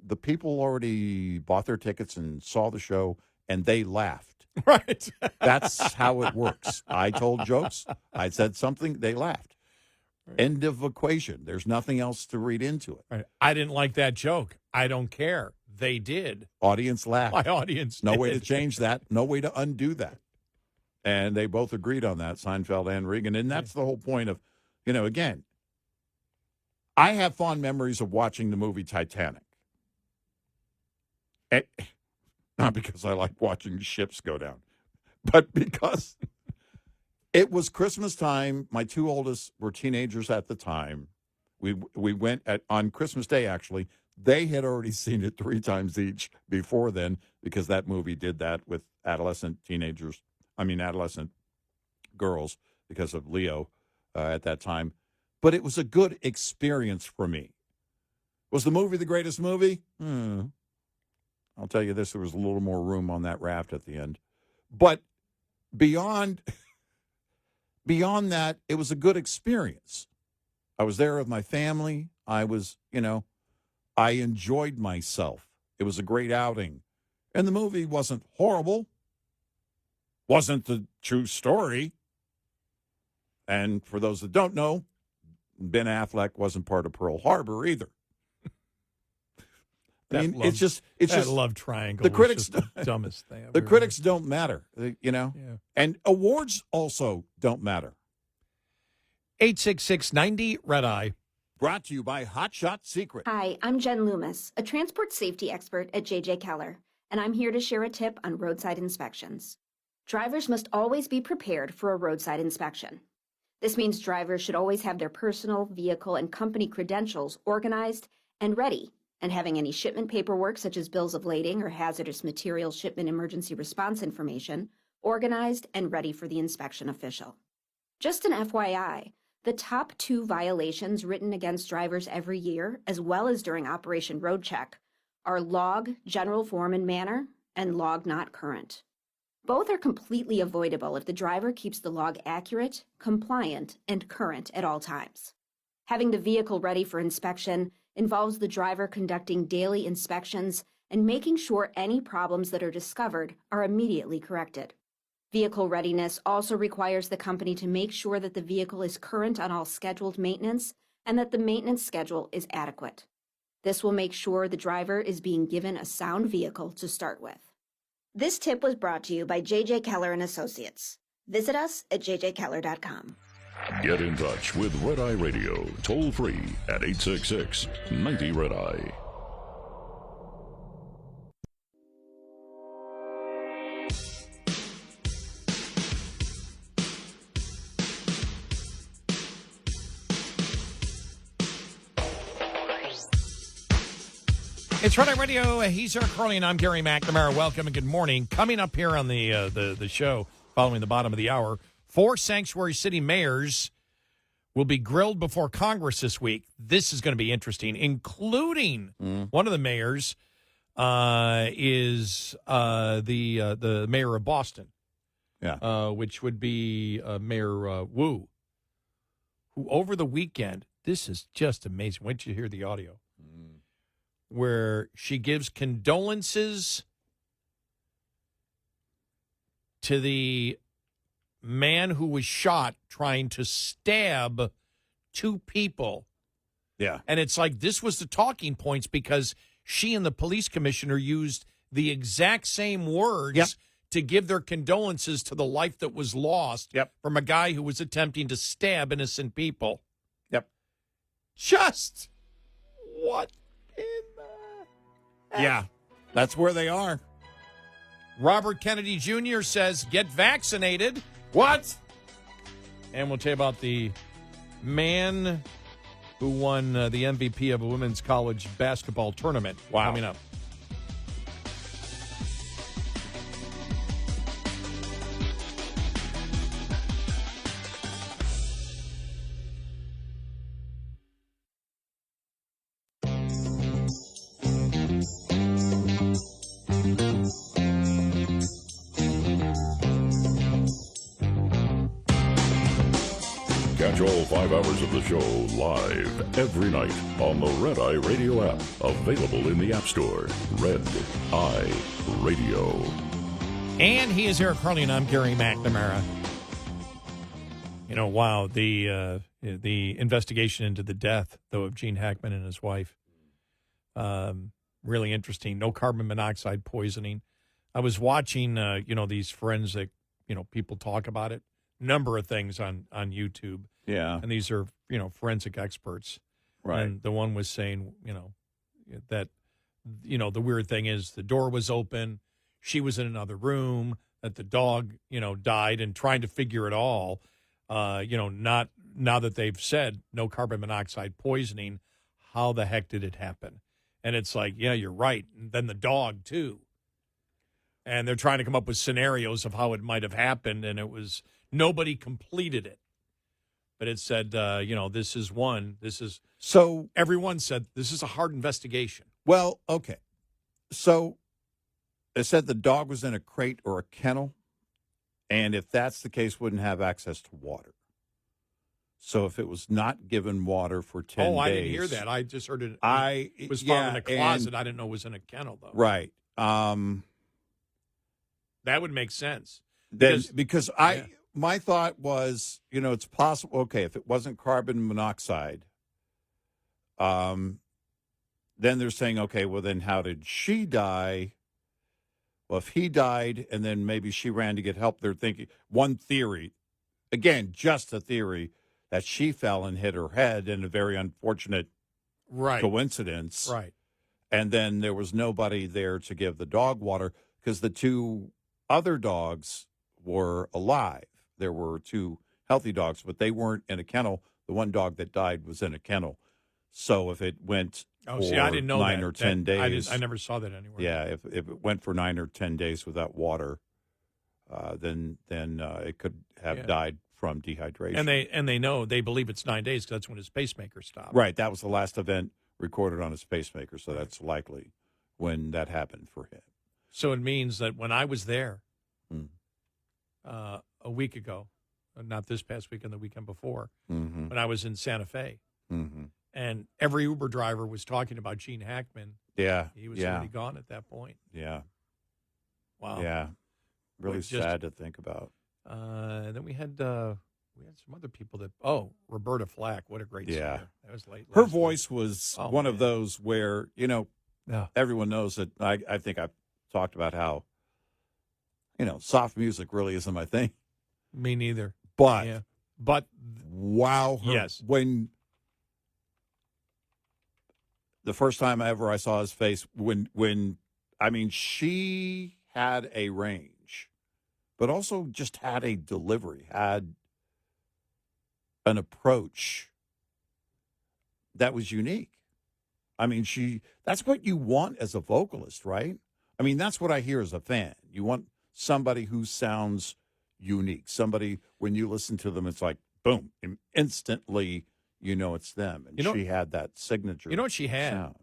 the people already bought their tickets and saw the show, and they laughed. Right. That's how it works. I told jokes. I said something. They laughed. Right. End of equation. There's nothing else to read into it. Right. I didn't like that joke. I don't care. They did. Audience laughed. My audience No did. way to change that. No way to undo that. And they both agreed on that, Seinfeld and Regan. And that's the whole point of, again, I have fond memories of watching the movie Titanic. Not because I like watching ships go down, but because it was Christmas time. My two oldest were teenagers at the time. We went on Christmas Day, actually, They had already seen it 3 times each before then, because that movie did that with adolescent girls, because of Leo at that time. But it was a good experience for me. Was the movie the greatest movie? I'll tell you this, there was a little more room on that raft at the end. But beyond that, it was a good experience. I was there with my family. I was, I enjoyed myself. It was a great outing. And the movie wasn't horrible. Wasn't the true story. And for those that don't know, Ben Affleck wasn't part of Pearl Harbor either. It's just love triangle. The critics, the dumbest thing. The critics don't matter, Yeah. And awards also don't matter. 866-90-RED-EYE. Brought to you by Hot Shot Secret. Hi, I'm Jen Loomis, a transport safety expert at J.J. Keller, and I'm here to share a tip on roadside inspections. Drivers must always be prepared for a roadside inspection. This means drivers should always have their personal, vehicle, and company credentials organized and ready, and having any shipment paperwork such as bills of lading or hazardous materials shipment emergency response information organized and ready for the inspection official. Just an FYI, the top 2 violations written against drivers every year, as well as during Operation Road Check, are log general form and manner and log not current. Both are completely avoidable if the driver keeps the log accurate, compliant, and current at all times. Having the vehicle ready for inspection involves the driver conducting daily inspections and making sure any problems that are discovered are immediately corrected. Vehicle readiness also requires the company to make sure that the vehicle is current on all scheduled maintenance and that the maintenance schedule is adequate. This will make sure the driver is being given a sound vehicle to start with. This tip was brought to you by J.J. Keller & Associates. Visit us at jjkeller.com. Get in touch with Red Eye Radio, toll free at 866-90-RED-EYE. It's Red Eye Radio. He's Eric Harley, and I'm Gary McNamara. Welcome and good morning. Coming up here on the show, following the bottom of the hour, 4 sanctuary city mayors will be grilled before Congress this week. This is going to be interesting, including one of the mayors is the mayor of Boston, which would be Mayor Wu, who over the weekend, this is just amazing. Wait till you hear the audio, where she gives condolences to the man who was shot trying to stab 2 people. Yeah. And it's like this was the talking points because she and the police commissioner used the exact same words to give their condolences to the life that was lost from a guy who was attempting to stab innocent people. Just what in the heck? Yeah, that's where they are. Robert Kennedy Jr. says, get vaccinated. What? And we'll tell you about the man who won the MVP of a women's college basketball tournament. Coming up. Catch all 5 hours of the show live every night on the Red Eye Radio app. Available in the App Store. Red Eye Radio. And he is Eric Harley, and I'm Gary McNamara. You know, wow, the investigation into the death, though, of Gene Hackman and his wife. Really interesting. No carbon monoxide poisoning. I was watching, these forensic, people talk about it. Number of things on YouTube. Yeah. And these are, forensic experts. Right. And the one was saying, that, the weird thing is the door was open. She was in another room, that the dog, died, and trying to figure it all. Not now that they've said no carbon monoxide poisoning, how the heck did it happen? And it's like, yeah, you're right. And then the dog, too. And they're trying to come up with scenarios of how it might have happened, and it was nobody completed it. But it said, this is one. So everyone said this is a hard investigation. Well, okay. So it said the dog was in a crate or a kennel, and if that's the case, wouldn't have access to water. So if it was not given water for 10 days. Oh, I didn't hear that. I just heard it. It was found in a closet. I didn't know it was in a kennel, though. Right. That would make sense. Because my thought was, it's possible. Okay, if it wasn't carbon monoxide, then they're saying, okay, well, then how did she die? Well, if he died and then maybe she ran to get help, they're thinking one theory, again, just a theory, that she fell and hit her head in a very unfortunate coincidence. Right. And then there was nobody there to give the dog water because the two other dogs were alive. There were two healthy dogs, but they weren't in a kennel. The one dog that died was in a kennel. So if it went I didn't know 9 or 10 days. I never saw that anywhere. Yeah, if it went for 9 or 10 days without water, then it could have died from dehydration. And they believe it's 9 days because that's when his pacemaker stopped. Right, that was the last event recorded on his pacemaker, so that's likely when that happened for him. So it means that when I was there a week ago, not this past weekend, the weekend before, when I was in Santa Fe, and every Uber driver was talking about Gene Hackman. Yeah. He was already gone at that point. Yeah. Wow. Yeah. Really sad to think about. Then we had some other people Roberta Flack. What a great singer. That was late. Her voice was one of those where, everyone knows that I think I've talked about how, soft music really isn't my thing. Me neither. But wow. Yes. When the first time I saw his face, she had a range, but also just had a delivery, had an approach that was unique. That's what you want as a vocalist, right? That's what I hear as a fan. You want somebody who sounds unique, somebody, when you listen to them, it's like, boom, instantly, it's them. And she had that signature. You know what she had? Sound.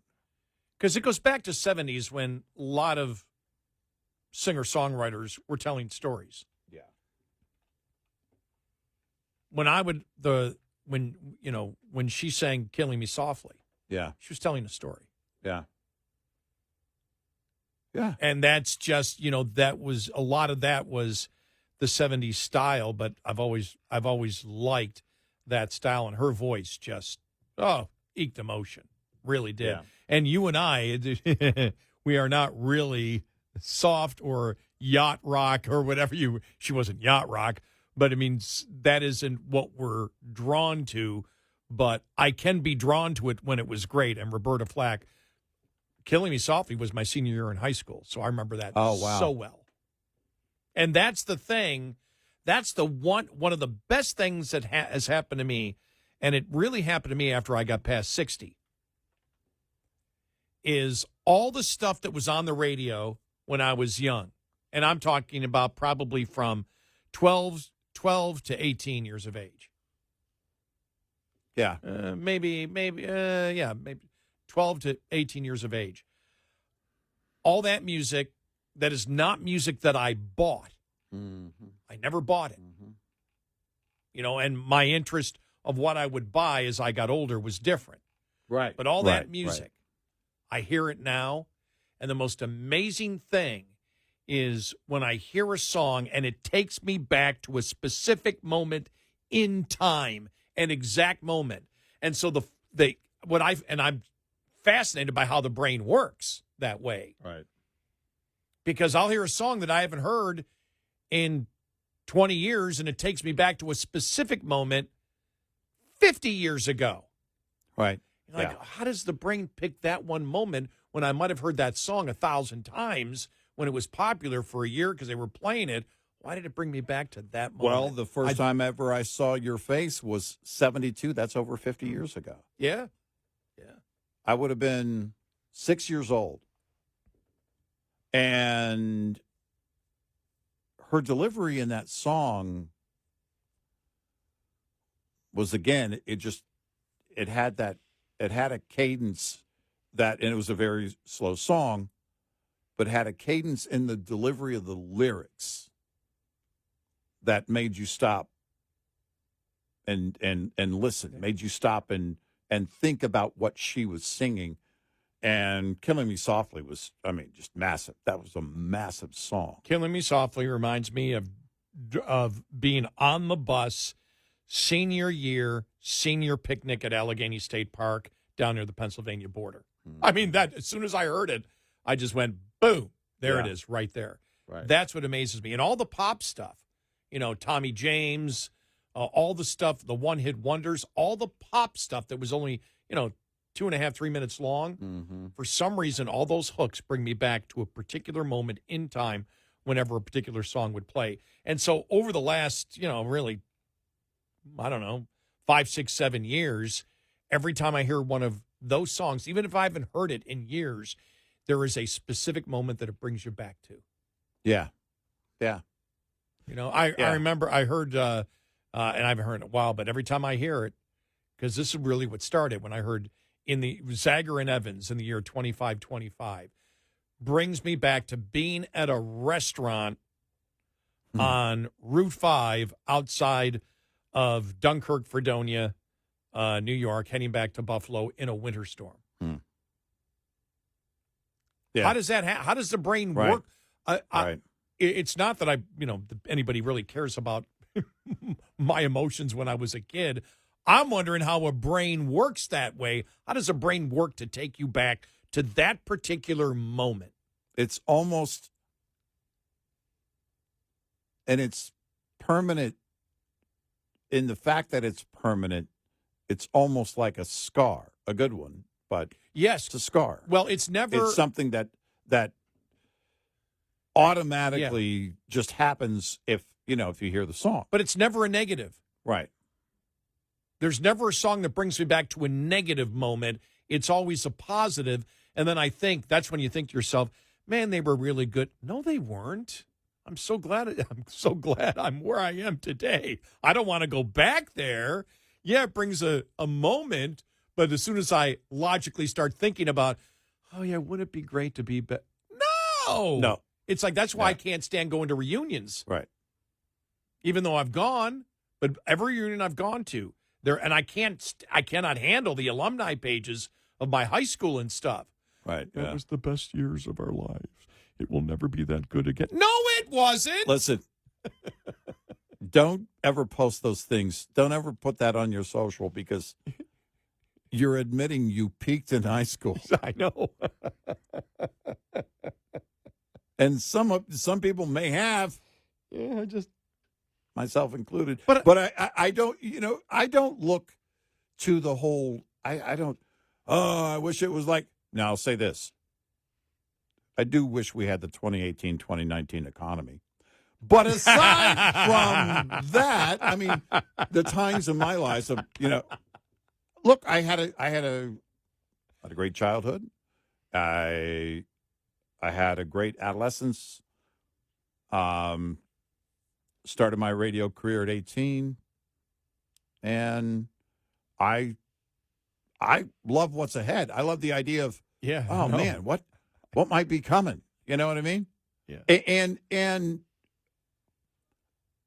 Because it goes back to 70s when a lot of singer-songwriters were telling stories. Yeah. When she sang Killing Me Softly. Yeah. She was telling a story. Yeah. Yeah. And that's just, that was a lot of that was the 70s style, but I've always liked that style, and her voice just eked emotion. Really did. Yeah. And you and I, we are not really soft or yacht rock or whatever she wasn't yacht rock, but that isn't what we're drawn to, but I can be drawn to it when it was great. And Roberta Flack, Killing Me Softly was my senior year in high school, so I remember that so well. And that's the thing. That's the one of the best things that has happened to me, and it really happened to me after I got past 60, is all the stuff that was on the radio when I was young. And I'm talking about probably from 12 to 18 years of age. Yeah. Maybe 12 to 18 years of age. All that music that is not music that I bought. I never bought it. And my interest of what I would buy as I got older was different. Right. But all that music, I hear it now. And the most amazing thing is when I hear a song and it takes me back to a specific moment in time, an exact moment. And so I'm fascinated by how the brain works that way. Right. Because I'll hear a song that I haven't heard in 20 years, and it takes me back to a specific moment 50 years ago. Right. How does the brain pick that one moment when I might have heard that song 1,000 times when it was popular for a year because they were playing it? Why did it bring me back to that moment? Well, the first time ever I saw your face was 72. That's over 50 years ago. Yeah. I would have been 6 years old. And her delivery in that song was, again, it had a cadence and it was a very slow song, but had a cadence in the delivery of the lyrics that made you stop and listen, made you stop and think about what she was singing. And Killing Me Softly was, just massive. That was a massive song. Killing Me Softly reminds me of being on the bus, senior year, senior picnic at Allegheny State Park down near the Pennsylvania border. That as soon as I heard it, I just went, boom, there it is right there. Right. That's what amazes me. And all the pop stuff, Tommy James, all the stuff, the one-hit wonders, all the pop stuff that was only, 2.5, 3 minutes long. Mm-hmm. For some reason, all those hooks bring me back to a particular moment in time whenever a particular song would play. And so over the last, really, 5, 6, 7 years, every time I hear one of those songs, even if I haven't heard it in years, there is a specific moment that it brings you back to. Yeah. Yeah. I remember I heard, and I haven't heard it in a while, but every time I hear it, because this is really what started when I heard in the Zager and Evans in the year 2525, brings me back to being at a restaurant on Route 5 outside of Dunkirk, Fredonia, New York, heading back to Buffalo in a winter storm. Yeah. How does that how does the brain work? Right. It's not that anybody really cares about my emotions when I was a kid. I'm wondering how a brain works that way. How does a brain work to take you back to that particular moment? It's almost, and it's permanent in the fact that it's permanent. It's almost like a scar, a good one, but yes, it's a scar. Well, it's something that automatically just happens if you hear the song. But it's never a negative. Right. There's never a song that brings me back to a negative moment. It's always a positive. And then I think that's when you think to yourself, man, they were really good. No, they weren't. I'm so glad I'm where I am today. I don't want to go back there. Yeah, it brings a moment. But as soon as I logically start thinking about, oh, yeah, wouldn't it be great to be back? No. It's like that's why I can't stand going to reunions. Right. Even though I've gone, but every reunion I've gone to, and I cannot handle the alumni pages of my high school and stuff. Right. That was the best years of our lives. It will never be that good again. No, it wasn't. Listen, don't ever post those things. Don't ever put that on your social because you're admitting you peaked in high school. I know. And some people may have. Yeah, myself included. But I don't, I don't look to the whole, I don't, I wish it was like, now I'll say this. I do wish we had the 2018-2019 economy. But aside from that, the times in my life of, look, I had a great childhood. I had a great adolescence. Started my radio career at 18, and I love what's ahead. I love the idea of, man, what might be coming? You know what I mean? Yeah.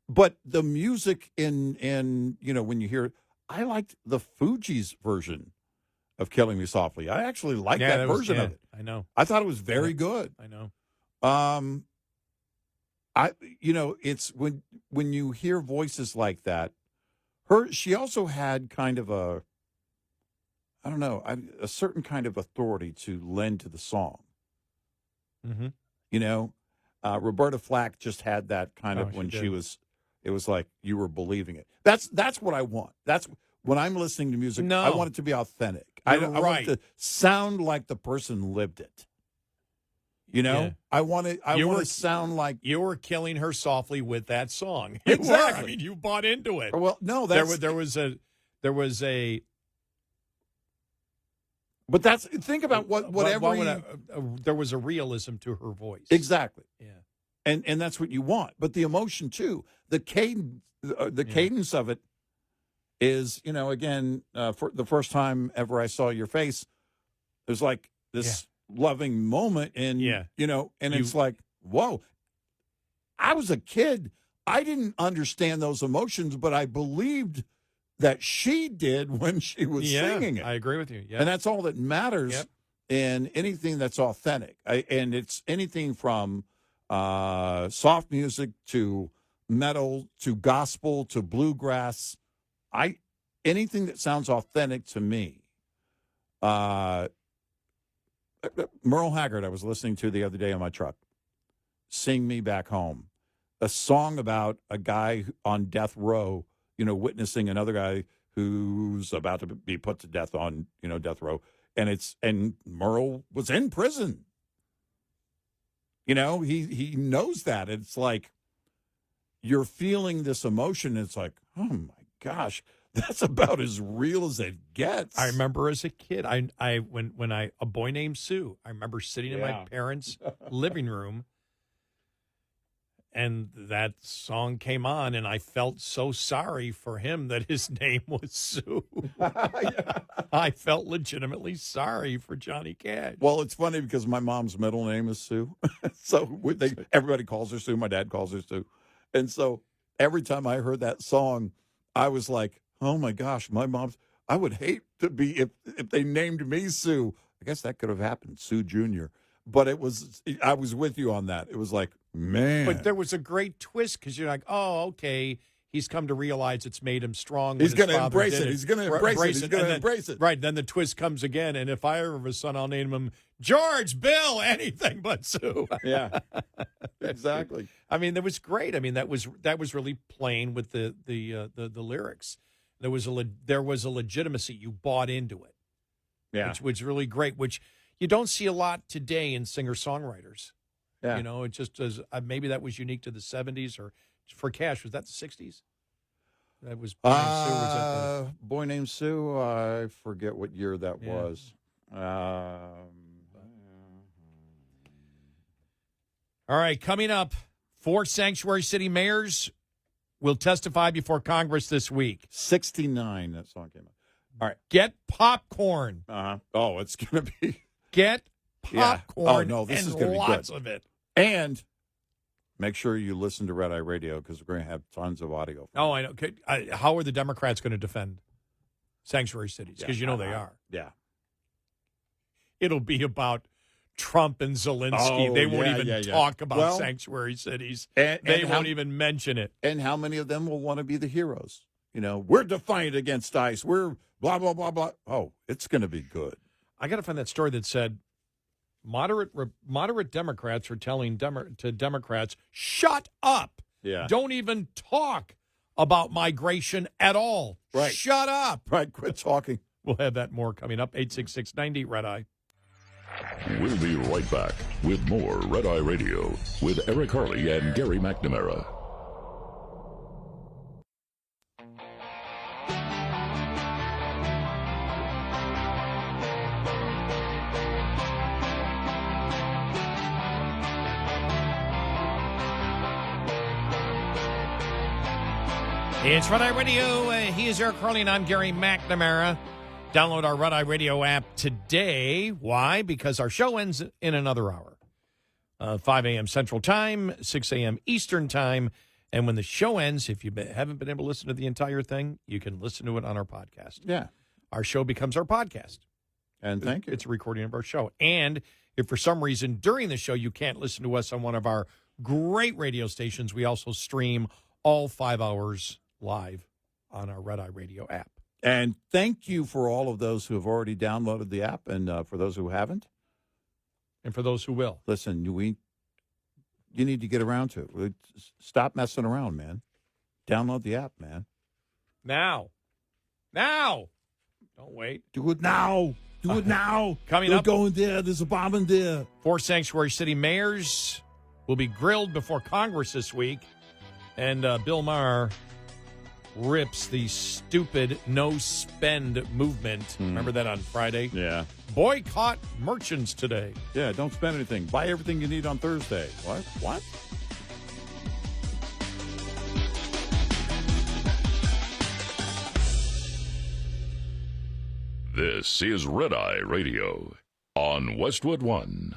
But the music in when you hear it, I liked the Fugees version of Killing Me Softly. I actually liked that version of it. I know. I thought it was very good. I know. It's when you hear voices like that. She also had kind of a certain kind of authority to lend to the song. Mm-hmm. Roberta Flack just had that kind of when she was. It was like you were believing it. That's what I want. That's when I'm listening to music. No. I want it to be authentic. I want it to sound like the person lived it. I want to sound like you were killing her softly with that song. Exactly. You bought into it. Well, no, there was a But think about there was a realism to her voice. Exactly. Yeah. And that's what you want. But the emotion too, the cadence of it is, again, for the first time ever I saw your face, there's like this loving moment, and it's like, whoa. I was a kid. I didn't understand those emotions, but I believed that she did when she was singing it. I agree with you. Yeah. And that's all that matters in anything that's authentic. And it's anything from soft music to metal to gospel to bluegrass. Anything that sounds authentic to me. Merle Haggard, I was listening to the other day on my truck, Sing Me Back Home, a song about a guy on death row, witnessing another guy who's about to be put to death on, death row. And Merle was in prison. He knows that. It's like you're feeling this emotion. It's like, oh my gosh, that's about as real as it gets. I remember as a kid, when A Boy Named Sue, I remember sitting in my parents' living room, and that song came on, and I felt so sorry for him that his name was Sue. I felt legitimately sorry for Johnny Cash. Well, it's funny because my mom's middle name is Sue. So everybody calls her Sue. My dad calls her Sue. And so every time I heard that song, I was like, oh my gosh, I would hate to be, if they named me Sue. I guess that could have happened, Sue Jr. But I was with you on that. It was like, man. But there was a great twist because you're like, oh, okay, he's come to realize it's made him strong. He's going to embrace it. He's going to embrace it. He's going to embrace it. Right. Then the twist comes again. And if I ever have a son, I'll name him George, Bill, anything but Sue. Yeah, exactly. I mean, that was great. I mean, that was really playing with the lyrics. There was a legitimacy. You bought into it. Yeah. Which was really great, which you don't see a lot today in singer-songwriters. Yeah. It just does. Maybe that was unique to the 70s, or for Cash, was that the 60s? That was Boy Named Sue. Was that Boy Named Sue, I forget what year that was. All right, coming up, 4 sanctuary city mayors will testify before Congress this week. 69, that song came out. All right. Get popcorn. Uh-huh. Oh, it's going to be... Get popcorn. Oh, no, this is going to be lots good. of it. And make sure you listen to Red Eye Radio because we're going to have tons of audio. Oh, I know. How are the Democrats going to defend sanctuary cities? Because they are. Yeah. It'll be about Trump and Zelensky. Oh, they won't even talk about sanctuary cities. They won't even mention it. And how many of them will want to be the heroes? We're defiant against ICE. We're blah, blah, blah, blah. Oh, it's going to be good. I got to find that story that said moderate Democrats are telling to Democrats, shut up. Yeah. Don't even talk about migration at all. Right. Shut up. Right. Quit talking. We'll have that more coming up. 866-90 Red Eye. We'll be right back with more Red Eye Radio with Eric Harley and Gary McNamara. It's Red Eye Radio. He is Eric Harley, and I'm Gary McNamara. Download our Red Eye Radio app today. Why? Because our show ends in another hour. 5 a.m. Central Time, 6 a.m. Eastern Time. And when the show ends, if you haven't been able to listen to the entire thing, you can listen to it on our podcast. Yeah. Our show becomes our podcast. And thank you. It's a recording of our show. And if for some reason during the show you can't listen to us on one of our great radio stations, we also stream all 5 hours live on our Red Eye Radio app. And thank you for all of those who have already downloaded the app, and for those who haven't. And for those who will. Listen, you need to get around to it. Stop messing around, man. Download the app, man. Now. Don't wait. Do it now. Do it now. Coming up. Don't go in there. There's a bomb in there. 4 sanctuary city mayors will be grilled before Congress this week. And Bill Maher rips the stupid no-spend movement. Remember that on Friday? Yeah. Boycott merchants today. Yeah, don't spend anything. Buy everything you need on Thursday. What? This is Red Eye Radio on Westwood One.